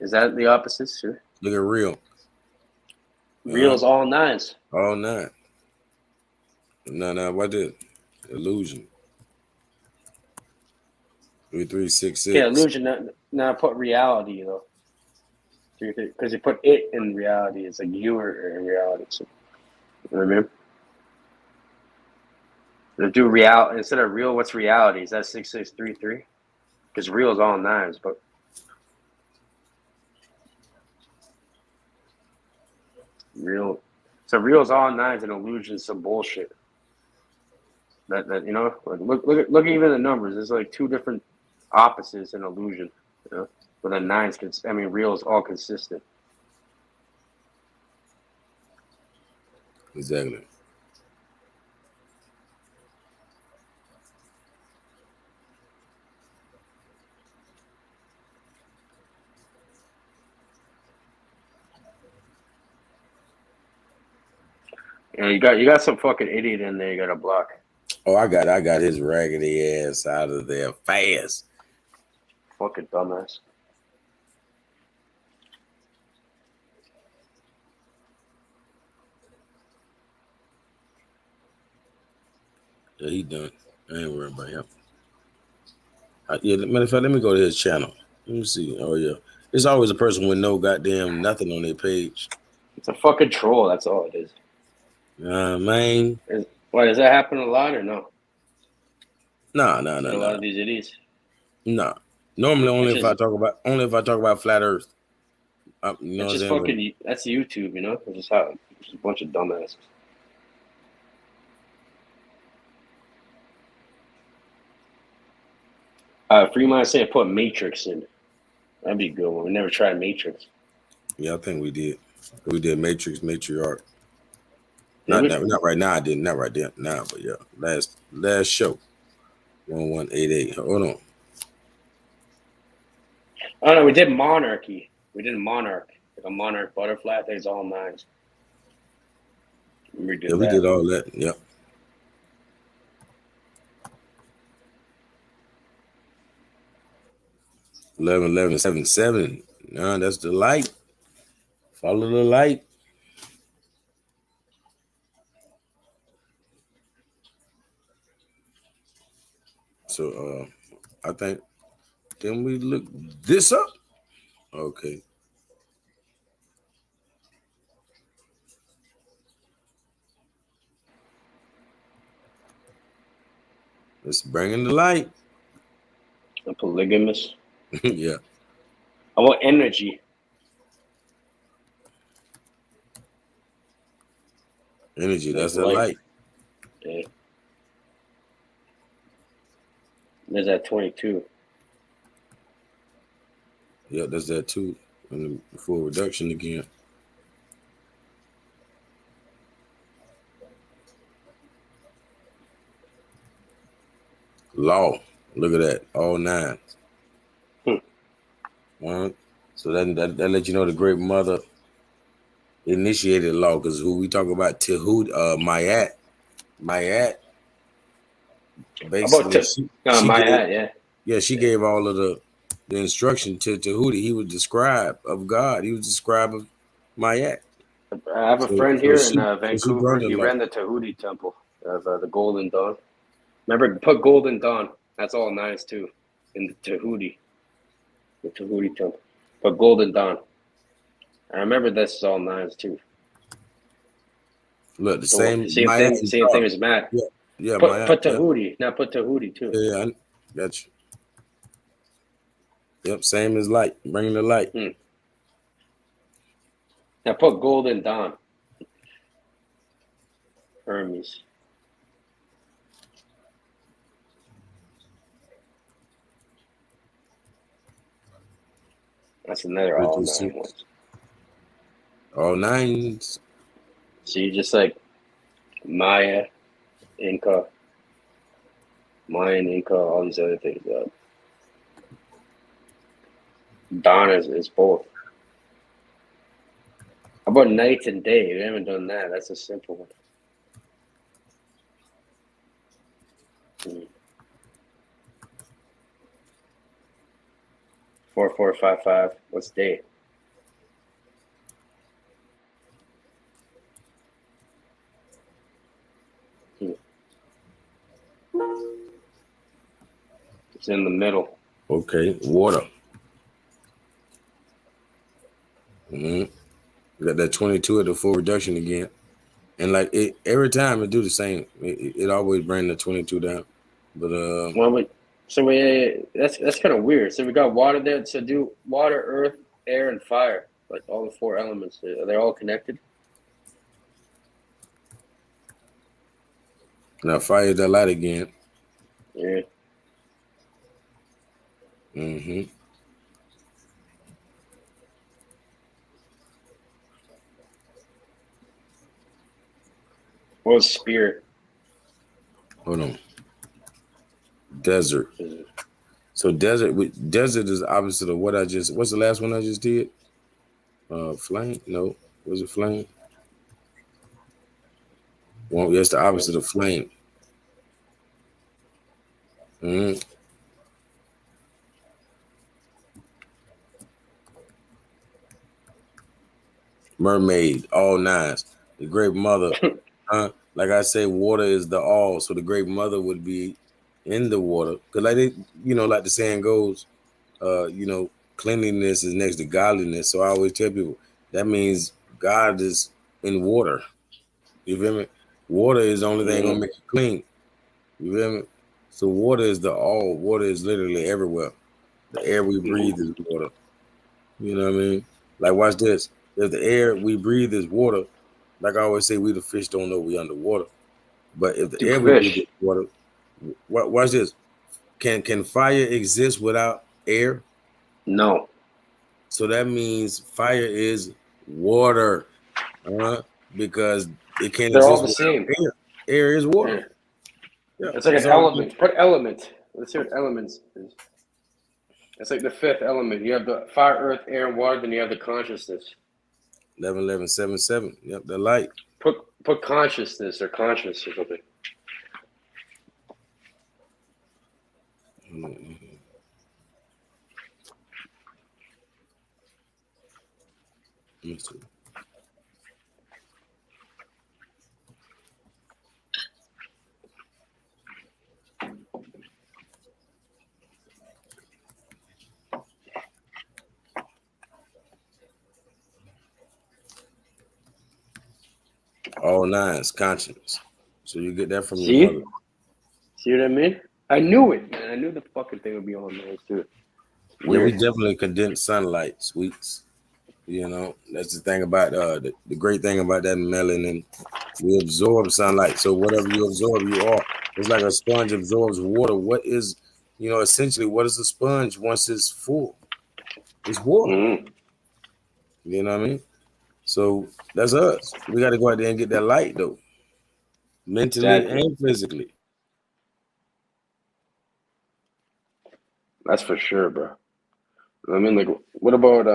Is that the opposites too? Look at real. Real's all nines. All nine. No, what did illusion? 3366. Yeah, illusion. Now put reality though, because you put it in reality. It's like you are in reality. So, you know what I mean? Do real instead of real. What's reality? Is that 6633? Because real is all nines, but real. So real is all nines and illusion is some bullshit. That you know, like look at even the numbers. There's like two different opposites in illusion. You know, but then nines. Real is all consistent. Exactly. Yeah, you got some fucking idiot in there. You got to block. Oh, I got his raggedy ass out of there fast. Fucking dumbass. Yeah, he done. I ain't worried about him. Matter of fact, let me go to his channel. Let me see. Oh yeah, there's always a person with no goddamn nothing on their page. It's a fucking troll. That's all it is. Man. Why does that happen a lot or no? No. A lot of these idiots. No. Normally, only if I talk about flat Earth. You know, it's just fucking. That's YouTube, you know. It's just how. It's just a bunch of dumbasses. Fremont saying put Matrix in. That'd be a good one. We never tried Matrix. Yeah, I think we did. We did Matrix, Matriarch. Not right now. I didn't. Not right there now, but yeah. Last show. 1188. Hold on. Oh no, we did Monarchy. We did Monarch. Like a monarch butterfly. I think it's all nines. We did Yeah, we that. did all that. Yep. 11-11-7-7. Nah, that's the light. Follow the light. So I think then we look this up. Okay. Let's bring in the light. A polygamous. Yeah. I want energy. Energy, Like that's the light. light. Yeah. There's that 22. Yeah, that's that too. And the full reduction again. Law. Look at that. All nines. So that lets you know the great mother initiated law, because who we talk about, Tehud, Mayat, basically she gave, Mayat, yeah. yeah, she gave all of the instruction to Tehudi. He was the scribe of God. He was the scribe of Mayat. I have a friend So here in she Vancouver. burned the He law. ran the Tahuti temple of the Golden Dawn. Remember, put Golden Dawn. That's all nines too. In the Tahuti temple. Put Golden Dawn. I remember this is all nines too. Look, the So same same Mayat thing. Same thing as Matt. Yeah, yeah, Put Mayat. Tahuti. Now put Tahuti too. Yeah, I got you. Yep, same as light. Bring the light. Now put Golden Dawn. Hermes. That's another all nine ones. All nines. So you just like Maya, Inca, Mayan, Inca, all these other things. Dawn is both. How about night and day? We haven't done that. That's a simple one. 4455. What's day? It's in the middle. Okay, water. We got that 22 at the full reduction again, and like every time it do the same. It always bring the 22 down. But that's kind of weird. So we got water there. So do water, earth, air, and fire. Like all the four elements. They're all connected. Now fire that light again. Yeah. What was spirit? Hold on. Desert. So desert is opposite of what I just. What's the last one I just did? Flame? No. Was it flame? Well, that's the opposite of flame. Mermaid, all nines. The great mother, like I say, water is the all. So the great mother would be in the water, because like like the saying goes, cleanliness is next to godliness. So I always tell people that means God is in water. You feel me? Water is the only thing gonna make you clean. You feel me? So water is the all. Water is literally everywhere. The air we breathe is water. You know what I mean? Like, watch this. If the air we breathe is water, like I always say, we the fish don't know we underwater. But if the air we breathe is water, watch this. Can fire exist without air? No. So that means fire is water, because it can't They're all exist the without same. air. Air is water. Yeah. It's like an element. Put element. Let's see what elements is. It's like the fifth element. You have the fire, earth, air, and water. Then you have the consciousness. 11-11-7-7. Yep, the light. Put Put consciousness or conscious or something. Let me see. All nines, conscience. So you get that from your See? mother. See what I mean? I knew it, man. I knew the fucking thing would be on there too. Yeah, we Weird. definitely condense sunlight, sweets. You know, that's the thing about the great thing about that melanin. We absorb sunlight. So whatever you absorb, you are. It's like a sponge absorbs water. What is, essentially what is a sponge once it's full? It's water. Mm-hmm. You know what I mean? So that's us. We got to go out there and get that light though. Mentally Exactly. and physically. That's for sure, bro. I mean, like, what about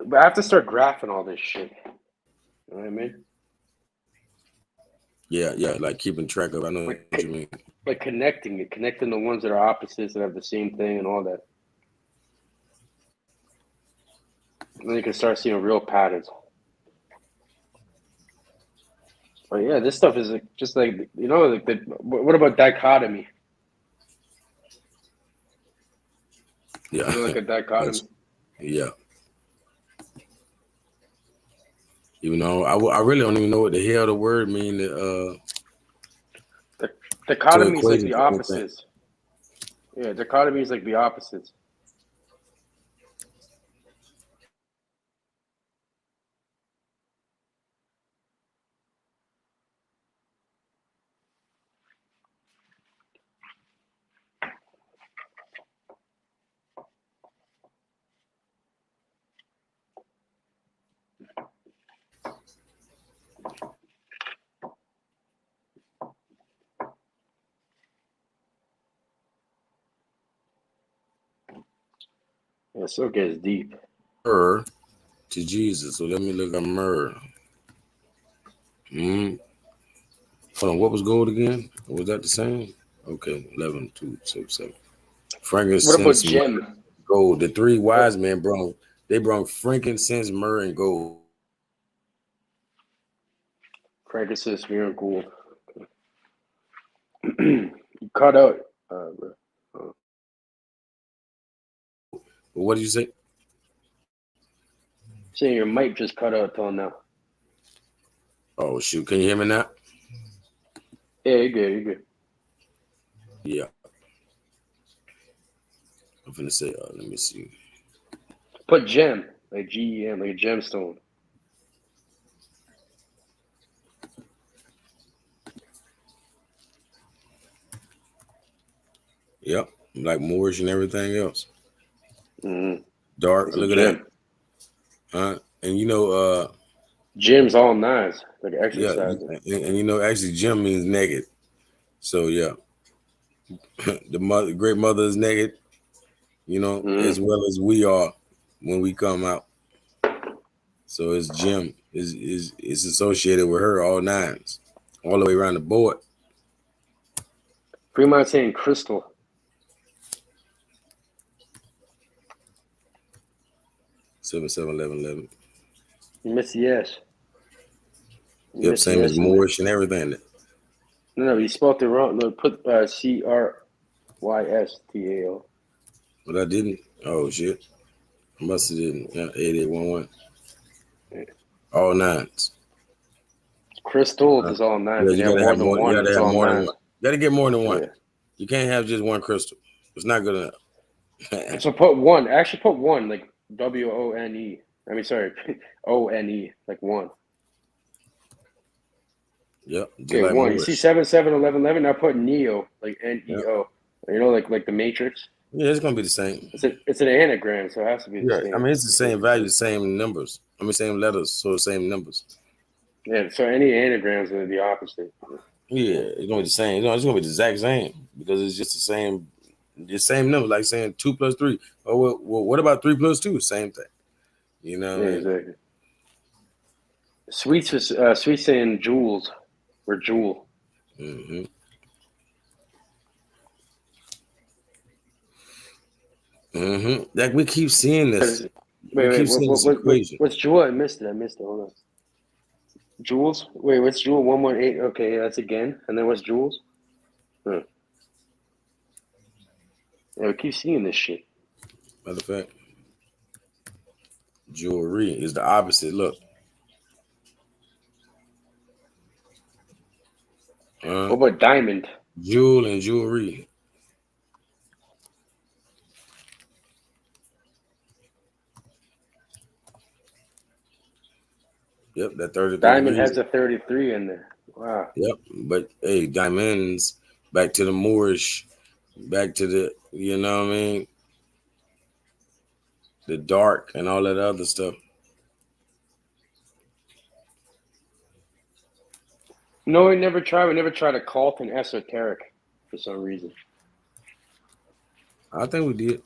but I have to start graphing all this shit. You know what I mean? Yeah, like keeping track of. I know what you mean. Like connecting the ones that are opposites that have the same thing and all that. And then you can start seeing real patterns. But yeah, this stuff is like, just like, like what about dichotomy? Yeah, Like a dichotomy. Yeah. Even though I really don't even know what the hell the word mean. Dichotomy is like the opposites. Yeah, dichotomy is like the opposites. Yeah, so it gets deep. To Jesus. So let me look at myrrh. Hold on, what was gold again? Was that the same? Okay, 11, 2, 6, 7. Frankincense, what about gem? Gold. The three wise men brought frankincense, myrrh, and gold. Frankincense, myrrh, and gold. You cut out. What did you say? Saying your mic just cut out till now. Oh shoot! Can you hear me now? Yeah, you're good. Yeah. I'm finna say, let me see. Put gem, like GEM, like a gemstone. Yep, like Moorish and everything else. Mm-hmm. Dark. It's look a at gem. that. And Gem's all nines, like yeah, exercising. and actually, gem means naked. So yeah, the great mother is naked. As well as we are when we come out. So it's gem is associated with her all nines, all the way around the board. Fremont saying crystal. Seven, 11. You missed the S. Yep, same as Moorish and everything. No, you spelled it wrong. No, put CRYSTAL. But I didn't. Oh shit, I must have didn't. Yeah, 8811. All nines. Crystal is all nines. Yeah, you gotta have more. You gotta have more than one. You gotta get more than one. Yeah. You can't have just one crystal. It's not good enough. So put one. Actually, put one like WONE. I mean, sorry, ONE, like one. Yep. Okay, like one. Moorish. You see 7, 7, 11, 11. Now put Neo, like NEO. Yep. Like the Matrix. Yeah, it's gonna be the same. It's an anagram, so it has to be the same. I mean, it's the same value, same numbers. I mean, same letters, so the same numbers. Yeah, so any anagrams are the opposite. Yeah, it's gonna be the same. It's gonna be the exact same because it's just the same number. Like saying 2 + 3. Oh well, what about 3 + 2? Same thing. You know what I mean? Exactly. Sweets is Sweet saying jewels or jewel. Mm-hmm. Mm-hmm. Like we keep seeing this. Wait, Seeing this equation. what's jewel? I missed it. Hold on. Jewels? Wait, what's jewel? 118. Okay, yeah, that's again. And then what's jewels? Yeah, we keep seeing this shit. Matter of fact, jewelry is the opposite. Look. What about diamond? Jewel and jewelry. Yep, that 33. Diamond has a 33 in there. Wow. Yep, but hey, diamonds, back to the Moorish, back to the, you know what I mean? The dark and all that other stuff. No, we never tried occult and esoteric for some reason. I think we did.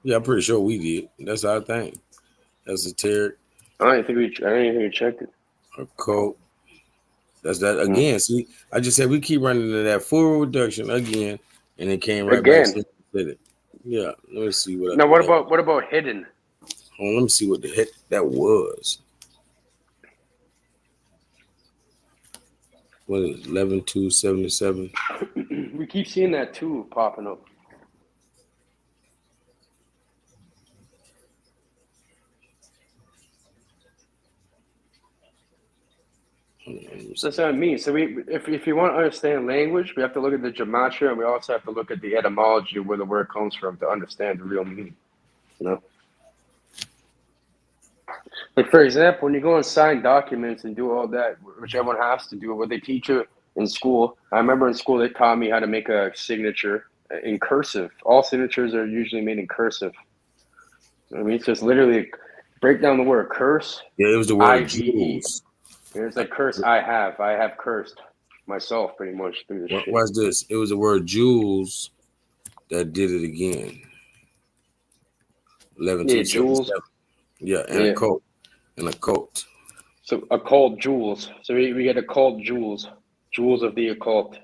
Yeah, I'm pretty sure we did. That's our thing. Esoteric. I don't even think we checked it. Occult. That's that again. See, I just said we keep running into that full reduction again, and it came right back. Yeah, let me see what. Now, what about hidden? Let me see what the heck that was. What is 11,277? We keep seeing that too popping up. So that's what I mean. So if you want to understand language, we have to look at the gematria, and we also have to look at the etymology of where the word comes from to understand the real meaning. You know, like for example, when you go and sign documents and do all that, which everyone has to do, what they teach you in school. I remember in school they taught me how to make a signature in cursive. All signatures are usually made in cursive. I mean, it's just literally break down the word curse. Yeah, it was the word jewels. It's like curse. I have cursed myself pretty much through this shit. Watch this. It was the word jewels that did it again. 11,277. Yeah, and a cult. And a cult. So occult jewels. So we get occult jewels. Jewels of the occult.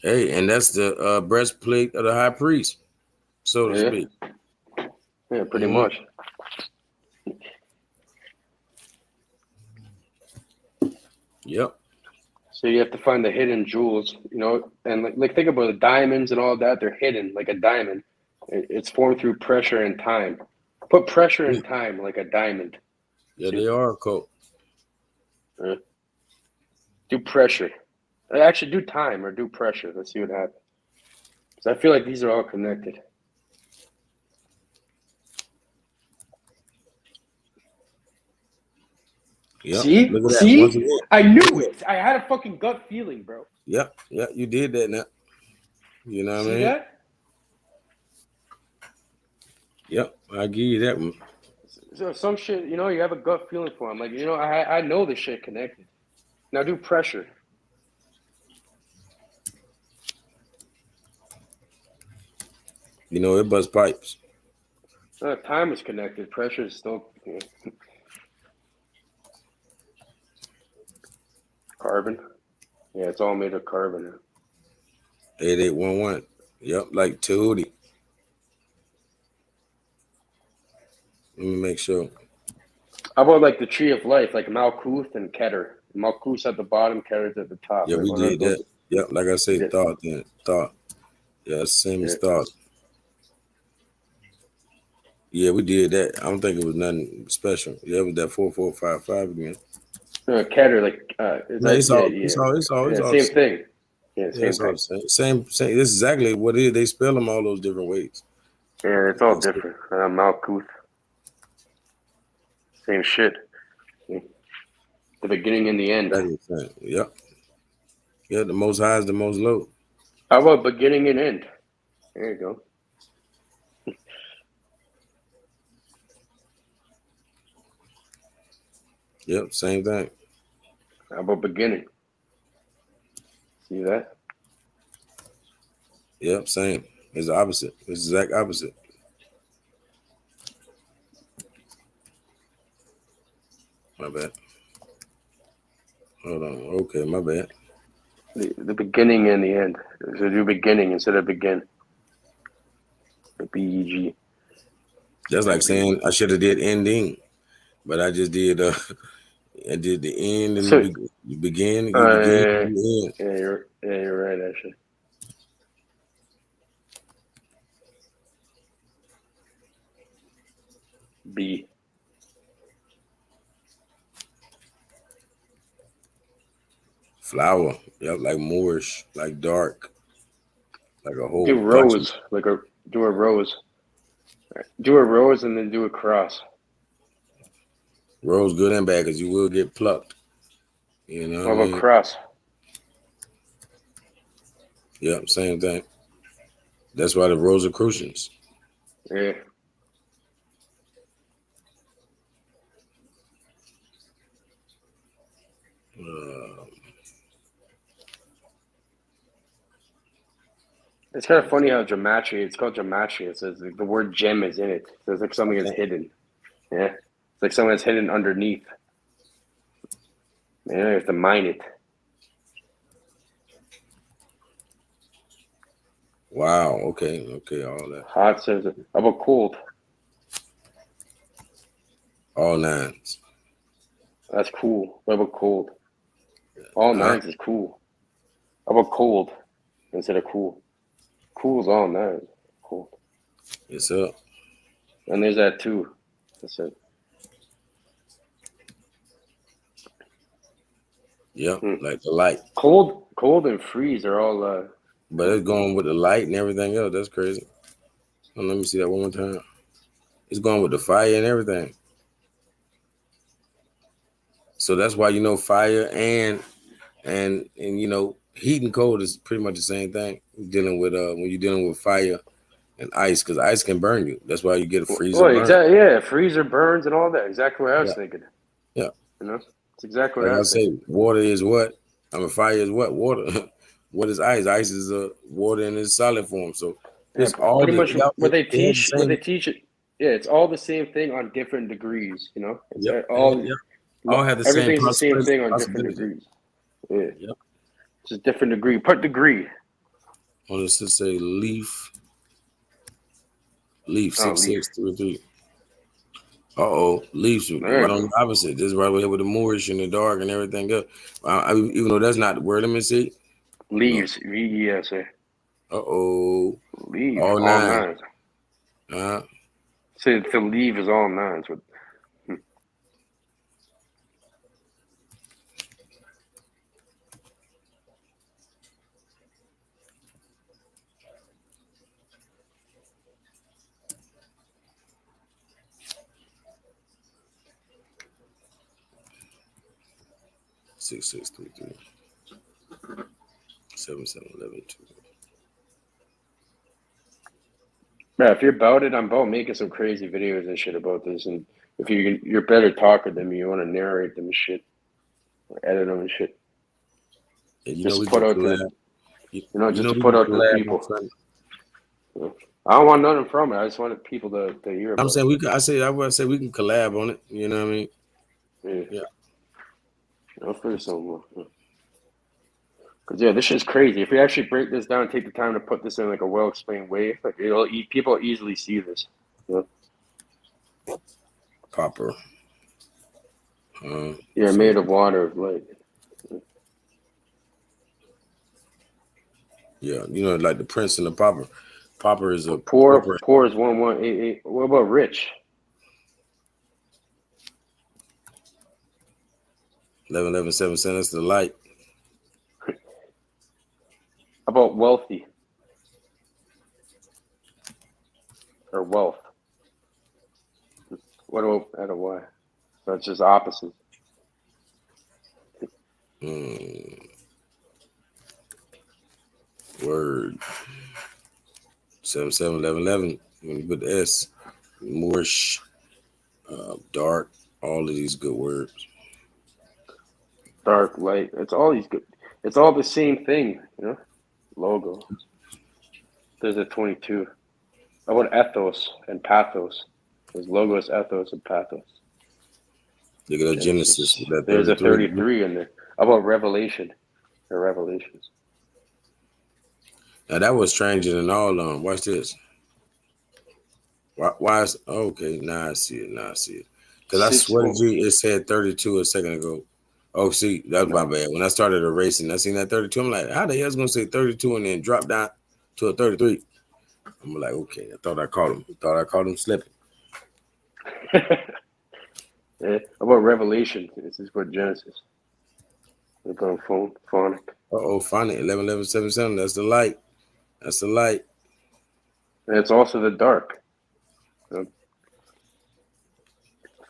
Hey, and that's the breastplate of the high priest, so to speak. Yeah, pretty much. Yep. So you have to find the hidden jewels, you know, and like think about the diamonds and all that. They're hidden like a diamond. It's formed through pressure and time. Put pressure and time like a diamond. Yeah, they are occult. Do pressure. Actually, do time or do pressure. Let's see what happens. Because I feel like these are all connected. Yep. See? Look at that. See? Once again. I knew it. I had a fucking gut feeling, bro. Yep. Yeah, you did that now. You know what I mean? See that? Yep. I give you that one. So some shit, you know, you have a gut feeling for them. Like, you know, I know this shit connected. Now do pressure. You know, it busts pipes. Time is connected. Pressure is still... You know. Carbon. Yeah, it's all made of carbon now. 8811. Yep, like Tahuti. Let me make sure. How about like the tree of life, like Malkuth and Keter? Malkuth's at the bottom, Keter's at the top. Yeah, right? we did that. Yep, like I say, thought then. Thought. Yeah, same as thought. Yeah, we did that. I don't think it was nothing special. Yeah, it was that 4455 again. Keter, like it's all same thing. Yeah, same thing. Same. It's exactly what it is. They spell them all those different ways. Yeah, it's all different. Malkuth. Same shit. The beginning and the end. Yep. Yeah, the most high is the most low. How about beginning and end? There you go. Yep, same thing. How about beginning? See that? Yep, same. It's the opposite. It's the exact opposite. My bad. Hold on. Okay, my bad. The beginning and the end. So do beginning instead of begin. The BEG. That's like saying I should have did ending, but I just did. I did the end and So you begin. You begin. You end. you're right actually. B. Flower. Yep, like Moorish, like dark, like a whole Do bunch of rose do a rose. Do a rose and then do a cross. rose, good and bad, because you will get plucked. You know What what I about mean? cross? Yep, same thing. That's why the Rosicrucians. Yeah. It's kind of funny how gematria. It's called gematria. It says the word gem is in it. So it's like something that's hidden. Yeah. It's like something that's hidden underneath. You have to mine it. Wow. Okay. All that. Hot says it. How about cold? All nines. That's cool. What about cold? All nines is cool. How about cold instead of cool? Cool is all nines. Cold. It's up. And there's that too. That's it. Yep. Like the light. Cold and freeze are all But it's going with the light and everything else. That's crazy. Oh, let me see that one more time. It's going with the fire and everything. So that's why fire and heat and cold is pretty much the same thing. Dealing with when you're dealing with fire and ice, because ice can burn you. That's why you get a freezer burn. Exactly. Yeah, freezer burns and all that. Exactly what I was thinking. Yeah. It's exactly what Like I was thinking. water is what? Fire is what? Water. What is ice? Ice is water in its solid form. So it's all pretty much what they they have the teach. same. It's all the same thing on different degrees. It's all have the same everything's the same thing on different possibility. degrees. Yeah, Yep. it's just different degree. Put degree. Well, let's just say leaf Leaf. 6633. Leaves right on the opposite. This is right here with the Moorish and the dark and everything else. Even though that's not the word, let me see. Leaves. VESA. Leaves. All nines. Uh-huh. Say the leave is all nines. 6633 7712. Yeah, if you're about it, I'm about making some crazy videos and shit about this. And if you're a better talker than me, you want to narrate them and shit, or edit them and shit. And just to put out collab. just to put out to the people. I don't want nothing from it. I just wanted people to hear about I'm saying it. I would say we can collab on it. You know what I mean? Yeah. I'll figure something more. Because this shit's crazy. If we actually break this down and take the time to put this in like a well-explained way, like people easily see this. Popper. Made of water of light. Yeah, like the Prince and the Popper. Popper is a poor is 1188. What about rich? 1177. That's the light. How about wealthy? Or wealth? What about I don't know why? So it's just opposite. Word. 771111. When you put the S, Moorish, dark, all of these good words. Dark, light. It's all these good. It's all the same thing, Logo. There's a 22. How about ethos and pathos? There's logos, ethos, and pathos. Look at the Genesis with that There's a 33. 33 in there. How about Revelation? Or Revelations. Now that was stranger than all of them. Watch this. Why is okay? Now I see it. Because I swear to you, it said 32 a second ago. Oh, see, that's my bad. When I started erasing, I seen that 32. I'm like, how the hell's gonna say 32 and then drop down to a 33? I'm like, okay, I thought I caught him slipping. How about Revelation? This is for Genesis. Look on phonic. Find it. 11:11:77. That's the light. And it's also the dark.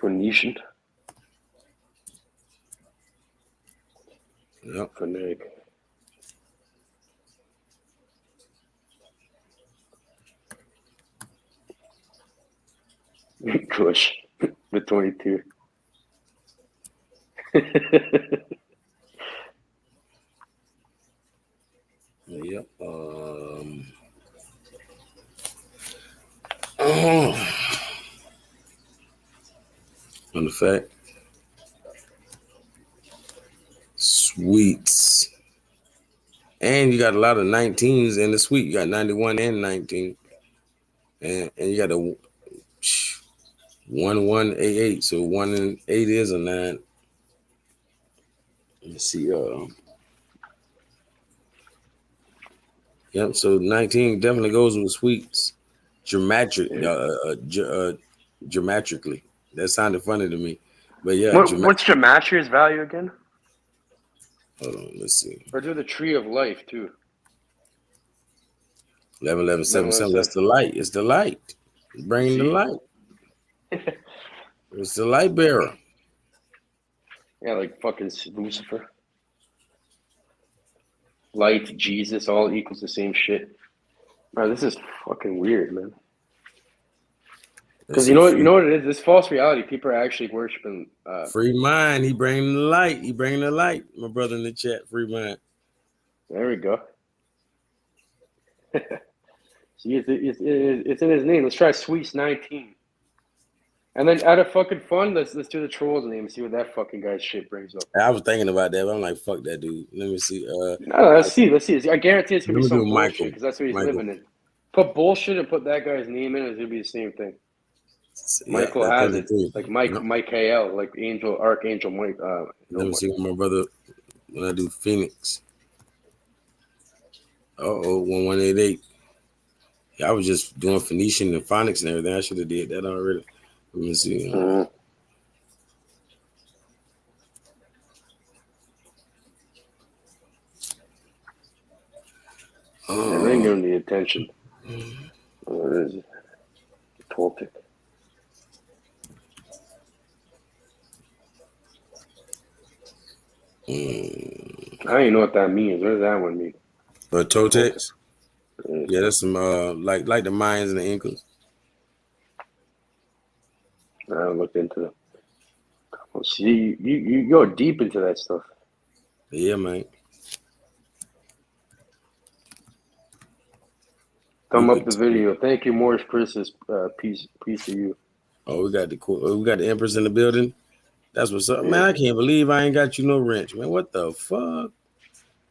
Phoenician. Yep. Phonetic. Kush with 22. Yep. On the fact, sweets, and you got a lot of 19s in the suite. You got 91 and 19, and you got a 1188. So 1 and 8 is a 9. Let's see. Yep. So 19 definitely goes with sweets. Dramatically. That sounded funny to me, but yeah. What's Gematria's value again? Hold on, let's see. Or do the tree of life too? 11:11:77. That's the light. It's the light. It's bringing the light. It's the light bearer. Yeah, like fucking Lucifer. Light, Jesus, all equals the same shit. Man, this is fucking weird, man. Because you know what it is? This false reality, people are actually worshiping. Free mind. He bringing the light. My brother in the chat. Free mind. There we go. See, it's in his name. Let's try Sweets 19. And then out of fucking fun, let's do the trolls name and see what that fucking guy's shit brings up. I was thinking about that, but I'm like, fuck that dude. Let me see. No, let's see. I guarantee it's gonna be some Michael, bullshit because that's what he's living in. Put bullshit and put that guy's name in, it's gonna be the same thing. Yeah, Michael has it, like Mike KL, like Archangel Mike. Let me see what my brother when I do Phoenix. 1188. Yeah, I was just doing Phoenician and phonics and everything. I should have did that already. Let me see. And then give him the attention. What is it? Toltec. I don't even know what that means. What does that one mean? Toltecs? Yeah, that's some like the Mayans and the Incas. I looked into them. Well, see, you go deep into that stuff. Yeah, man. Thumb up the video. Thank you, Morris Chris's peace to you. Oh, we got the Empress in the building. That's what's up, man. I can't believe I ain't got you no wrench, man. What the fuck?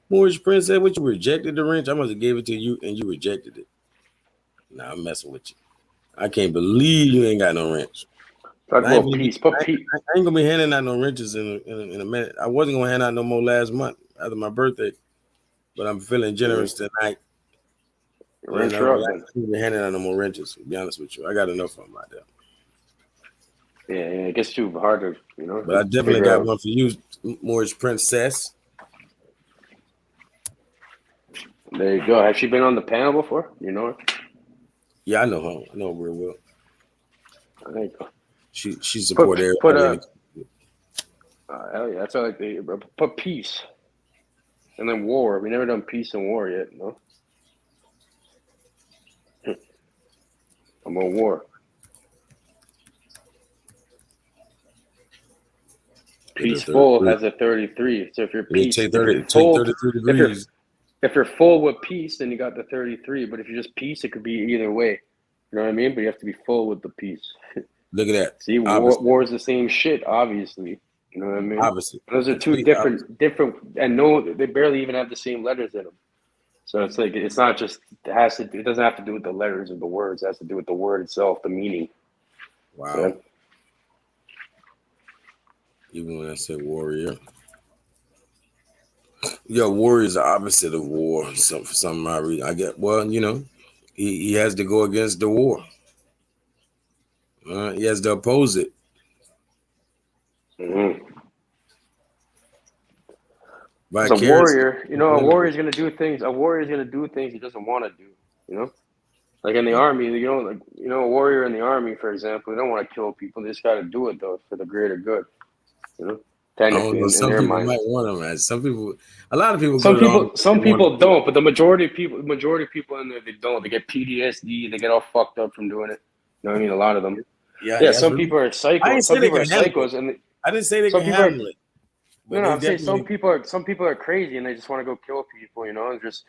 Morris Prince said, "What you rejected the wrench? I must have gave it to you and you rejected it." Nah, I'm messing with you. I can't believe you ain't got no wrench. Talk about peace. I ain't gonna be handing out no wrenches in a minute. I wasn't gonna hand out no more last month after my birthday, but I'm feeling generous tonight. Wrench I'm handing out no more wrenches. To be honest with you, I got enough of them out there. Yeah, it gets too hard to, But I definitely got one for you, Morris Princess. There you go. Has she been on the panel before? You know her? Yeah, I know her. I know her real well. There you go. She supported everybody. Hell yeah, that's how I like to put peace. And then war. We never done peace and war yet, no? I'm on war. Peaceful has a 33. So if you're peace, take 33 degrees. If you're full with peace, then you got the 33. But if you're just peace, it could be either way. You know what I mean? But you have to be full with the peace. Look at that. See, Opposite. war is the same shit, obviously. You know what I mean? Opposite. Those are two Complete opposite. different, and no, they barely even have the same letters in them. So it's like it's not just it doesn't have to do with the letters of the words. It has to do with the word itself, the meaning. Wow. Yeah. Even when I said warrior. Yeah, warrior is the opposite of war. So for some odd reason, I get. Well, you know, he has to go against the war. He has to oppose it. Mm-hmm. As a Vicariously. warrior, you know, a warrior is gonna do things. A warrior is gonna do things he doesn't want to do. You know, like in the army, a warrior in the army, for example, they don't want to kill people. They just got to do it though for the greater good. You know, I don't technically know. in Some their people minds. might want them. Some people, a lot of people go to the army. Some They want people to do it. don't, but the majority of people in there, they don't. They get PTSD. They get all fucked up from doing it. You know what I mean? A lot of them. Yeah, Yeah, that's some really. people are I psycho. didn't Some say they people are can handle it. psychos, and I didn't say they some can people are. handle it, but No, they I'm saying definitely. some people are crazy and they just want to go kill people. You know, and just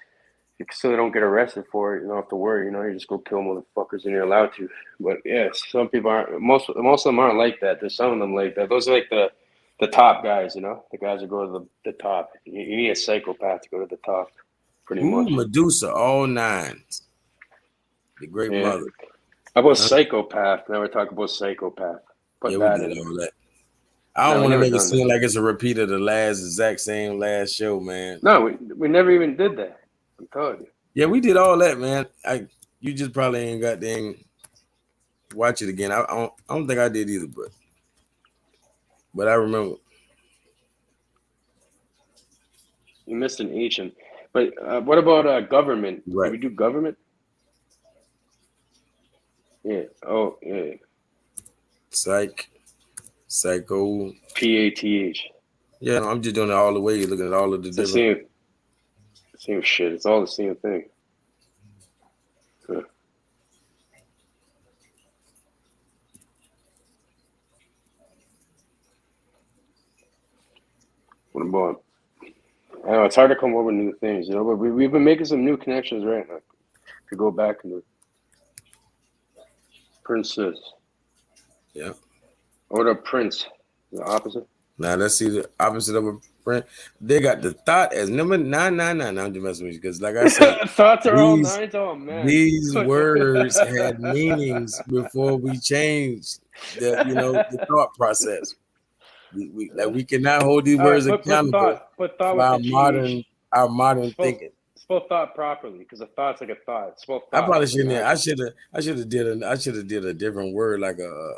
so they don't get arrested for it. You don't have to worry. You know, you just go kill motherfuckers and you're allowed to. But yeah, some people aren't. Most of them aren't like that. There's some of them like that. Those are like the top guys. You know, the guys that go to the top. You need a psychopath to go to the top, pretty Ooh, much. Medusa, all nines. The great Yeah. mother. How about Huh? psychopath? Never talk about psychopath. Put Yeah, we that did in there. all that. I No, don't we want to never make it done that. seem like it's a repeat of the exact same last show, man. No, we never even did that. I'm telling you. Yeah, we did all that, man. You just probably ain't got to watch it again. I don't think I did either, but I remember. You missed an Asian. But what about government? Did Right. we do government? Yeah. Oh, yeah. Psycho. PATH. Yeah, no, I'm just doing it all the way. Looking at all of the It's the different. same shit. It's all the same thing. Huh. What about? I know it's hard to come up with new things, you know. But we've been making some new connections right now. To go back and princess. Yeah. Or the prince. The opposite. Now let's see the opposite of a friend. They got the thought as number 999. I'm just messing with you because, like I said, Thoughts are all these nines. Oh man. these words had meanings before we changed the thought process. We cannot hold these All right, words accountable put thought for with our the GH. modern thinking. Spell thought properly because a thought's like a thought. Spell I thought. probably Like shouldn't. an I should have did a different word like a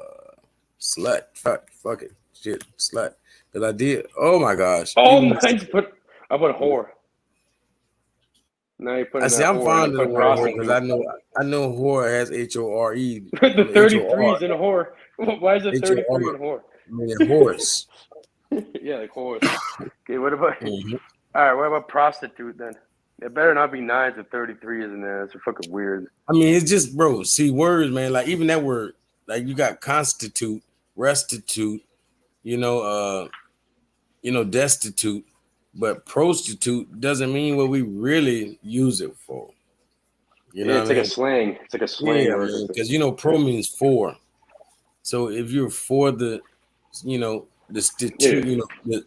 slut. Fuck it, shit, slut. Because I did. Oh my gosh. oh, Even mine's I put whore. Now you put I in see. that I'm whore and fond you of the put word whore because prostitute. I know whore has HORE. The 33 is in whore. Why is it 33 in whore? Meaning horse. Yeah, like horse. Okay, what about? Mhm. All right, what about prostitute then? It better not be nines or 33s in there. That's fucking weird. I mean, it's just, bro. See, words, man. Like even that word, like you got constitute, restitute, destitute, but prostitute doesn't mean what we really use it for. You know It's what I like a mean? slang. It's like a slang Yeah, word. man. Because pro means for. So if you're for the, Yeah. the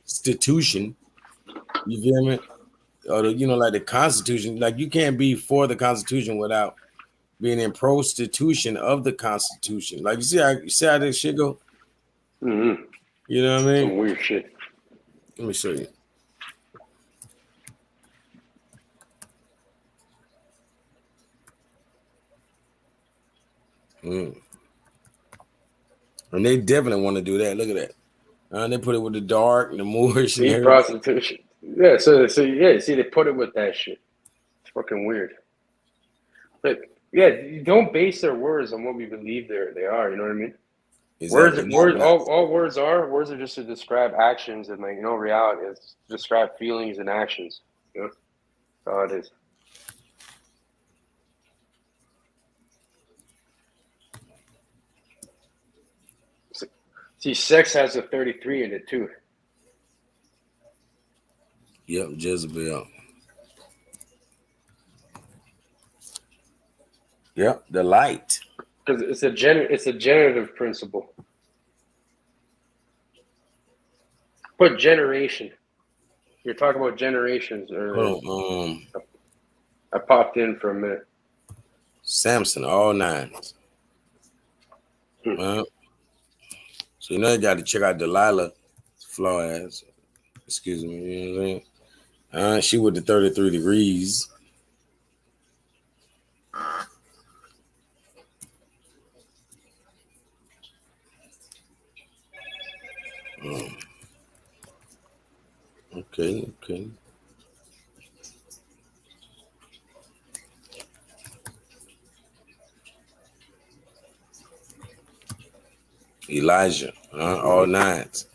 institution, you feel me? Or like the Constitution, like you can't be for the Constitution without being in prostitution of the Constitution. Like you see how this shit go? Mm-hmm. You know what I mean? Some weird shit. Let me show you. And they definitely want to do that. Look at that. They put it with the dark and the Moorish and See, everything. prostitution. Yeah, so yeah, see, they put it with that shit. It's fucking weird. But yeah, you don't base their words on what we believe they are. You know what I mean? Exactly. All words are just to describe actions and reality is to describe feelings and actions. You know, that's all it is. See, sex has a 33 in it too. Yep, Jezebel. Yep, the light. Because it's a generative principle. Put generation. You're talking about generations earlier. Hold on. I popped in for a minute. Samson, all nines. Well, so you know you got to check out Delilah, flaw ass. Excuse me. You know what I'm saying? She with the 33 degrees. Okay. Elijah, all nines.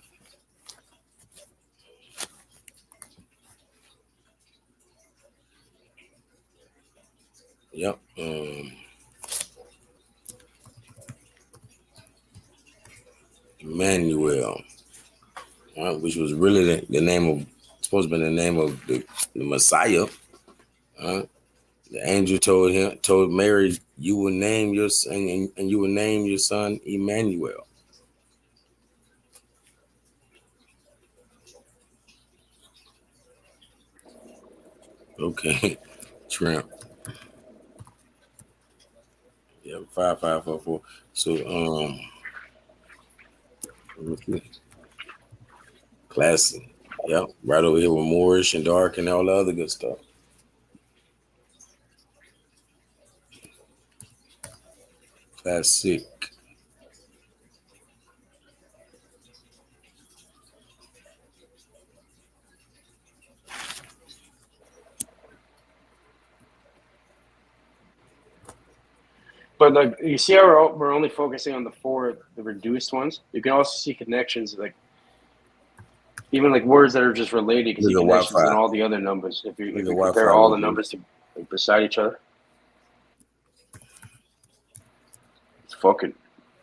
Yep. Emmanuel, which was really the name of, supposed to be the name of the Messiah. The angel told Mary, you will name your son, and you will name your son Emmanuel. Okay. Tramp. Yeah, 5544. So classic. Yep, right over here with Moorish and dark and all the other good stuff. Classic. But like you see how we're only focusing on the reduced ones. You can also see connections, like even like words that are just related. You can see Look at connections in Wi-Fi. all the other numbers. If you Wi-Fi compare all the with you. numbers to like, beside each other, it's fucking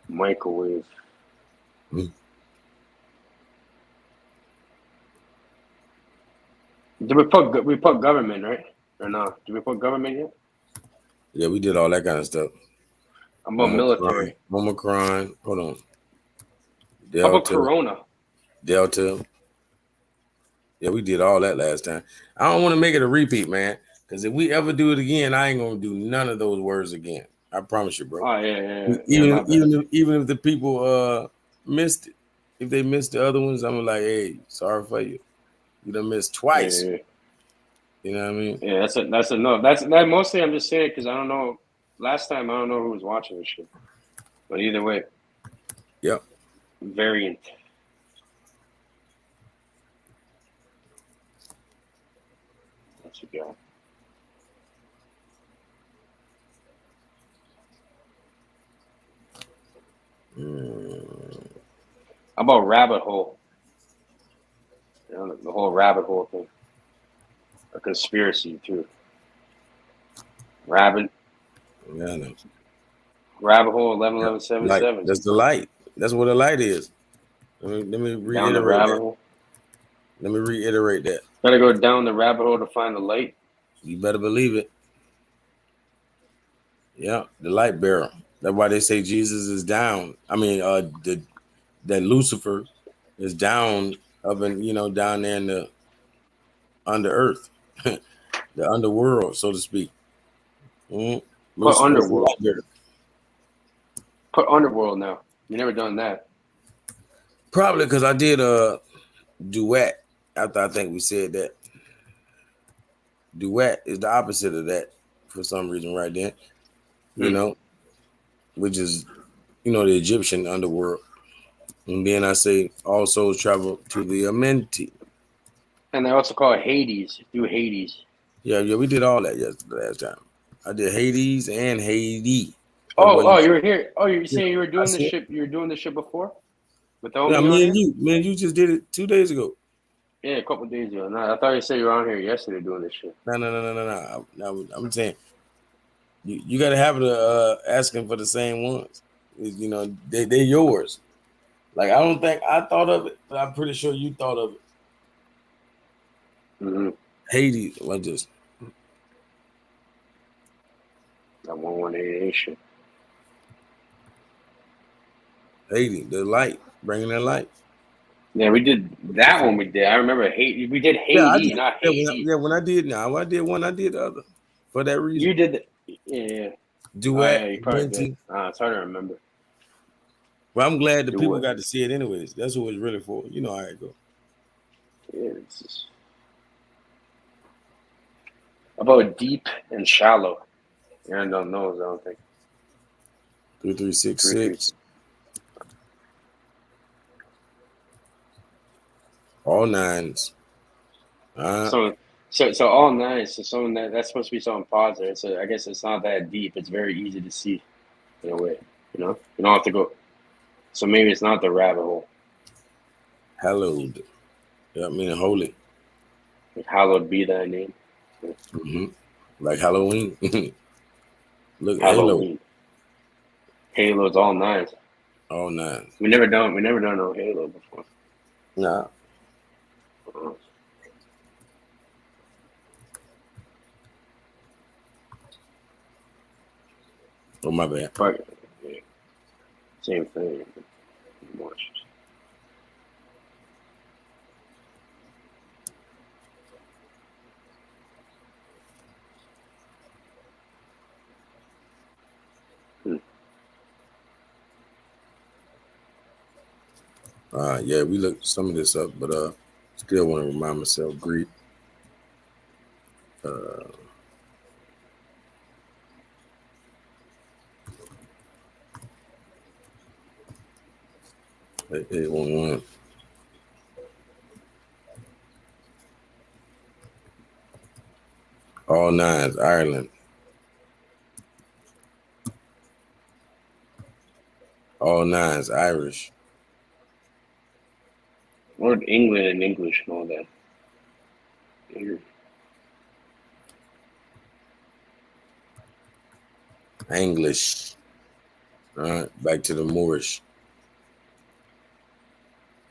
microwave. Did we put government, right? Or no? Did we put government yet? Yeah, we did all that kind of stuff. How about military? Omicron. Hold on. How about Corona? Delta. Yeah, we did all that last time. I don't want to make it a repeat, man. Because if we ever do it again, I ain't gonna do none of those words again. I promise you, bro. Oh yeah. Even if the people missed it, if they missed the other ones, I'm like, hey, sorry for you. You done missed twice. Yeah. You know what I mean? Yeah, that's a no. That mostly I'm just saying because I don't know. Last time I don't know who was watching this shit. But either way. Yep. Variant. What you got? How about rabbit hole? You know, the whole rabbit hole thing. A conspiracy too. Rabbit. Yeah, I know. Rabbit hole 111177. That's the light. That's what a light is. Let me Down the reiterate rabbit that. hole. Let me reiterate that. Gotta go down the rabbit hole to find the light. You better believe it. Yeah, the light bearer. That's why they say Jesus is down. I mean, that Lucifer is down up in, down there in the under earth, the underworld, so to speak. Put Lucifer's the underworld. light bearer. Put underworld now. You never done that. Probably because I did a duet after I think we said that. Duet is the opposite of that for some reason right there. Which is, the Egyptian underworld. And then I say all souls travel to the Amenti. And they also call it Hades. Do Hades. Yeah, we did all that last time. I did Hades and Haiti. Oh, you were here. Oh, you're saying you were doing this shit. You were doing this shit before? With the yeah, me and you just did it 2 days ago. Yeah, a couple days ago. No, I thought you said you were on here yesterday doing this shit. No. I'm saying you got to have it asking for the same ones. They're yours. Like, I don't think I thought of it, but I'm pretty sure you thought of it. Mm-hmm. Haiti, like this. That 1188 shit. Haiti, the light, bringing that light. Yeah, we did that one. We did. I remember Haiti. We did Haiti, not Haiti. When I did one, I did the other for that reason. You did. Yeah. Oh, Duet, yeah, you probably did. Venti. It's hard to remember. Well, I'm glad the people Duet. got to see it anyways. That's what it's really for. You know how it go. Yeah, it's just about deep and shallow. Aaron don't know. I don't think. 3366. All nines. So all nines. So something that's supposed to be something positive. So I guess it's not that deep. It's very easy to see in a way. You don't have to go. So maybe it's not the rabbit hole. Hallowed. Yeah, meaning holy. Like, hallowed be thy name. Mm-hmm. Like Halloween. Look, Halloween. Halo's all nines. All nines. We never done no Halo before. Nah. Oh, my bad. But, yeah, same thing. Watch. Yeah, we looked some of this up, but still want to remind myself, Greek. Eight one one. All nines, Ireland. All nines, Irish. Word England and English and all that. English. All right, back to the Moorish.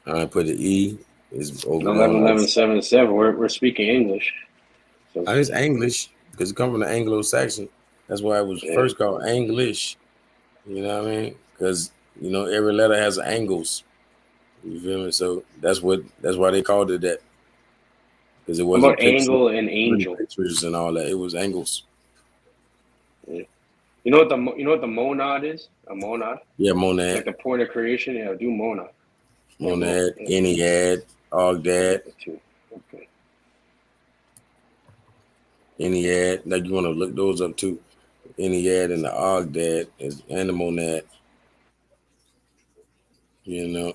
All right, put the E is over 11-11-7-7. We're speaking English. So it's English because it comes from the Anglo-Saxon. That's why it was first called English. You know what I mean? Because every letter has angles. You feel me? So that's why they called it that. Because it wasn't about angle and angel pictures and all that. It was angles. Yeah. You know what the monad is? A monad? Yeah, monad. Like the point of creation? Yeah, do monad. Monad, Ennead, Ogdad. Okay. Ennead. Like you want to look those up too. Ennead and the Ogdad and the monad. Yeah,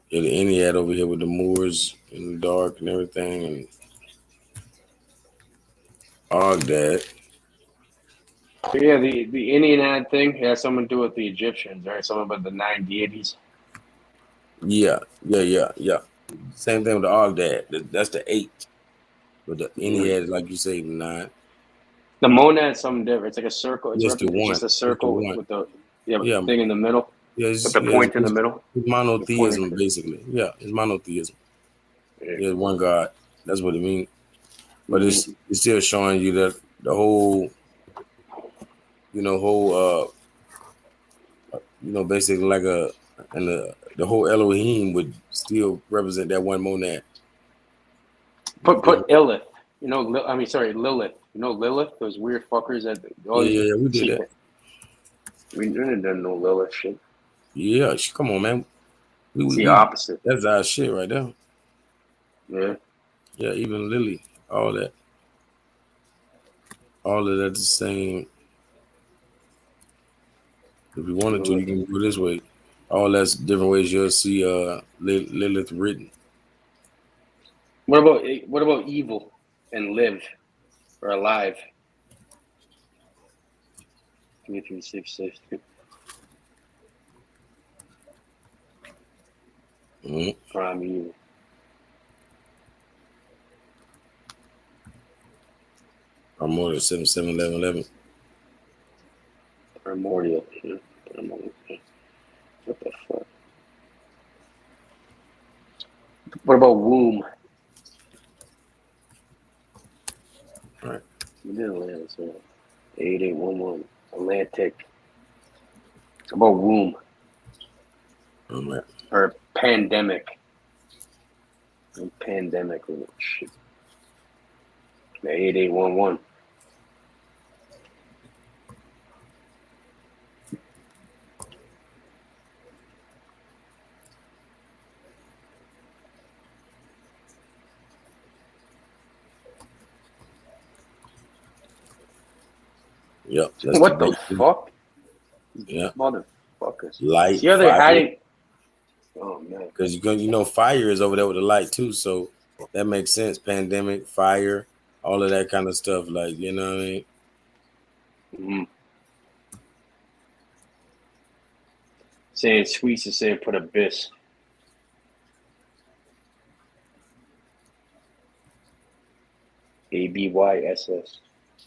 the Ennead over here with the Moors in the dark and everything, and Ogdad. So yeah, the Ennead thing has something to do with the Egyptians, right? Something about the 9 deities. Yeah. Same thing with the Ogdad. That's the 8. But the Ennead, like you say, the 9. The monad is something different. It's like a circle. It's Just the one. just a circle with the thing in the middle. Yeah, with the point in the middle. It's monotheism, basically. Yeah, it's monotheism. Yeah, one God. That's what it means. But it's still showing you that the whole, basically like the whole Elohim would still represent that one monad. Put Illith. Lilith. You know Lilith? Those weird fuckers that. Yeah, we did that. We didn't know Lilith shit. Yeah, come on, man. It's the opposite. That's our shit right there. Yeah. Yeah, even Lily, all that. All of that the same. If you wanted to, you can go this way. All that's different ways you'll see Lilith written. What about evil and live or alive? 3, 3, 6, 6. Primeval. Primordial 7, 7, 11, 11. Primordial. What the fuck? What about womb? All right. We did Atlantic, so 8811. Atlantic. How about womb? Oh, man. Or pandemic. Pandemic shit. The 8811. Yep. That's What the basic. fuck? Yeah. Motherfuckers. Light, See how they're fire. hiding? Oh man. Because fire is over there with the light too, so that makes sense. Pandemic, fire, all of that kind of stuff. Like, you know what I mean? Mm-hmm. Saying Sweets is saying put abyss. ABYSS.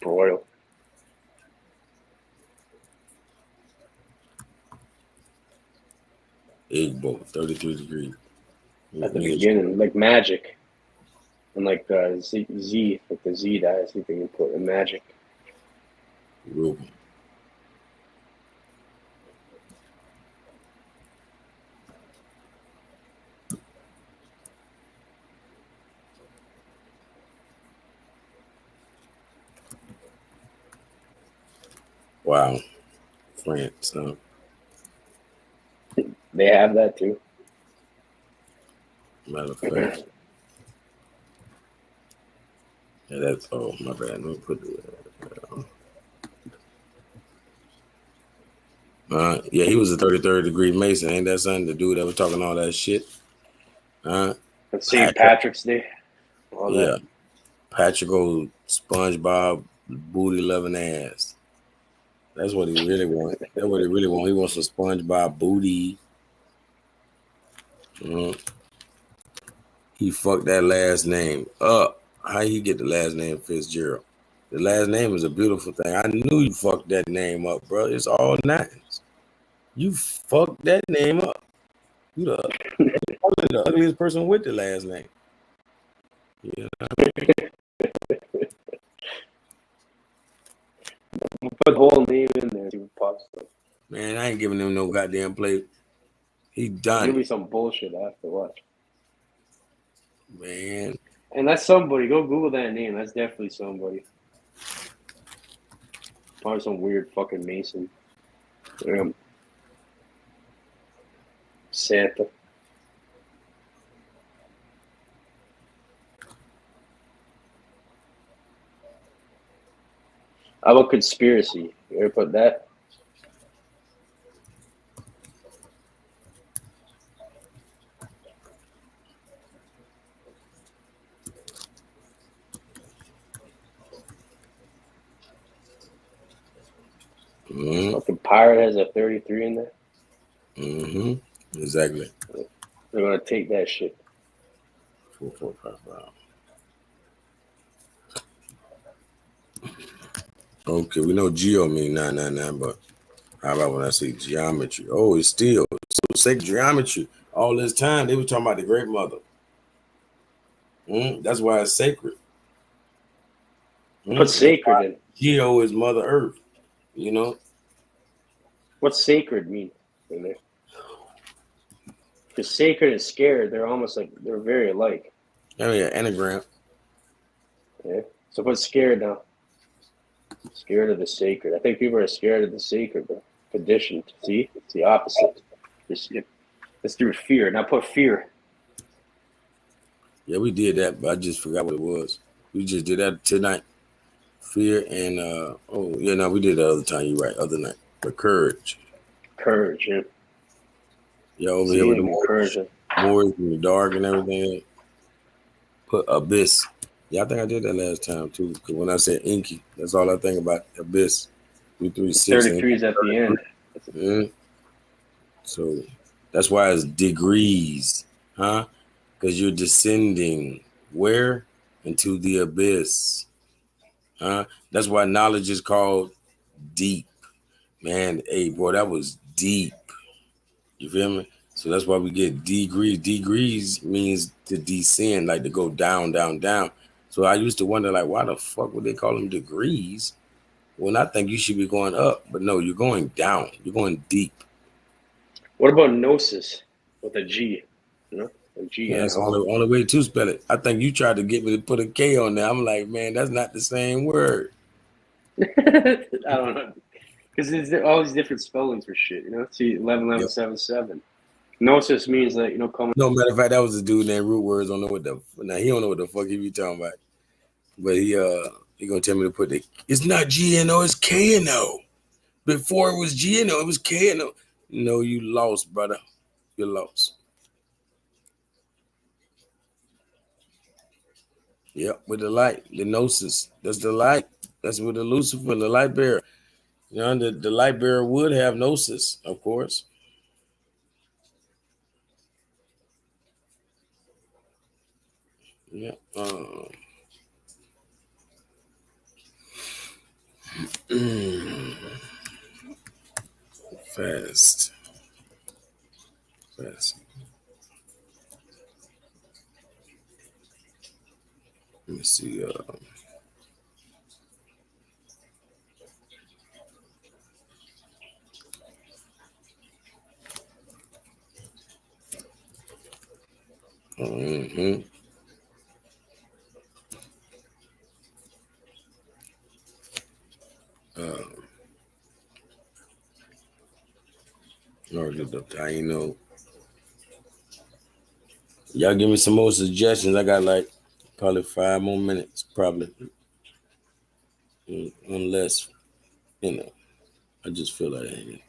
Broil. Igbo, 33 degrees. At the beginning, like magic. And like Z, like the Z dies, you can put in magic. Ruben. Wow. France, huh? They have that too. Matter of fact. Yeah, that's, oh, my bad. Let me put it. Yeah, he was a 33rd degree Mason. Ain't that something? The dude that was talking all that shit. St. Patrick's Day. All yeah. that. Patrick old SpongeBob booty loving ass. That's what he really wants. That's what he really wants. He wants a SpongeBob booty. He fucked that last name up. How he get the last name Fitzgerald? The last name is a beautiful thing. I knew you fucked that name up, bro. It's all nines. You fucked that name up. You the ugliest person with the last name. Yeah. Put the whole name in there. See what pops up. Man, I ain't giving him no goddamn play. He done. Give me some bullshit I have to watch. Man. And that's somebody. Go Google that name. That's definitely somebody. Probably some weird fucking Mason. Santa. How about conspiracy? You ever put that? Fucking pirate has a 33 in there. Exactly. They're gonna take that shit. 4, 4, 5, 5. Okay, we know geo mean 999, but how about when I say geometry? Oh, it's still so sacred geometry. All this time they were talking about the great mother. That's why it's sacred. What's sacred in? Geo is Mother Earth. You know. What's sacred mean in there? Because sacred and scared, they're almost like they're very alike. Oh yeah, anagram. Yeah. So what's scared now? Scared of the sacred. I think people are scared of the sacred, but conditioned. See, it's the opposite. It's through fear. Now put fear. Yeah, we did that, but I just forgot what it was. We just did that tonight. Fear and we did the other time. You're right, other night. But courage. Courage, yeah. Yeah, over here with the Moors in the dark and everything. Put abyss. Yeah, I think I did that last time too. Because when I said inky, that's all I think about. Abyss. 336. 33's at the end. So that's why it's degrees, huh? Because you're descending where? Into the abyss. Huh? That's why knowledge is called deep. Man, hey, boy, that was deep. You feel me? So that's why we get degrees. Degrees means to descend, like to go down, down, down. So I used to wonder, like, why the fuck would they call them degrees? When I think you should be going up, but no, you're going down. You're going deep. What about gnosis? with a G, you know, a G. That's the only way to spell it. I think you tried to get me to put a K on there. I'm like, man, that's not the same word. I don't know, because there's all these different spellings for shit. You know, see 11-11-7-7. Gnosis means like, you know, coming. No, matter of fact, that was a dude named Root Words. Don't know what the now he don't know what the fuck he be talking about. But he gonna tell me to put the it's not GNO, it's KNO. Before it was GNO, it was KNO. No, you lost, brother. You lost. Yep, with the light, the gnosis. That's the light. That's with the Lucifer, the light bearer. You know, the light bearer would have gnosis, of course. Yeah. Fast. Let me see. Mm-hmm. I know. Y'all give me some more suggestions. I got like probably 5 more minutes, probably. Unless, you know, I just feel like it.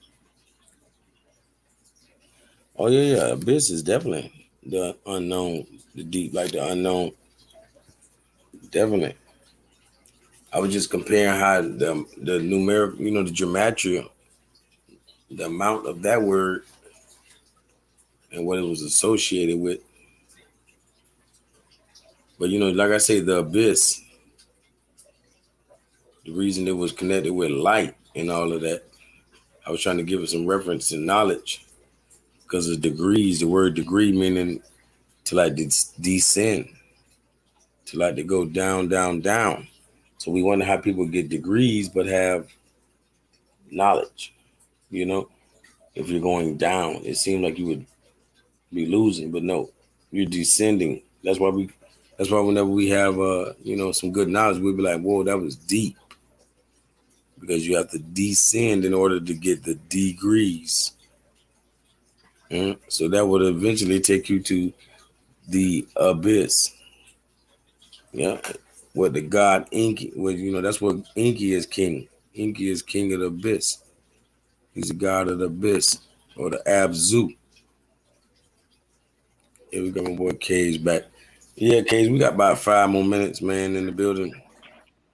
Oh yeah. Abyss is definitely the unknown, the deep, like the unknown. Definitely. I was just comparing how the numeric, you know, the gematria, the amount of that word and what it was associated with. But you know, like I say, the abyss, the reason it was connected with light and all of that, I was trying to give it some reference and knowledge because of degrees, the word degree meaning to like descend, to like to go down, down, down. So we wonder how people get degrees but have knowledge. You know, if you're going down, it seemed like you would be losing, but no, you're descending. That's why whenever we have you know, some good knowledge, we'll be like, whoa, that was deep. Because you have to descend in order to get the degrees. So that would eventually take you to the abyss. Yeah. What the god Inky, well, you know, that's what Inky is king. Inky is king of the abyss. He's the god of the abyss or the Abzu. Here we got my boy Cage back. Yeah, Cage, we got about 5 more minutes, man, in the building.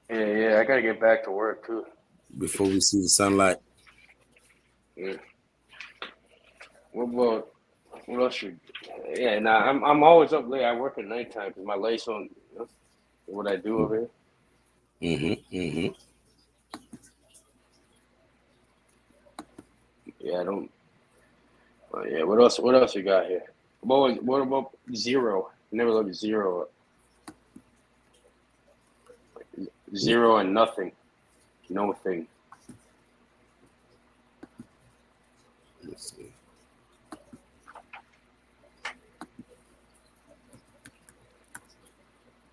Yeah, I gotta get back to work too. Before we see the sunlight. Yeah. What else should? Yeah, nah, I'm always up late. I work at nighttime because my lights on. You know, what I do over here. Yeah, I don't. Yeah, what else? What else you got here? What about zero? Never look at zero. Zero and nothing, no thing. Let's see.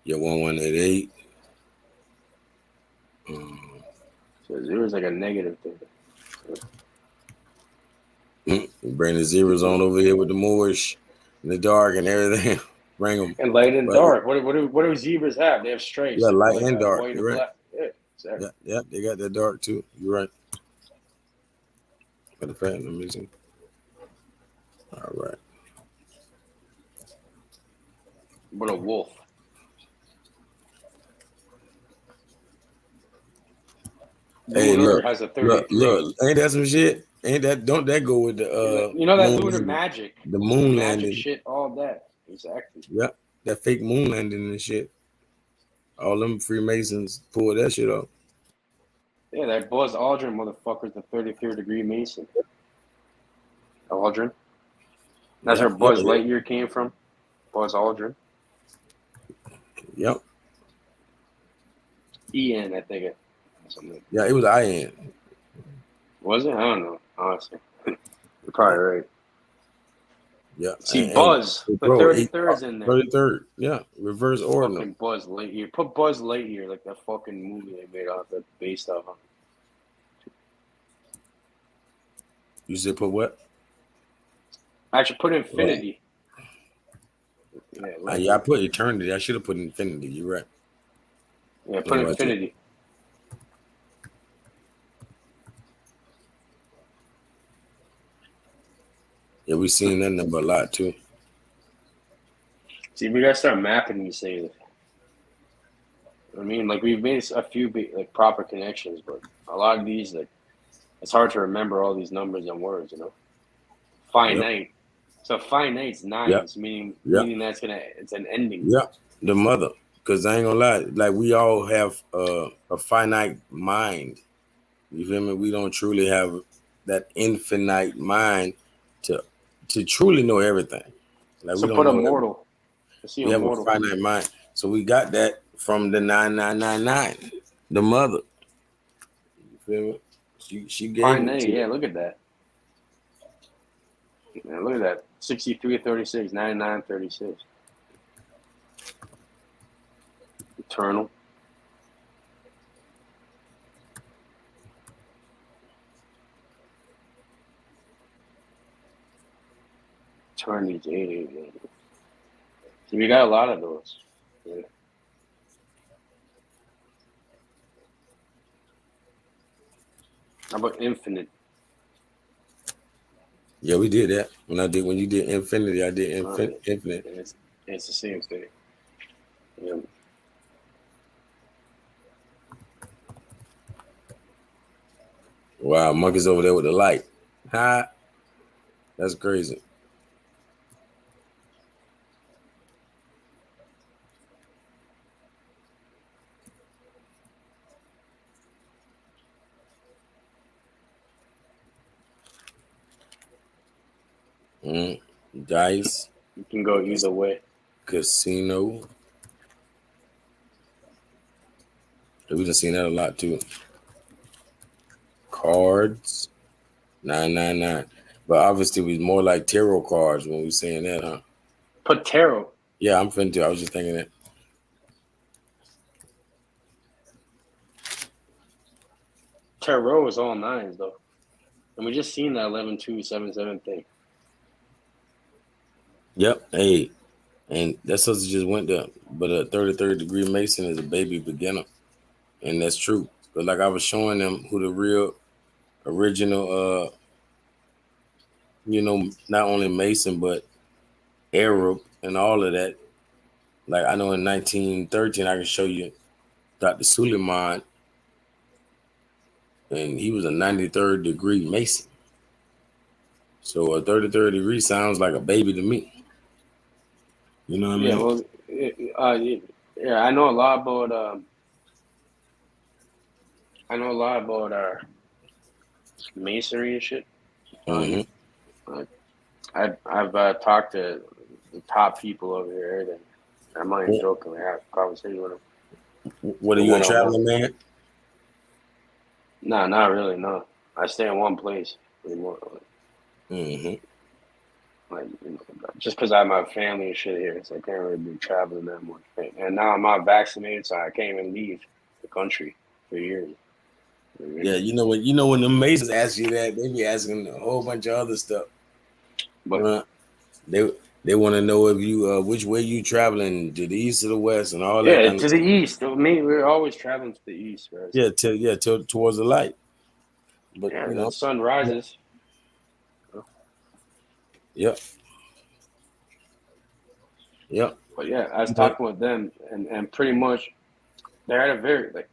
Yeah, 1188. So zero is like a negative thing. Bring the zeros on over here with the Moorish in the dark and everything. Bring them. And light and dark. What do zebras have? They have stripes. Yeah, light like and dark. White You're and right. black. Yeah, exactly. Yeah, they got that dark too. You're right. Matter of fact, let me see. All right. What a wolf. Hey, Lunar has a 33. Look, ain't that some shit? Ain't that, don't that go with the you know that moon lunar landing, magic, the moon magic landing shit, all that. Exactly. Yep, that fake moon landing and shit. All them Freemasons pull that shit off. Yeah, that Buzz Aldrin motherfucker's the 33rd degree Mason. Aldrin. That's where Buzz Lightyear came from. Buzz Aldrin. Yep. EN, I think it. Something. Yeah, it was IN. Was it? I don't know. Honestly, you're probably right. Yeah. See, Buzz, the bro, 33rd's in there. 33rd. Yeah. Reverse ordinal. Fucking Buzz Lightyear. Put Buzz Lightyear, like that fucking movie they made off that, based off of. You said put what? Actually, put Infinity. Yeah, I put Eternity. I should have put Infinity. You're right. Yeah, put Infinity. Yeah, we seen that number a lot too. See, we gotta start mapping these things. I mean, like we've made a few like proper connections, but a lot of these, like, it's hard to remember all these numbers and words. You know, finite. Yep. So finite's nines, meaning that's it's an ending. Yeah, the mother. Because I ain't gonna lie, like we all have a finite mind. You feel me? We don't truly have that infinite mind to truly know everything. Like so we don't put know immortal. We have a finite mind. So we got that from the 9999, the mother. You feel me? She gave finite, it to yeah, look at that. Yeah, look at that. 6336, 9936. Eternal. Eternity's 888. So we got a lot of those. Yeah. How about infinite? Yeah, we did that. When you did infinity, I did infinite. It's the same thing. Yeah. Wow, monkey's over there with the light. Ha! That's crazy. Dice. You can go either way. Casino. We done seen that a lot too. Cards. 999. But obviously it was more like tarot cards when we saying that, huh? Put tarot. Yeah, I'm finna do. I was just thinking that. Tarot is all nines though. And we just seen that 11277 thing. Yep. Hey. And that sister just went there. But a 33rd degree Mason is a baby beginner. And that's true. But like I was showing them who the real original not only Mason but Arab and all of that. Like I know in 1913 I can show you Dr. Suleiman, and he was a 93rd degree Mason. So a 33rd degree sounds like a baby to me. You know what I mean? Well, I know a lot about masonry and shit. Mm-hmm. I've talked to the top people over here, and I'm not even joking. I have a conversation with them. What are you, a traveling man? No, not really. No, I stay in one place anymore. Mm-hmm. Like, just because I have my family and shit here, so I can't really be traveling that much. And now I'm not vaccinated, so I can't even leave the country for years. Yeah, you know when the Masons ask you that, they be asking a whole bunch of other stuff. But they want to know if you which way you traveling, to the east or the west, and all that. Yeah, to the east. I mean, we're always traveling to the east, right? Yeah, towards the light. But yeah, the sun rises. Yep. Yep. But yeah, I was talking with them, and pretty much they're at a very like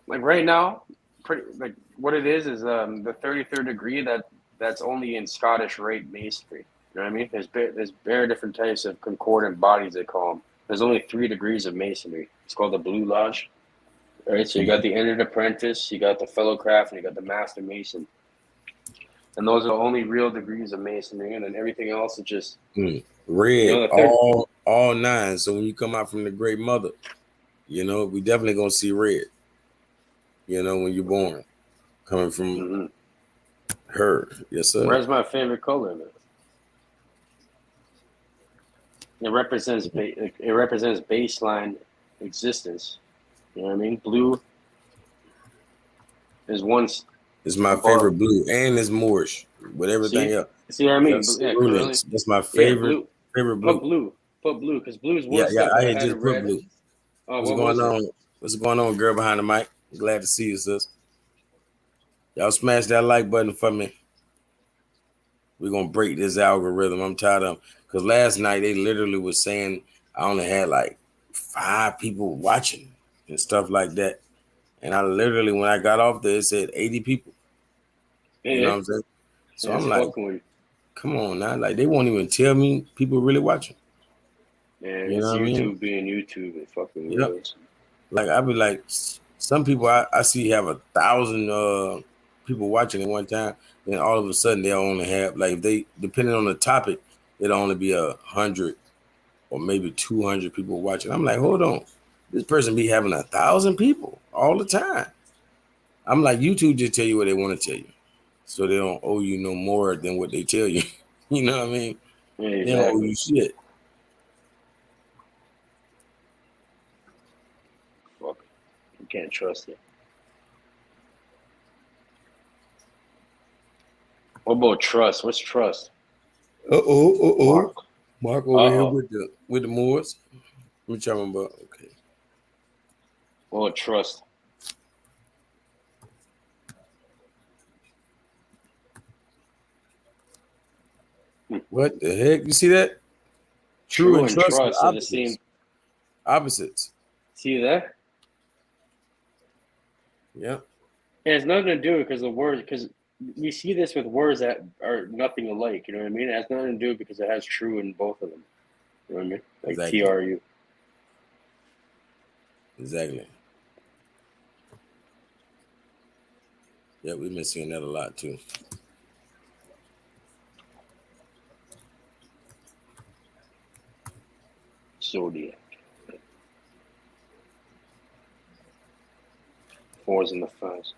right now, pretty like what it is the 33rd degree that's only in Scottish Rite Masonry. You know what I mean? There's very different types of concordant bodies, they call them. There's only 3 degrees of masonry. It's called the Blue Lodge. All right, so you got the entered apprentice, you got the fellow craft, and you got the master mason. And those are the only real degrees of masonry, and then everything else is just red, all 9. So when you come out from the Great Mother, we definitely gonna see red. When you're born, coming from her. Yes, sir. Red's my favorite color, man. It represents baseline existence. You know what I mean? Blue is once It's my above. favorite blue, and it's Moorish with everything else. See what I mean? Yes, Yeah, Rulings. That's my yeah, favorite blue. blue. Put blue, because blue is Yeah, one step I had ahead just of put red. blue. Oh, What's what going was it? on? What's going on, girl behind the mic? Glad to see you, sis. Y'all smash that like button for me. We're gonna break this algorithm. I'm tired of them. Because last night they literally was saying I only had like 5 people watching and stuff like that. And I literally, when I got off there, it said 80 people. Yeah, You know what I'm saying? So I'm like, fucking with you. come on now. Like, they won't even tell me people really watching. Man, You it's know what I YouTube mean? being YouTube and fucking Yep. with us. Like, I be like, some people I see have 1,000 people watching at one time. Then all of a sudden they'll only have, like, if they, depending on the topic, it'll only be 100 or maybe 200 people watching. I'm like, hold on. This person be having 1,000 people all the time. I'm like, YouTube just tell you what they want to tell you. So they don't owe you no more than what they tell you. You know what I mean? Yeah, They don't owe exactly. you shit. Fuck. You can't trust it. What about trust? What's trust? Mark. Mark over here with the Moors. What you talking about? Okay. Well, trust. What the heck? You see that? True and trust are are the same. Opposites. See that? Yeah. It has nothing to do because the words, because we see this with words that are nothing alike. You know what I mean? It has nothing to do because it has true in both of them. You know what I mean? Like Exactly. TRU. Exactly. Yeah, we've been seeing that a lot too. Zodiac. 4s and the 5s.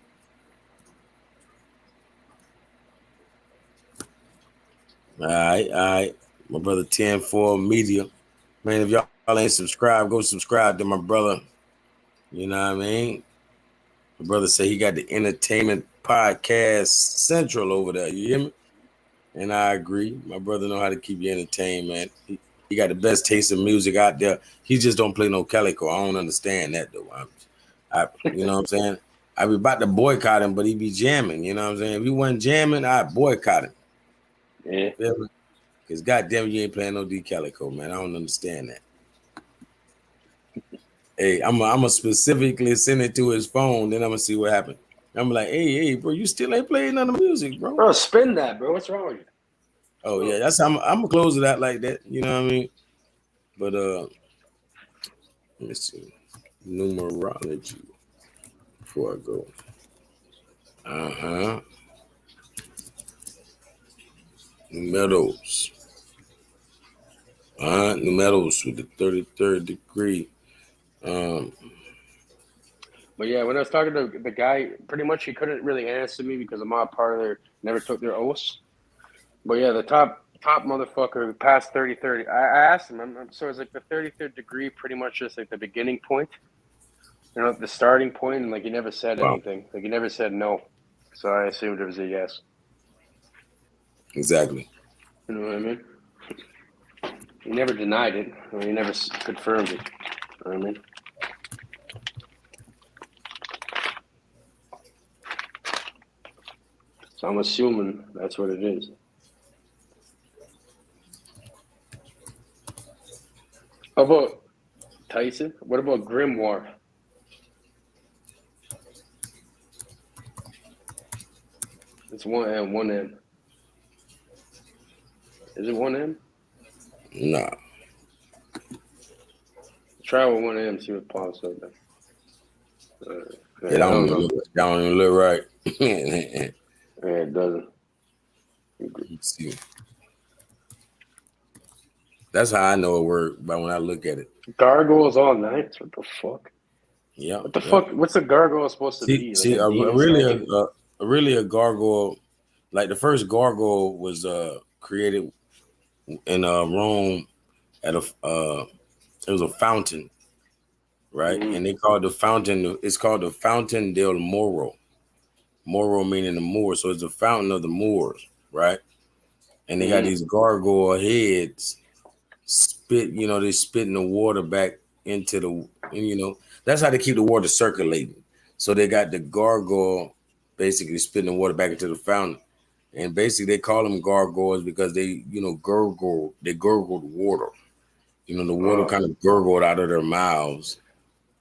All right. My brother 10-4 Media. Man, if y'all ain't subscribed, go subscribe to my brother. You know what I mean? My brother say he got the entertainment podcast central over there. You hear me? And I agree. My brother know how to keep you entertained, man. He got the best taste of music out there. He just don't play no calico. I don't understand that though. You know what I'm saying? I be about to boycott him, but he be jamming. You know what I'm saying? If he wasn't jamming, I'd boycott him. Yeah. Because goddamn, you ain't playing no D Calico, man. I don't understand that. Hey, I'm gonna specifically send it to his phone, then I'm gonna see what happened. I'm like, hey, bro, you still ain't playing none of the music, bro. Bro, spin that, bro. What's wrong with you? Oh yeah, that's how I'm gonna close it out like that. You know what I mean? But let me see. Numerology before I go. Numeros. Numeros with the 33rd degree. But yeah, when I was talking to the guy, pretty much he couldn't really answer me because I'm not part of their, never took their oaths. But yeah, the top motherfucker passed 30-30. I asked him, so it's like the 33rd degree pretty much just like the beginning point, you know, the starting point, and like he never said anything. Like he never said no. So I assumed it was a yes. Exactly. You know what I mean? He never denied it. I mean, he never confirmed it. You know what I mean? So I'm assuming that's what it is. How about Tyson? What about Grimoire? It's one M, one M. Is it one M? Nah. Try with one M, see what pops up there. It don't even look right. Yeah, it doesn't. Let's see. That's how I know it works, but when I look at it. Gargoyles all night? What the fuck? Yeah. What the fuck? What's a gargoyle supposed to be? See, really a gargoyle, like the first gargoyle was created in Rome at a it was a fountain, right? Mhm. And they called the fountain. It's called the Fountain del Moro. Moro meaning the Moor, so it's the fountain of the Moors, right? And they got these gargoyle heads spit. You know, they spitting the water back into the. You know, that's how they keep the water circulating. So they got the gargoyle basically spitting the water back into the fountain. And basically, they call them gargoyles because they, you know, gurgled water. You know, the water kind of gurgled out of their mouths.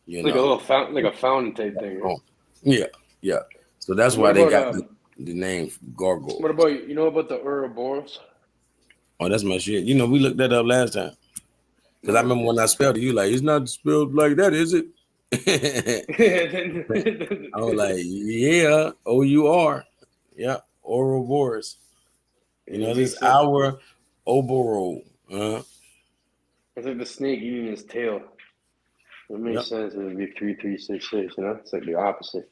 You Like a know, little fountain, like a fountain type thing. Right? oh, yeah, yeah. So that's What why they got about the name what gargoyles. about you know about the Ouroboros? Oh, that's my shit. You know, we looked that up last time because I No, remember when I spelled it, you like, it's not spelled like that, is it? I was like, yeah, OUR, yeah, Ouroboros. You know, it this makes sense. our Oboro. It's like the snake eating his tail. It makes Yep, sense. It would be 3366. You know, it's like the opposite.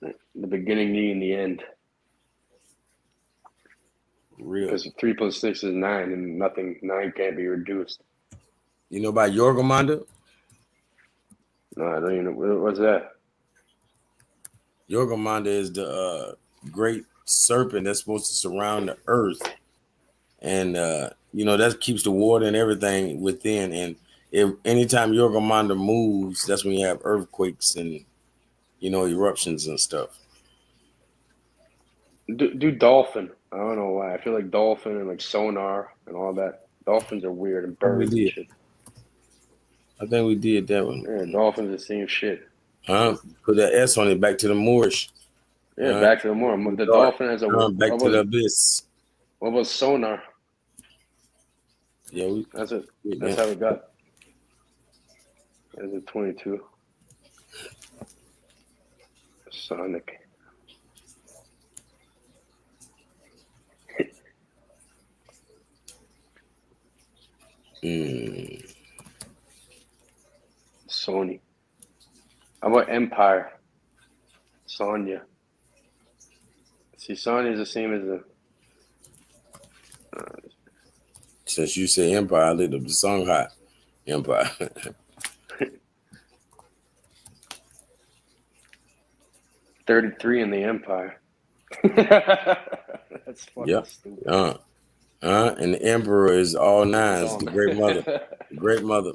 The beginning, meaning the end. real. Because 3 plus 6 is 9, and nothing 9 can't be reduced. You know about Yorgamanda? No, I don't even know what's that. Yorgamanda is the great serpent that's supposed to surround the earth, and you know that keeps the water and everything within. And if anytime Yorgamanda moves, that's when you have earthquakes and you know eruptions and stuff. Do dolphin. I don't know why. I feel like dolphin and like sonar and all that. Dolphins are weird and We birds and did. shit. I think we did that one. Yeah, dolphins the same shit. Put that S on it. Back to the Moorish. Yeah, back to the more. The Dark. dolphin has a Back to the abyss. what was sonar? Yeah, we. That's it. Yeah. That's how it got. That's a 22. Sonic. Sony. How about Empire? Sonya. See, Sonya is the same as the. Since you say Empire, I looked up the song hot. Empire. 33 in the Empire. That's fucking Yep. stupid. And the Emperor is all nines. all The Great Mother. The Great Mother.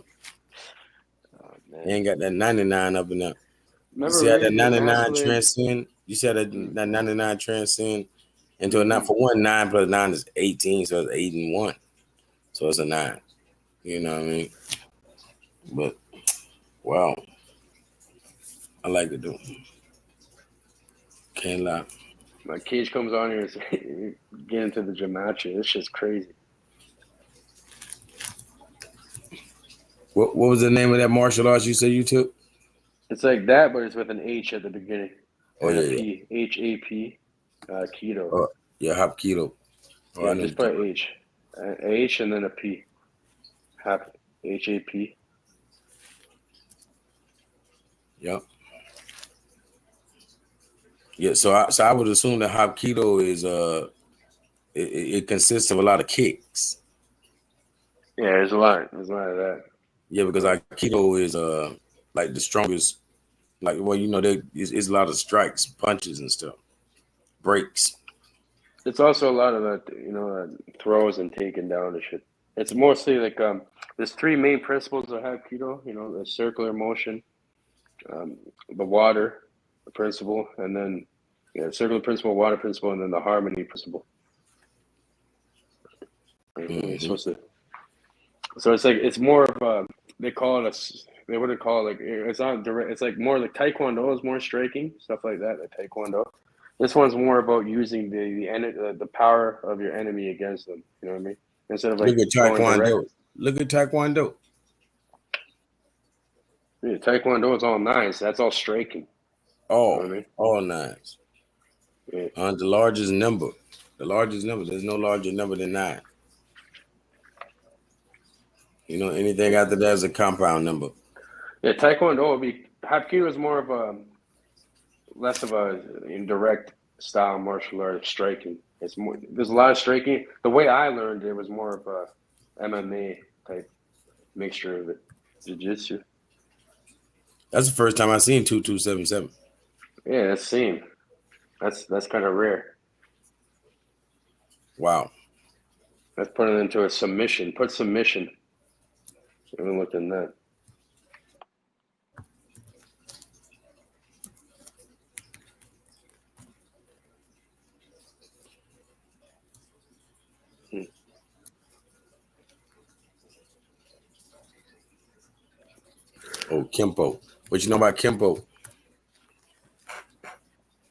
Oh, man. You ain't got that 99 up in there. Remember you see how that Rage 99 Masculine? transcend? You see how that 99 transcend into a 9 for 1? 9 plus 9 is 18, so it's 8 and 1. So it's a 9. You know what I mean? But wow. I like it though. Can't lie. My Cage comes on here and get into the gematria. This shit's crazy. What was the name of that martial arts you said you took? It's like that, but it's with an H at the beginning. Oh, And yeah, a P. H-A-P. Keto. Oh, yeah, Hapkido. Oh, yeah, I know just put H. H and then a P. Hap. H-A-P. Yep. Yeah, so I would assume that Hapkido is it consists of a lot of kicks. Yeah, there's a lot. There's a lot of that. Yeah, because Aikido is like the strongest. Like, well, you know, it's a lot of strikes, punches, and stuff, breaks. It's also a lot of that, you know, throws and taking down and shit. It's mostly like there's 3 main principles of Hapkido. You know, the circular motion, the water principle, and then circular principle, water principle, and then the harmony principle. It's supposed to. So it's like it's more of they call it they would call it like it's not direct. It's like more like Taekwondo is more striking stuff like that. Like Taekwondo. This one's more about using the power of your enemy against them. You know what I mean? Instead of like Look at going direct. Taekwondo. Look at Taekwondo. Yeah, Taekwondo is all 9, so that's all striking. Oh, You know what I mean? all 9s. Yeah. The largest number. The largest number. There's no larger number than 9. You know, anything after that is a compound number. Yeah, Taekwondo would be Hapkido is more of a less of a indirect style martial art of striking. It's more there's a lot of striking. The way I learned it was more of a MMA type mixture of it. Jiu-jitsu. That's the first time I seen 2277. Yeah, that's same. That's kind of rare. Wow. Let's put it into a submission. Put submission. I haven't looked in that. Oh, Kempo. What you know about Kempo?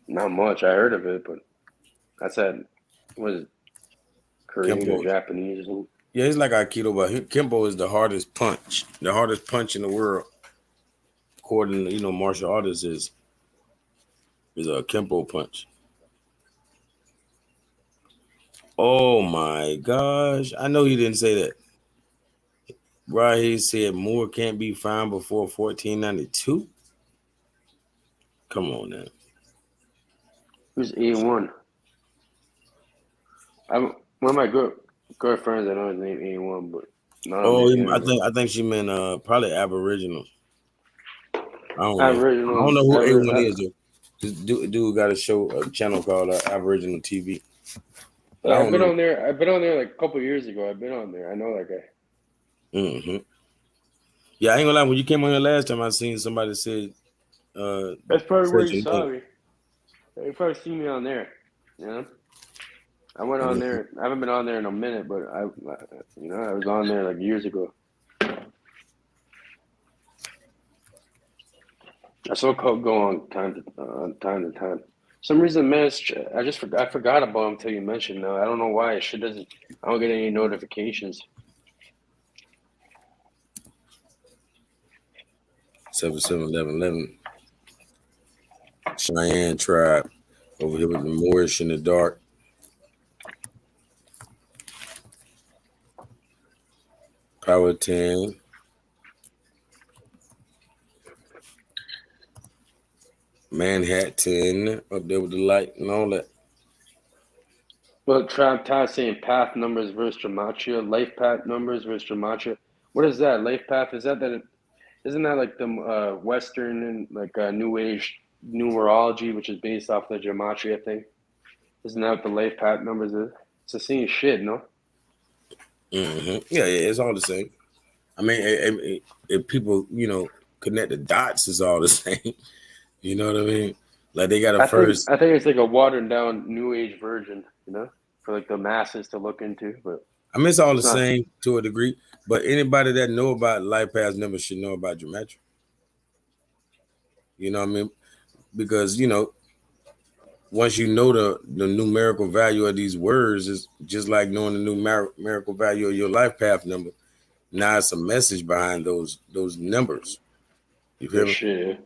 Not much. I heard of it, but that's that. What is it? Korean Kempo. or Japanese? Or something? Yeah, it's like Aikido, but Kempo is the hardest punch. The hardest punch in the world, according to martial artists, is a Kempo punch. Oh my gosh! I know he didn't say that. Right, he said Moore can't be found before 1492. Come on now. Who's A1? One of my good friends. I know his name A1, but I think she meant probably Aboriginal. I don't know. Aboriginal. I don't know who A1 is though. This dude got a channel called Aboriginal TV. But I've been on there. I've been on there like a couple years ago. I've been on there. I know that guy. Mm-hmm. Yeah, I ain't gonna lie. When you came on here last time, I seen somebody said. That's probably where you saw me. You probably seen me on there. Yeah. I went on there. I haven't been on there in a minute, but I was on there like years ago. I still go on time to time. For some reason, man, I forgot about him until you mentioned. I don't know why. Shit doesn't. I don't get any notifications. 7711. Cheyenne tribe over here with the Moorish in the dark. Power 10. Manhattan up there with the light and all that. Well, Trav saying path numbers versus gematria, life path numbers versus gematria. What is that? Life path, isn't that like the Western and like New Age numerology, which is based off the gematria thing? Isn't that what the life path numbers is? It's the same shit, no? Mm-hmm. Yeah, it's all the same. I mean, if people, connect the dots, it's all the same. You know what I mean? Like they got I think it's like a watered down New Age version, for like the masses to look into. But I mean, it's all the same to a degree. But anybody that know about life path numbers should know about gematria. You know what I mean? Because once you know the numerical value of these words, is just like knowing the numerical value of your life path number. Now it's a message behind those numbers. You feel me? Shit.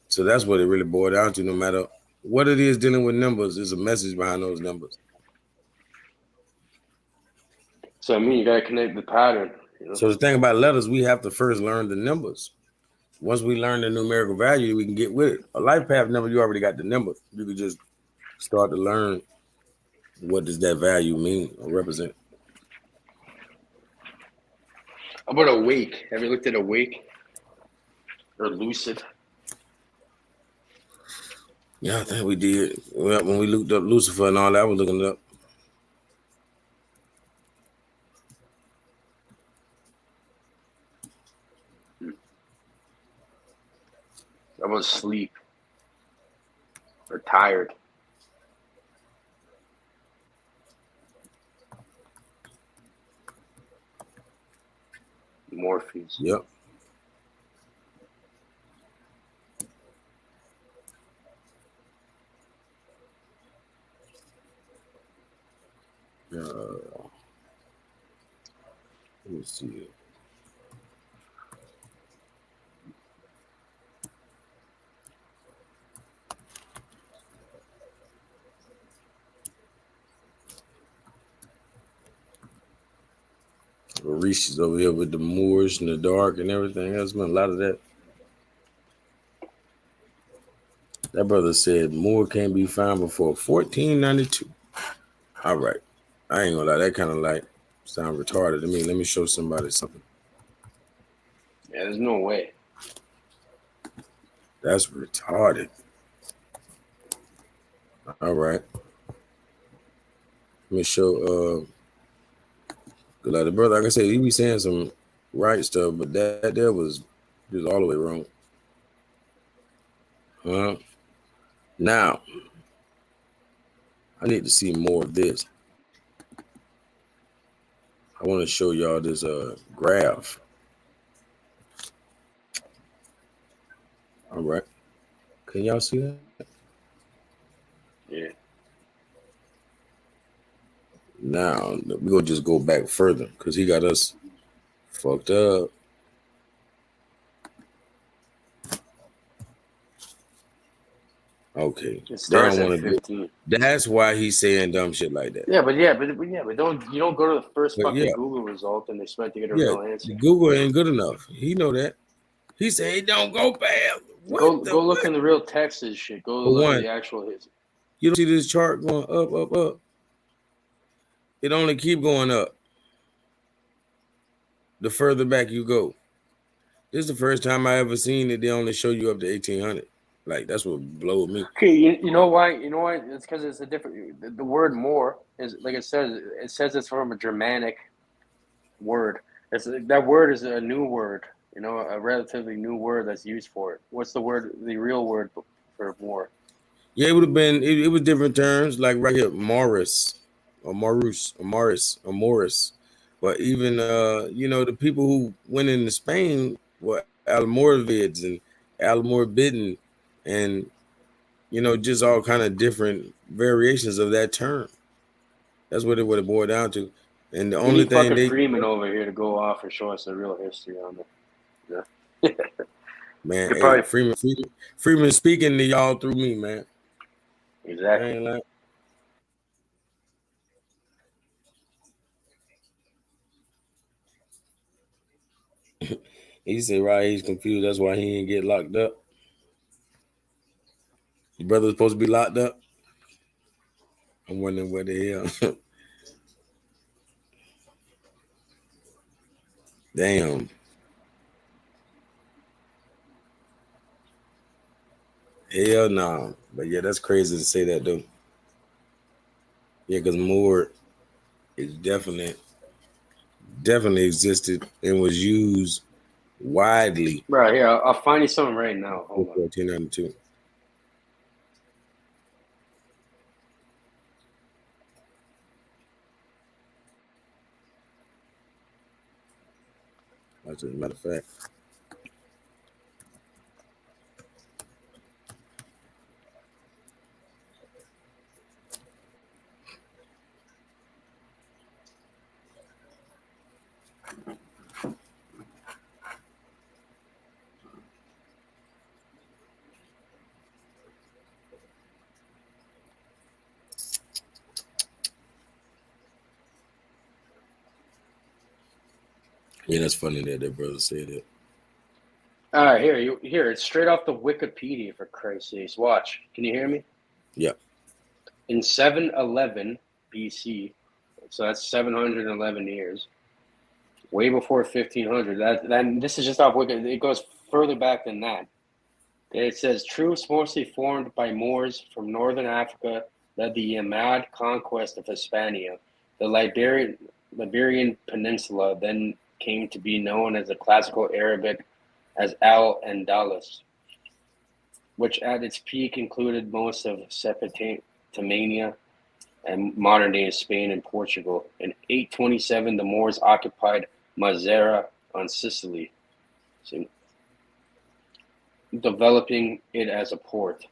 So that's what it really boiled down to. No matter what it is dealing with numbers, there's a message behind those numbers. So I mean, you gotta connect the pattern. So the thing about letters, we have to first learn the numbers. Once we learn the numerical value, we can get with it. A life path number, you already got the number. You can just start to learn what does that value mean or represent. How about awake? Have you looked at awake or lucid? Yeah, I think we did. Well, when we looked up Lucifer and all that, I was looking it up. I was asleep or tired. Morpheus. Yep. Let me see it. Reese's over here with the Moors in the dark and everything. There's been a lot of that. That brother said Moore can't be found before 1492. All right. I ain't gonna lie, that kind of like sound retarded to me. Let me show somebody something. Yeah, there's no way. That's retarded. All right. Let me show like the brother, like I said, he be saying some right stuff, but that there was just all the way wrong. Now, I need to see more of this. I want to show y'all this graph. All right. Can y'all see that? Yeah. Now, we're going to just go back further because he got us fucked up. Okay. It starts at 15. That's why he's saying dumb shit like that. But you don't go to the first fucking Google result and expect to get a real answer. Google ain't good enough. He know that. He said he don't go bad. Go look in the real Texas shit. Go look at the actual hits. You don't see this chart going up, up, up. It only keep going up the further back you go. This is the first time I ever seen it. They only show you up to 1800. Like, that's what blowed me. Okay, you know why? You know why? It's because it's a different. The word "more" is like it says. It says it's from a Germanic word. That word is a new word. You know, a relatively new word that's used for it. What's the word? The real word for "more"? Yeah, it would have been. It was different terms, like right here, Morris, or Morus, or Morris, or Morris. But even the people who went into Spain were Almoravids and Almorbidden, and just all kind of different variations of that term. That's what it would have boiled down to. And the only thing fucking Freeman over here to go off and show us the real history on it. Yeah. Man, hey, Freeman speaking to y'all through me, man. Exactly. He said, right, he's confused. That's why he didn't get locked up. Your brother was supposed to be locked up. I'm wondering where the hell. Damn. Hell no. Nah. But yeah, that's crazy to say that, though. Yeah, because Moore is definitely existed and was used widely. Right here, I'll find you something right now. Hold on. 1492. As a matter of fact. Yeah, that's funny that their brother said it. All right, here. It's straight off the Wikipedia, for Christ's sakes. Watch. Can you hear me? Yeah. In 711 BC, so that's 711 years, way before 1500. That this is just off Wikipedia. It goes further back than that. It says troops mostly formed by Moors from northern Africa led the Yamad conquest of Hispania. The Iberian Peninsula then came to be known as the classical Arabic as Al-Andalus, which at its peak included most of Mesopotamia and modern-day Spain and Portugal. In 827, the Moors occupied Mazara on Sicily, developing it as a port.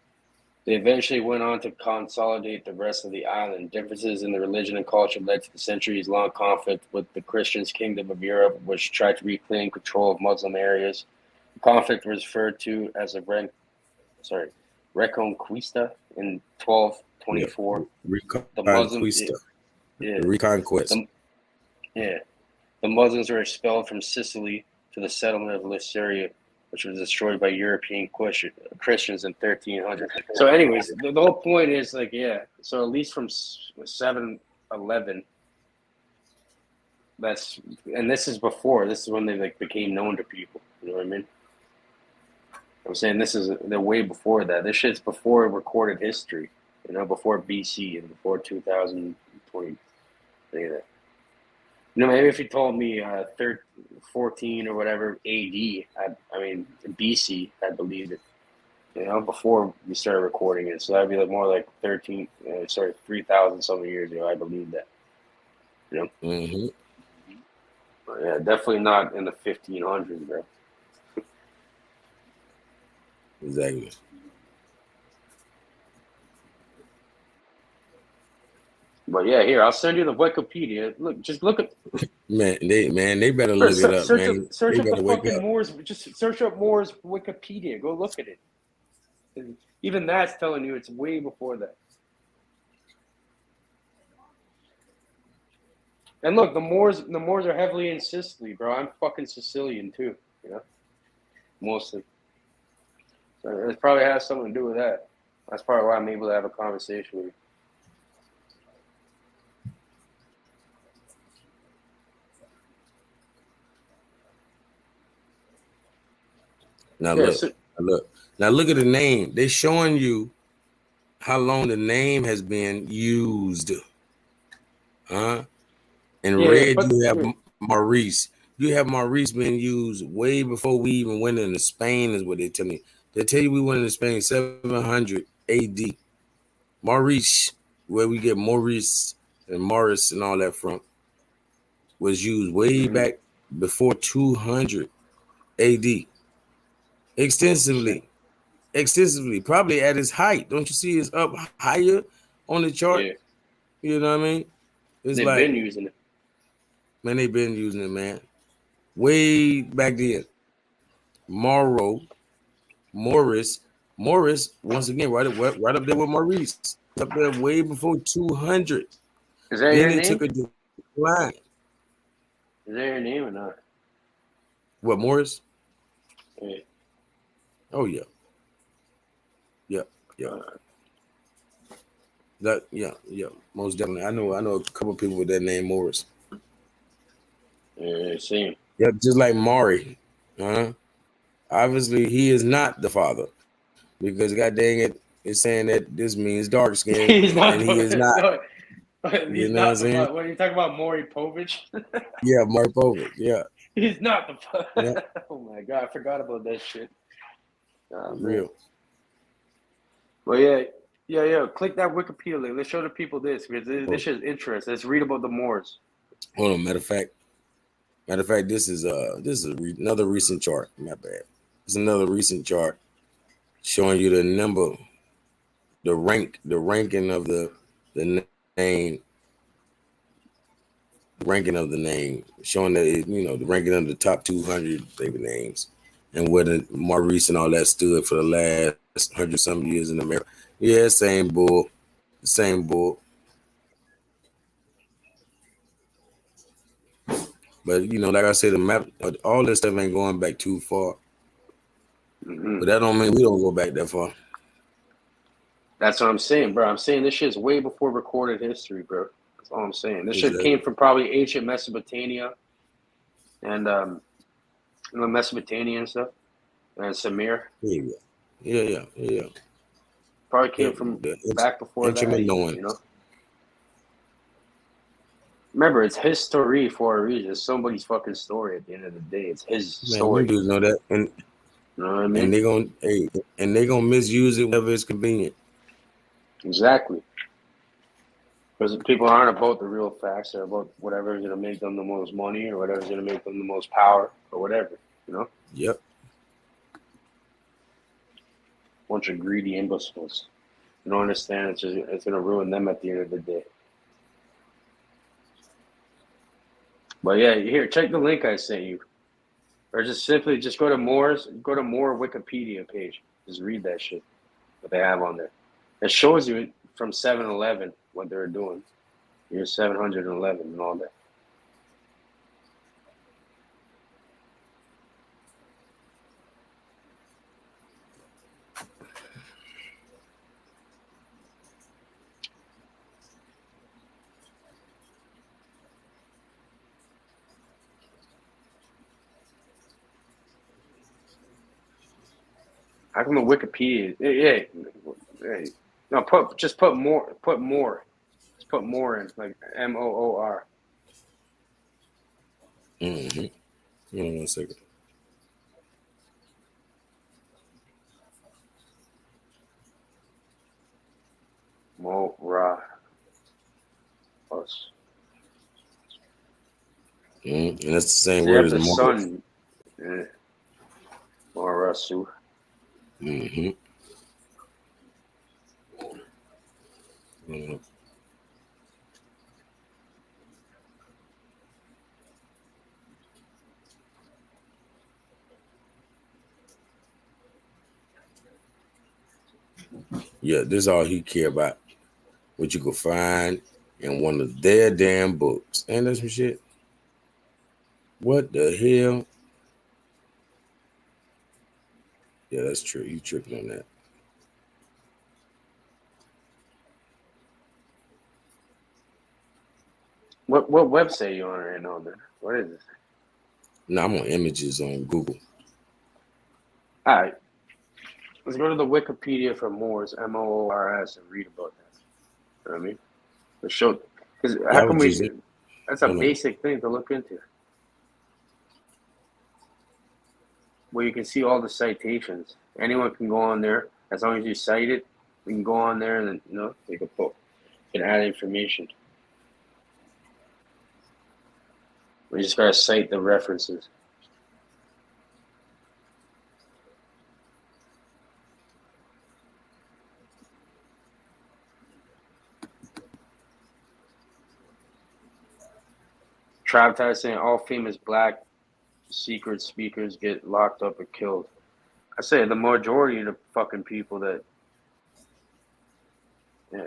They eventually went on to consolidate the rest of the island. Differences in the religion and culture led to the centuries-long conflict with the Christian kingdom of Europe, which tried to reclaim control of Muslim areas. The conflict was referred to as a Reconquista in 1224. The Muslims, the Reconquest. The Muslims were expelled from Sicily to the settlement of Lycaria, which was destroyed by European Christians in 1300. So anyways, the whole point is so at least from 711, this is when they became known to people. You know what I mean? I'm saying they're way before that. This shit's before recorded history. You know, before BC and before 2020. Look at that. You know, maybe if you told me 14 or whatever AD, I mean BC, I believed it. You know, before we started recording it, so that'd be like more like 3,000 something years ago. I believe that. You know, Mm-hmm. but yeah, definitely not in the 1500s, bro. Exactly. But yeah, here I'll send you the Wikipedia. Look, just look at They better look it up, search up man. search They up the better wake fucking up. Moors. Just search up Moors Wikipedia. Go look at it. Even that's telling you it's way before that. And look, the Moors are heavily in Sicily, bro. I'm fucking Sicilian too, you know, mostly. So it probably has something to do with that. That's probably why I'm able to have a conversation with you. Now Yeah, look, so, now look at the name. They're showing you how long the name has been used. Huh? In yeah, red, but you have Maurice. You have Maurice being used way before we even went into Spain, is what they tell me. They tell you we went into Spain 700 AD. Maurice, where we get Maurice and Morris and all that from, was used way back before 200 AD. Extensively. Probably at its height. Don't you see it's up higher on the chart? yeah, You know what I mean? It's they've been like, using it. man, they've been using it, man. Way back then. Morris, once again, right up there with Maurice. Up there way before 200. Is that Then your it took name? a decline. Is that your name or not? What, Morris? Yeah. Oh, yeah. Yeah. Yeah. Most definitely. I know a couple people with that name, Morris. Yeah, same. Yep, just like Maury. Obviously, he is not the father because, god dang it, it's saying that this means dark skin, He's not. and he is not. No, You he's know what I'm not the saying? father. What are you talking about, Maury Povich? Yeah, Maury Povich. Yeah, He's not the yeah, father. Oh my god, I forgot about that shit. Oh, man. real. Well, yeah. Click that Wikipedia link. Let's show the people this because this Oh, shit is interesting. Let's read about the Moors. hold on. Matter of fact, this is another recent chart. My bad. It's another recent chart showing you the number, the ranking of the name, showing that the ranking of the top 200 favorite names, and where the Maurice and all that stood for the last 100 some years in America. Yeah, same bull. But like I said, the map, all this stuff ain't going back too far. Mm-hmm. But that don't mean we don't go back that far. That's what I'm saying, bro. I'm saying this shit's way before recorded history, bro. That's all I'm saying. This shit Exactly. came from probably ancient Mesopotamia and Mesopotamia and stuff, and Samir. Yeah. Probably came from back before that even, you know. Remember, it's his story for a reason. It's somebody's fucking story at the end of the day. It's his story. Dudes know that, and you know what I mean? And they gonna misuse it whenever it's convenient. Exactly. Because people aren't about the real facts. They're about whatever is going to make them the most money or whatever is going to make them the most power or whatever, you know? Yep. Bunch of greedy imbeciles. You don't understand. It's going to ruin them at the end of the day. But yeah, here, check the link I sent you. Or just simply go to More Wikipedia page. Just read that shit, what they have on there. It shows you from 7-Eleven what they're doing. Year 711 and all that. How come the Wikipedia? Hey. No, put more. Put more. Just put more in, like MOOR. Mm-hmm. Hold on 1 second. Mora. Us. Mm-hmm. And that's the same They word have as the Morris. sun. Morasu. Mm-hmm. Mm-hmm. Yeah, this is all he care about. What you could find in one of their damn books. Ain't that some shit? What the hell? Yeah, that's true. You tripping on that. What website you on right now, man? What is this? No, I'm on images on Google. All right. Let's go to the Wikipedia for Moors, MOORS, and read about that. You know what I mean? The show. Because Yeah, how I come was just that's a hold on. basic thing to look into. Where you can see all the citations. Anyone can go on there. As long as you cite it, we can go on there and then, they can add information. We just gotta cite the references. Trav saying all famous black secret speakers get locked up or killed. I say the majority of the fucking people that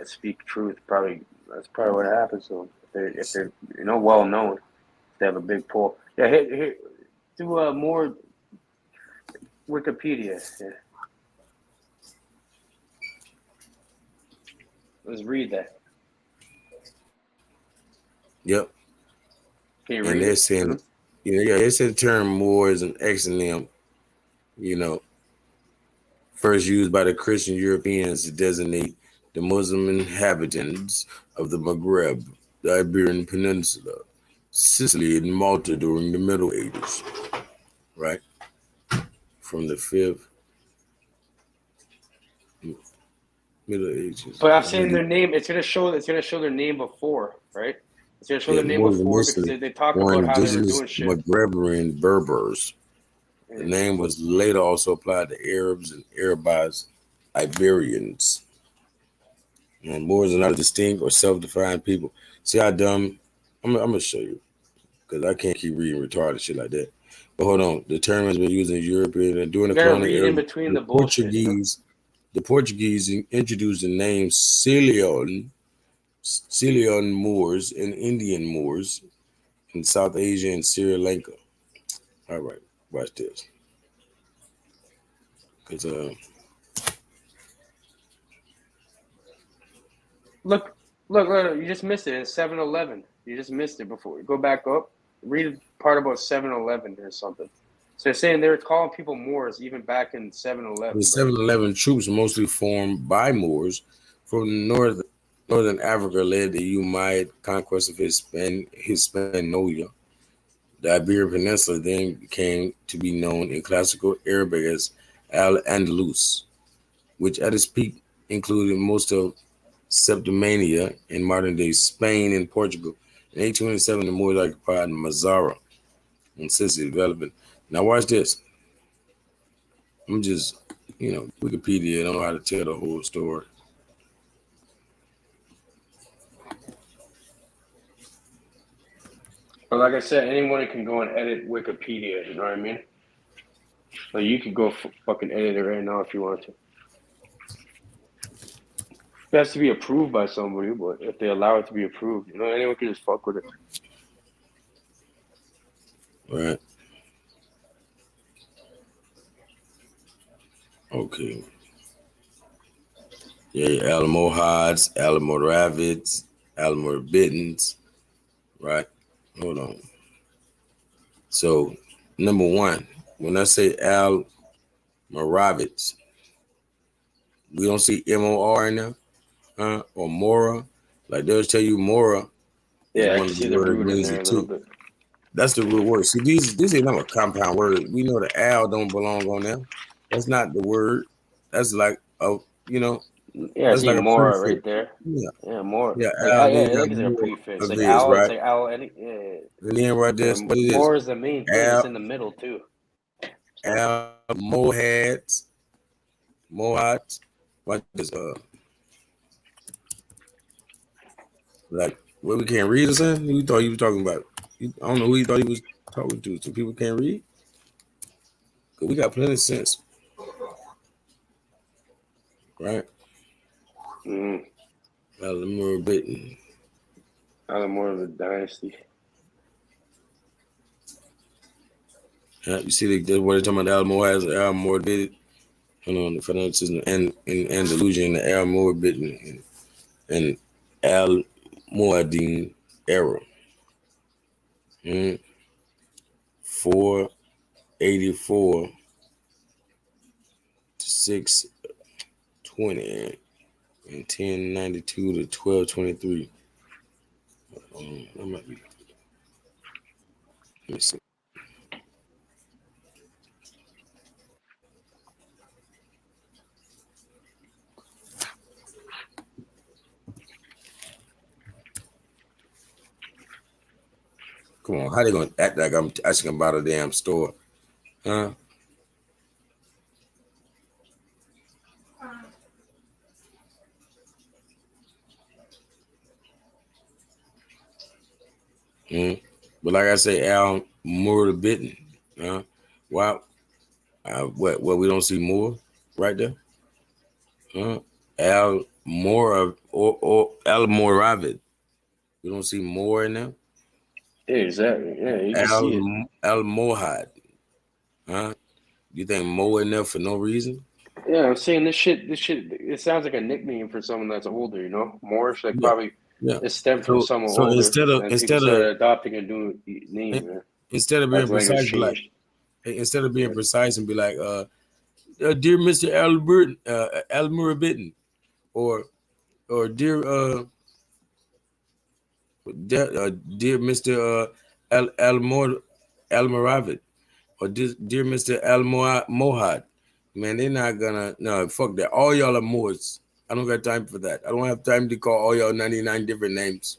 speak truth that's probably what happens to them. If they're well known, they have a big pull. Yeah, here do more Wikipedia. Yeah. Let's read that. Yep. Can you And read they're it? saying, they said the term Moor is an exonym, first used by the Christian Europeans to designate the Muslim inhabitants of the Maghreb, the Iberian Peninsula, Sicily, and Malta during the Middle Ages, right? From the 5th Middle Ages. But I'm saying their name. It's gonna show their name before, right? It's gonna show Yeah, their the name Moors before because initially they talk were about how they were indigenous doing shit. Maghrebian Berbers. The Yeah. name was later also applied to Arabs and Arabized Iberians. And Moors are not a distinct or self-defined people. See how dumb? I'm gonna show you because I can't keep reading retarded shit like that. But hold on, the term has been used in European and during You the gotta colonial read in era. between The the bullshit. Portuguese introduced the name Celion Moors and Indian Moors in South Asia and Sri Lanka. All right, watch this. Because Look, you just missed it. It's 7-Eleven. You just missed it before. Go back up. Read part about 7-Eleven or something. So they're saying they were calling people Moors even back in 7-Eleven. the 711 troops, mostly formed by Moors from northern Africa, led the Umayyad conquest of Hispanola. The Iberian Peninsula then came to be known in classical Arabic as Al-Andalus, which at its peak included most of Septimania in modern-day Spain and Portugal. In 1827, the Moors occupied Mazara in Sicily, developing. Now watch this. I'm just, Wikipedia. I don't know how to tell the whole story. But like I said, anyone can go and edit Wikipedia. You know what I mean? So you could go fucking edit it right now if you want to. It has to be approved by somebody, but if they allow it to be approved, anyone can just fuck with it. Right. Okay. Yeah, Almohads, Almoravids, Almoravids. Right. Hold on. So, number one, when I say Almoravids, We don't see MOR in there, or Mora. Like they'll tell you Mora is Yeah, I one can of see the the words root in means there it a little too. bit. That's the root word. See, these ain't no compound word. We know the Al don't belong on there. That's not the word. That's like Yeah, I that's see like a more prefix. right there. Yeah, Yeah, more. yeah, Like Al. Then yeah, you I got think it's like a more prefix. of Like this, owl, it's right? like owl. Any yeah, And then right yeah. there, what it is? More is the main thing. It's Al, in the middle too. So Al, Mohads, Mohads. What is like what we can't read or something? Who you thought you was talking about? I don't know who you thought he was talking to. So people can't read. Cause we got plenty of sense, right? mm, Well, a little bit. I'm more of a dynasty. You see what they're talking about. Al Moore has Al Moore did it. The fanaticism and delusion, the Al Moore bit and Al Moadine era. 484 to 620 and 1092 to 1223. That might be. Let me see. Come on, how they gonna act like I'm asking about a damn store, huh? But like I say, Al Moore the bitten, huh? Wow, what we don't see more right there, huh? Al Moore or Al Moravid, we don't see more in there. Yeah, exactly. Yeah, you can see it. Al Mohad, huh? You think Mo in there for no reason? Yeah, I'm saying this shit. It sounds like a nickname for someone that's older. You know, Moorish. Like Yeah, probably yeah. it stemmed from someone So older, and people started adopting a new name. Man. instead of being As language precise, be like changed. instead of being precise and be like, dear Mr. Albert, Almura Bitten, or dear Mr. Almoravid, or dear Mr. Mohad. Man, they're not gonna no fuck that. All y'all are Moors. I don't got time for that. I don't have time to call all y'all 99 different names.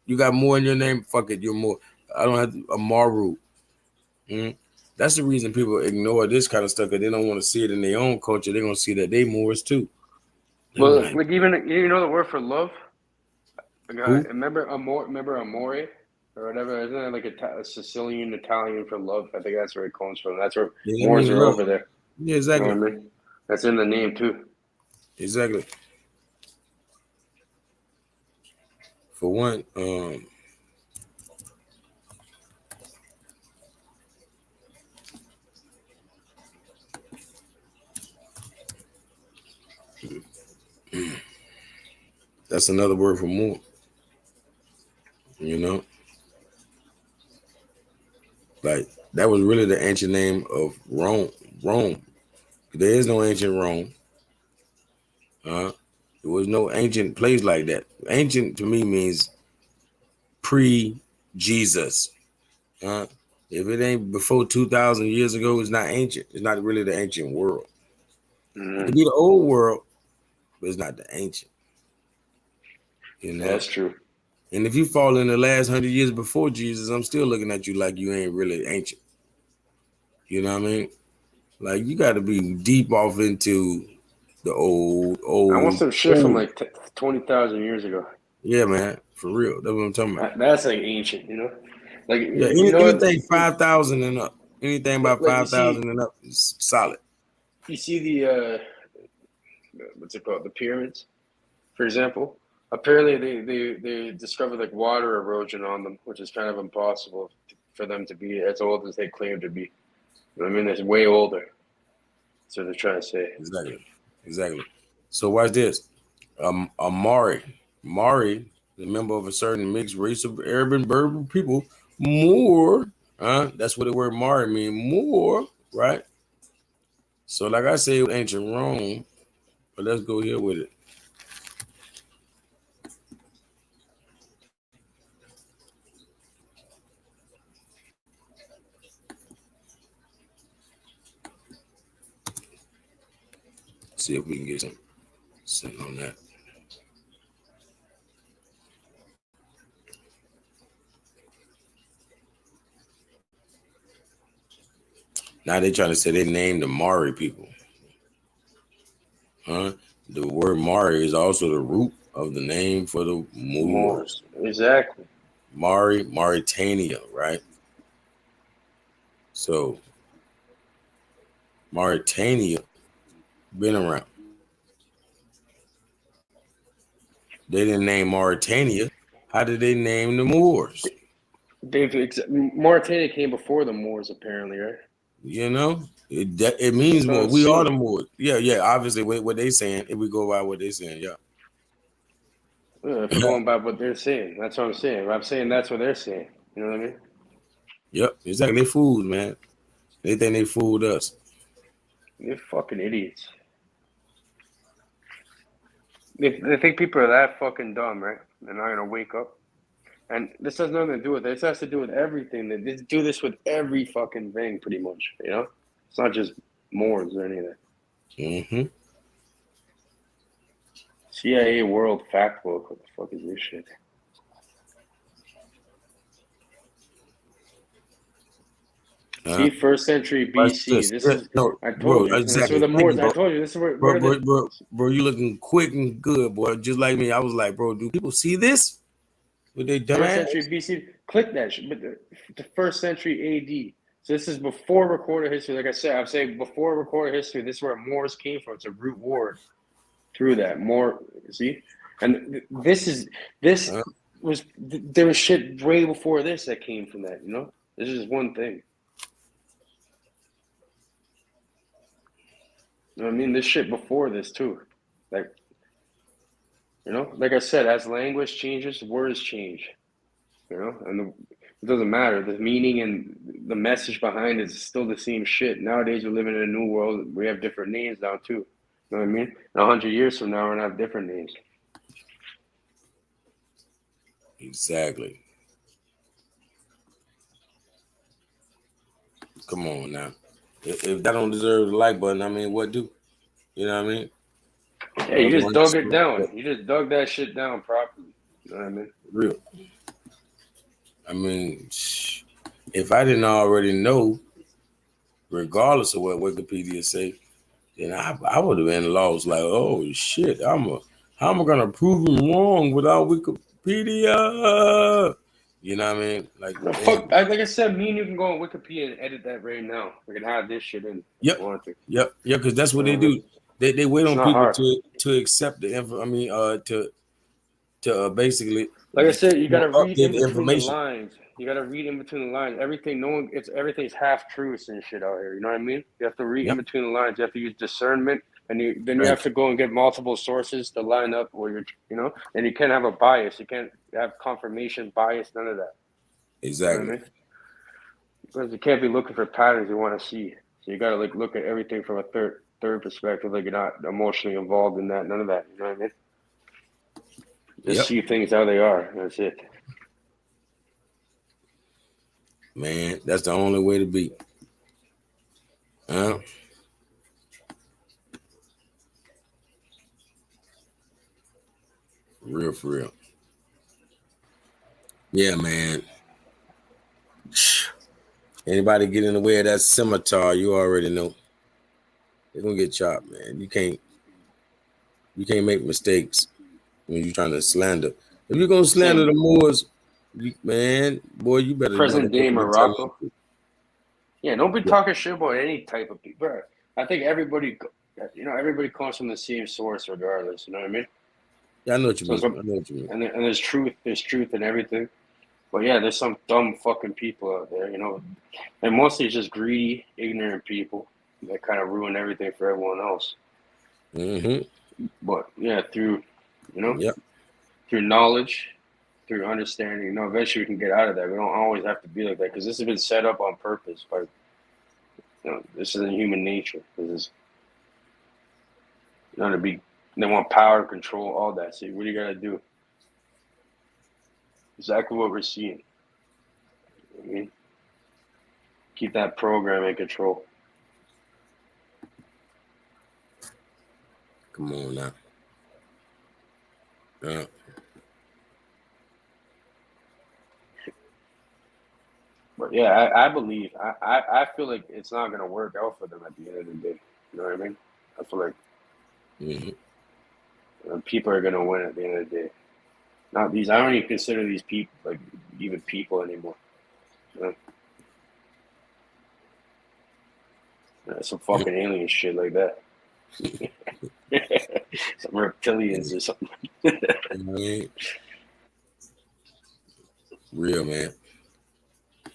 You got more in your name, fuck it, you're more. I don't have a Maru. That's the reason people ignore this kind of stuff because they don't want to see it in their own culture. They're gonna see that they Moors too. They be Well, like, like even you know the word for love. who? Remember amore or whatever? Isn't that like a Sicilian Italian for love? I think that's where it comes from. That's where Yeah, I Moors mean are love. over there. Yeah, You know exactly. what I mean? That's in the name too. Exactly. For one, that's another word for more. You know, like that was really the ancient name of Rome. Rome. There is no ancient Rome. There was no ancient place like that. Ancient to me means pre-Jesus. If it ain't before 2,000 years ago, it's not ancient. It's not really the ancient world. It could be the old world, but it's not the ancient. You Yeah, know. that's true. And if you fall in the last 100 years before Jesus, I'm still looking at you like you ain't really ancient. You know what I mean? Like you got to be deep off into the old. I want some shit from like 20,000 years ago. Yeah, man, for real. That's what I'm talking about. That's like ancient, you know. Like Yeah, you know, anything 5,000 and up. Anything about like you 5,000 see, and up is solid. you see the what's it called? The pyramids, for example. Apparently, they discovered like water erosion on them, which is kind of impossible for them to be as old as they claim to be. I mean, it's way older. That's what they're trying to say. Exactly. So watch this. A Mari, the member of a certain mixed race of Arab and Berber people, more. That's what the word Mari mean. More, right? So like I say, ancient Rome. But let's go here with it. See if we can get something on that. Now they trying to say they named the Mari people. Huh? The word Mari is also the root of the name for the Moors. Exactly. Mari, Mauritania, right? So Mauritania been around. They didn't name Mauritania. How did they name the Moors? Mauritania came before the Moors, apparently, right? You know, it means more. We are the Moors. Yeah. Obviously, what they saying, if we go by what they saying, yeah. If we're going by what they're saying, that's what I'm saying. I'm saying that's what they're saying. You know what I mean? Yep, exactly. They fools, man. They think they fooled us. They're fucking idiots. They think people are that fucking dumb, right? They're not gonna wake up. And this has nothing to do with it. This has to do with everything. They do this with every fucking thing, pretty much. You know, it's not just Moors or anything. Mm-hmm. CIA World Fact Book. What the fuck is this shit? See, first century BC. This is. No, I told bro, you. exactly. This is where the Moors. I told you. This is where. Bro, you looking quick and good, boy. Just like me. I was like, bro, do people see this? With they dumb First ass? century BC. Click that shit. But the first century AD. So this is before recorded history. Like I said, I'm saying before recorded history. This is where Moors came from. It's a root word through that. More. See, and this was there was shit way before this that came from that. You know, this is one thing. You know what I mean? This shit before this too. Like, you know, like I said, as language changes, words change. You know, and it doesn't matter. The meaning and the message behind it is still the same shit. Nowadays, we're living in a new world. We have different names now too. You know what I mean? 100 years from now, we're gonna have different names. Exactly. Come on now. If that don't deserve the like button, I mean, what do? You know what I mean? Yeah, you just dug it down. You just dug that shit down properly. You know what I mean? Real. I mean, if I didn't already know, regardless of what Wikipedia say, then I would have been lost. Like, oh shit, how am I gonna prove him wrong without Wikipedia? You know what I mean? Like, like I said, me and you can go on Wikipedia and edit that right now. We can have this shit in. Yep, because that's what they do. They wait on people to accept the info. I mean, to basically. Like I said, you gotta read in between the information. lines. You gotta read in between the lines. Everything, everything's half truths and shit out here. You know what I mean? You have to read in between the lines. You have to use discernment, and you have to go and get multiple sources to line up where you're. You know, and you can't have a bias. You can't have confirmation bias. None of that. Exactly. You know what I mean? Because you can't be looking for patterns you want to see. So you gotta look at everything from a third perspective. Like you're not emotionally involved in that. None of that. You know what I mean? Just see things how they are. That's it. Man, that's the only way to be. Real for real. Yeah, man. Anybody get in the way of that scimitar, you already know. They're gonna get chopped, man. You can't make mistakes when you're trying to slander. If you're gonna slander the Moors, man, boy, you better present day Morocco. Yeah, don't be talking shit about any type of people. I think everybody comes from the same source, regardless. You know what I mean? Yeah, I know what you mean. And there's truth in everything. But yeah, there's some dumb fucking people out there, you know, and mostly it's just greedy, ignorant people that kind of ruin everything for everyone else. Mm-hmm. But yeah, through knowledge, through understanding, you know, eventually we can get out of that. We don't always have to be like that because this has been set up on purpose. By, you know, this isn't human nature. This is You know, they want power, control, all that. So what do you gotta do? Exactly what we're seeing. I mean, keep that program in control. Come on now. Yeah. But yeah, I believe I feel like it's not gonna work out for them at the end of the day. You know what I mean? I feel like people are gonna win at the end of the day. Not these. I don't even consider these people like even people anymore. You know? Some fucking alien shit like that. Some reptilians or something. You know what I mean? Real, man.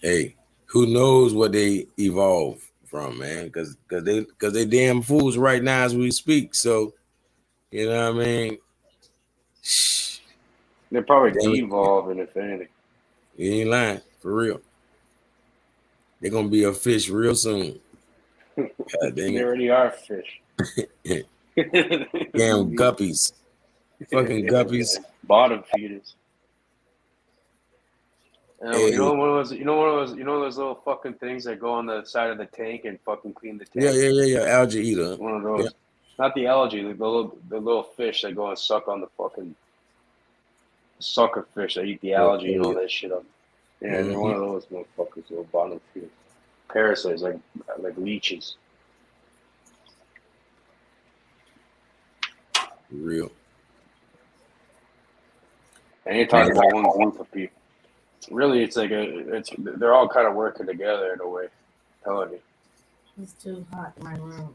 Hey, who knows what they evolve from, man? Because they damn fools right now as we speak. So, you know what I mean? They're probably Damn it. devolving, if anything. You ain't lying, for real. They're gonna be a fish real soon. God dang They it. already are fish. Damn guppies. Fucking guppies. Bottom feeders. Hey. You know those little fucking things that go on the side of the tank and fucking clean the tank. Yeah. Algae eater. One of those. Yeah. Not the algae, the little fish that go and suck on the fucking sucker fish that eat the algae and all that shit up. Yeah, they're one of those motherfuckers, little bottom feeders. Parasites, like leeches. Real. And you're talking about one group of people. Really, it's like they're all kind of working together in a way. Telling you. It's too hot in my room.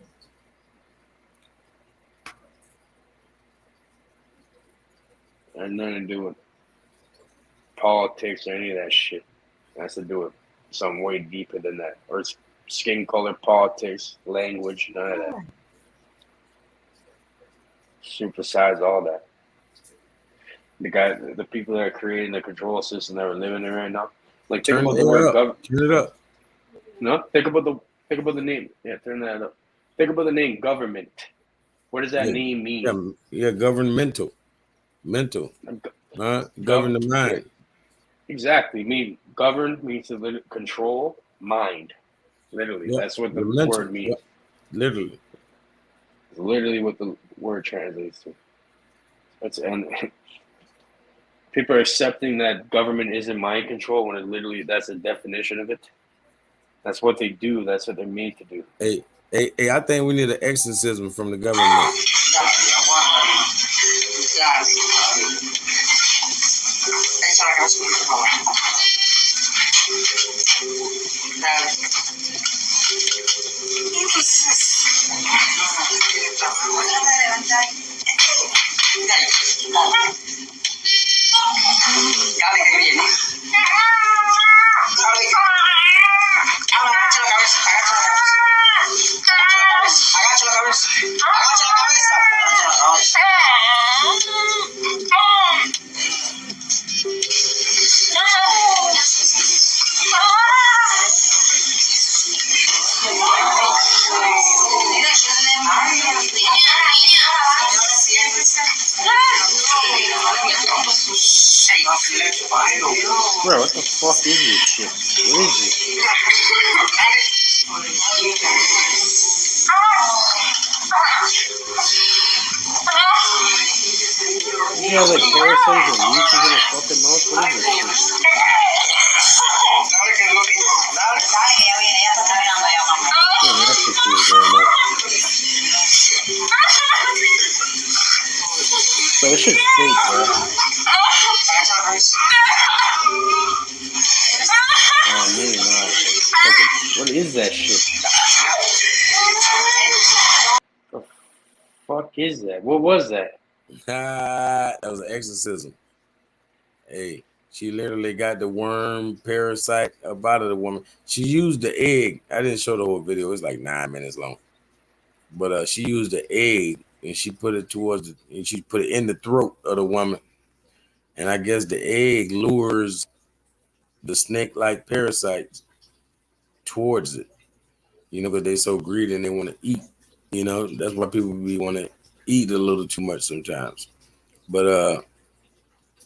And nothing to do with politics or any of that shit. It has to do with something way deeper than that. Or it's skin color, politics, language, none of that. Supersize all that. The people that are creating the control system that we're living in right now. Like think about the word government. Turn it up. No, think about the name. Yeah, turn that up. Think about the name government. What does that name mean? Yeah, governmental. Mental. Govern the mind. Exactly. Govern means to control mind. Literally. That's what the word means. Yep. Literally. It's literally what the word translates to. And people are accepting that government isn't mind control when that's the definition of it. That's what they do. That's what they're made to do. Hey, I think we need an exorcism from the government. Bro, what the fuck is this shit? What is this? You have like parasites and leeches in his fucking mouth? What is this shit? Yeah, that shit feels very much. But this shit's fake, bro. Oh, maybe not. What is that shit? The fuck is that? What was that? That was an exorcism. Hey, she literally got the worm parasite up out of the woman. She used the egg. I didn't show the whole video. It's like 9 minutes long. But she used the egg and she put it she put it in the throat of the woman. And I guess the egg lures the snake-like parasites towards it. You know, because they're so greedy and they want to eat. You know, that's why people be want to eat a little too much sometimes. But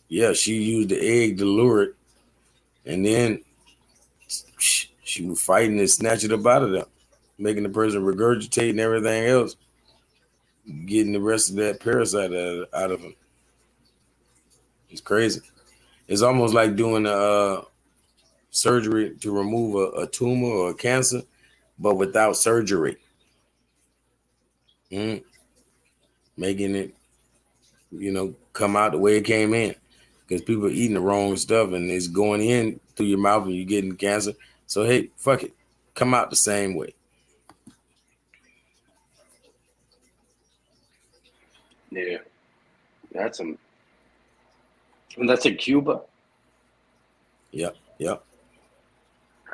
yeah, she used the egg to lure it, and then she was fighting and snatch it up out of them, making the person regurgitate and everything else, getting the rest of that parasite out of them. It's crazy. It's almost like doing a surgery to remove a tumor or a cancer, but without surgery. Making it, come out the way it came in. Because people are eating the wrong stuff and it's going in through your mouth and you're getting cancer. So, hey, fuck it. Come out the same way. Yeah. That's in Cuba? Yep.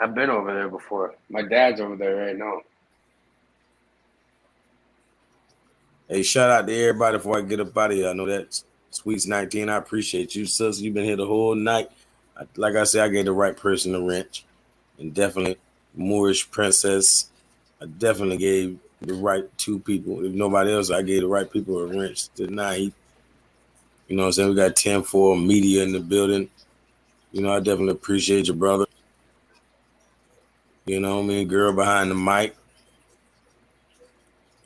I've been over there before. My dad's over there right now. Hey, shout out to everybody before I get up out of here. I know that's Sweets 19. I appreciate you, sis. You've been here the whole night. Like I said, I gave the right person the wrench. And definitely Moorish Princess. I definitely gave the right two people. If nobody else, I gave the right people a wrench tonight. You know what I'm saying? We got 10-4 media in the building. I definitely appreciate your brother. You know what I mean? Girl behind the mic.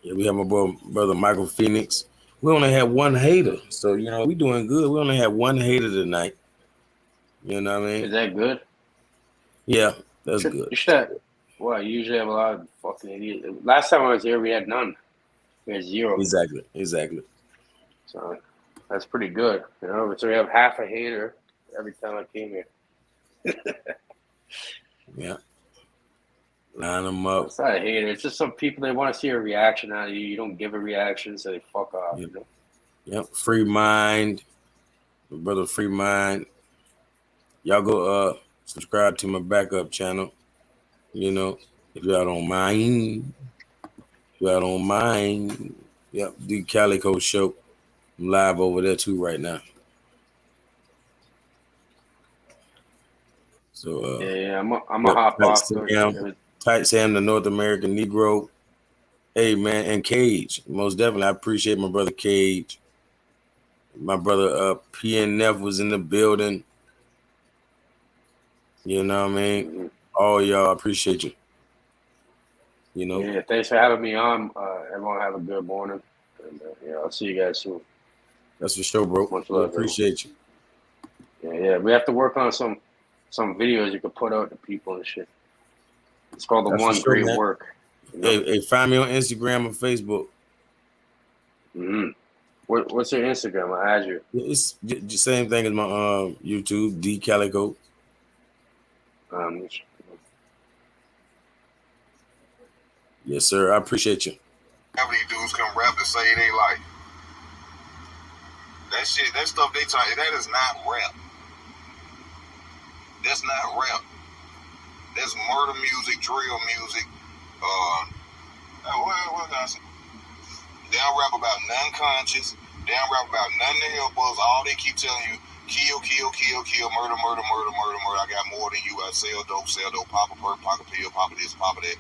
Yeah, we have my brother Michael Phoenix. We only had one hater. So, we doing good. We only had one hater tonight. You know what I mean? Is that good? Yeah, that's good. You should have, well, you usually have a lot of fucking idiots. Last time I was here, we had none. We had 0. Exactly. So that's pretty good. So we have half a hater every time I came here. Yeah. Line them up. It's not a hater. It's just some people, they want to see a reaction out of you. You don't give a reaction, so they fuck off. Yep. Yep. Free Mind. Brother Free Mind. Y'all go subscribe to my backup channel. If y'all don't mind. Yep. The Calico Show. I'm live over there too right now. So yeah, I'm a hop off. Tight Sam, the North American Negro. Hey man, and Cage. Most definitely, I appreciate my brother Cage. My brother PNF was in the building. You know what I mean? Mm-hmm. All y'all, I appreciate you. Yeah, thanks for having me on. Everyone have a good morning. And I'll see you guys soon. That's for sure, bro. Much love, appreciate you. Yeah. We have to work on some videos you can put out to people and shit. It's called the One Great Work. Hey, find me on Instagram or Facebook. Mm-hmm. What's your Instagram? I'll add you. It's the same thing as my YouTube, D Calico. Yes, sir. I appreciate you. How these dudes come rap to say they like that shit, that stuff they talk, that is not rap. That's not rap. That's murder music, drill music. What can I say? They don't rap about none conscious. They don't rap about nothing to help us. All they keep telling you, kill, murder. I got more than you. I sell dope, pop a perk, pop a pill, pop a this, pop a that.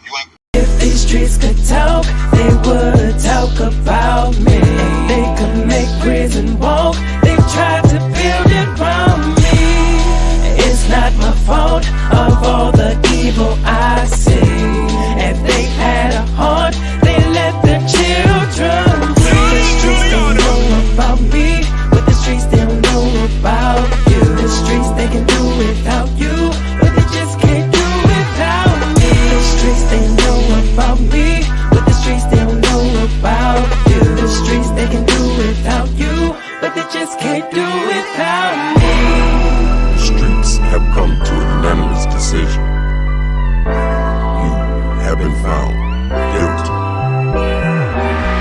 You ain't. If these streets could talk, they would talk about me. They could make prison walk. They tried to build it around me. It's not my fault of all the evil I see. If they had a heart, they let their children free. The streets don't know about me, but the streets they don't know about you. The streets they can do without you, but they just can't do without me. The streets they know about me, but the streets they don't know about you. The streets they can do without you, but they just can't do without me. The streets have come to a unanimous decision. You have been found guilty.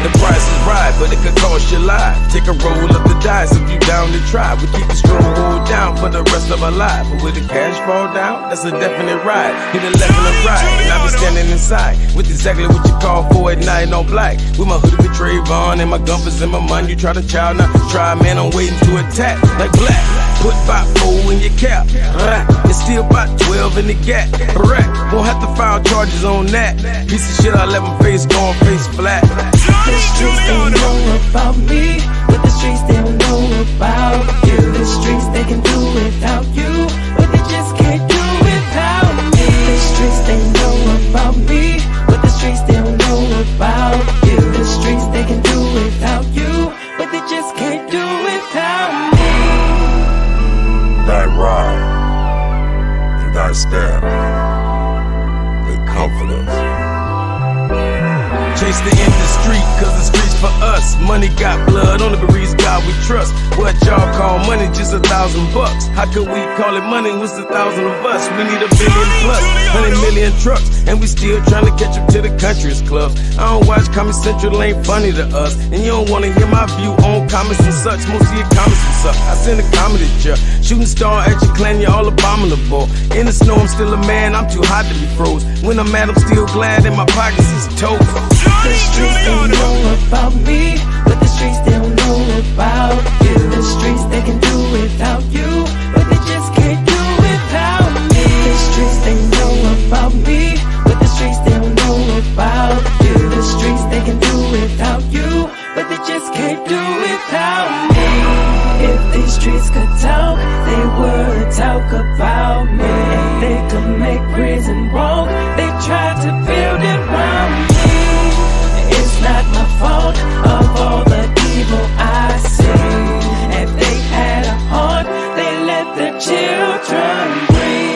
The price is right, but it could cost your life. Take a roll of the dice if you down to try. We keep the stronghold down for the rest of our life. But with the cash fall down, that's a definite ride. Hit the left and the right, and I be standing inside with exactly what you call for at night on black. With my hoodie with Trayvon and my gumpers in my mind. You try to child, not try, man, I'm waiting to attack like black. Put about 4 in your cap. Right. It's still about 12 in the gap. Right. Won't have to file charges on that. Piece of shit, I let my face go on face flat. The streets, they know about me, but the streets, they don't know about you. The streets, they can do without you, but they just can't do without me. The streets, they know about me, but the streets, they don't know about you. The streets, they can do without you, but they just can't do without me. Thy rod and thy staff, they comfort us. Chase the industry, cause the streets for us. Money got blood on the breeze, God we trust. What y'all call money, just $1,000. How could we call it money? What's 1,000 of us? We need $1 billion plus, 100 million trucks, and we still trying to catch up to the country's clubs. I don't watch Comedy Central, ain't funny to us. And you don't wanna hear my view on comments and such. Most of your comments will suck. I send a comedy jet, shooting star at your clan, you're all abominable. In the snow, I'm still a man, I'm too hot to be froze. When I'm mad, I'm still glad in my pockets is toes. The streets, they know about me, but the streets, they don't know about you. The streets, they can do without you, but they just can't do without me. The streets, they know about me, but the streets, they don't know about you. The streets, they can do without you, but they just can't do without me. If these streets could talk, they would talk about me. If they could make prison walk, they try to build it around me. It's not my fault of all the evil I see. If they had a heart, they let the children breathe.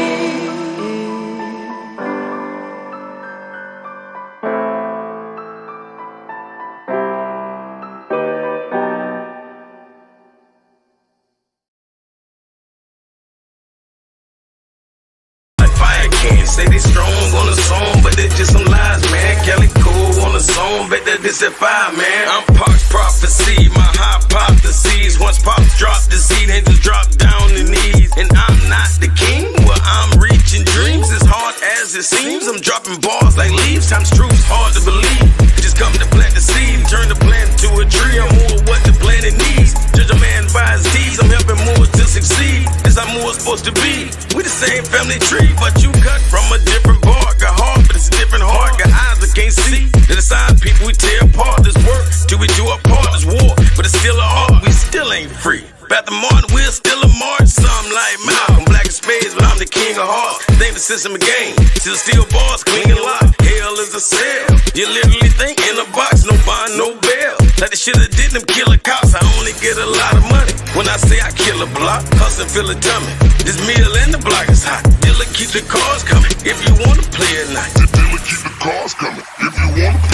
Say they strong on the song, but they just some lies, man. Kelly Cole on the song, bet that this at 5, man. I'm Pac's prophecy, my hypotheses. Once Pops dropped the seed, they just drop down the knees. And I'm not the king, well, I'm reaching dreams as hard as it seems. I'm dropping bars like leaves, times truth's hard to believe. Just come to plant the seed, turn the plant to a tree. I'm more what the planet needs. Judge a man by his deeds, I'm helping more to succeed. This how more supposed to be. We the same family tree, but you cut from a different bark. Got heart, but it's a different heart. Got eyes that can't see. They're the side people we tear apart. This work till we do our part. This war, but it's still a art. We still ain't free. Back to Martin, we're still a march. Some like Malcolm, black in spades, but I'm the king of hearts. Think the system a game, still steal bars, clean and lock. Hell is a cell. You literally think in a box, no bond, no bail. Like the shit that did them kill a cops, I only get a lot of money. When I say I kill a block, hustle feel a tummy. This meal and the block is hot. Dealer keep the cars coming if you wanna play at night. The dealer keep the cars coming if you wanna play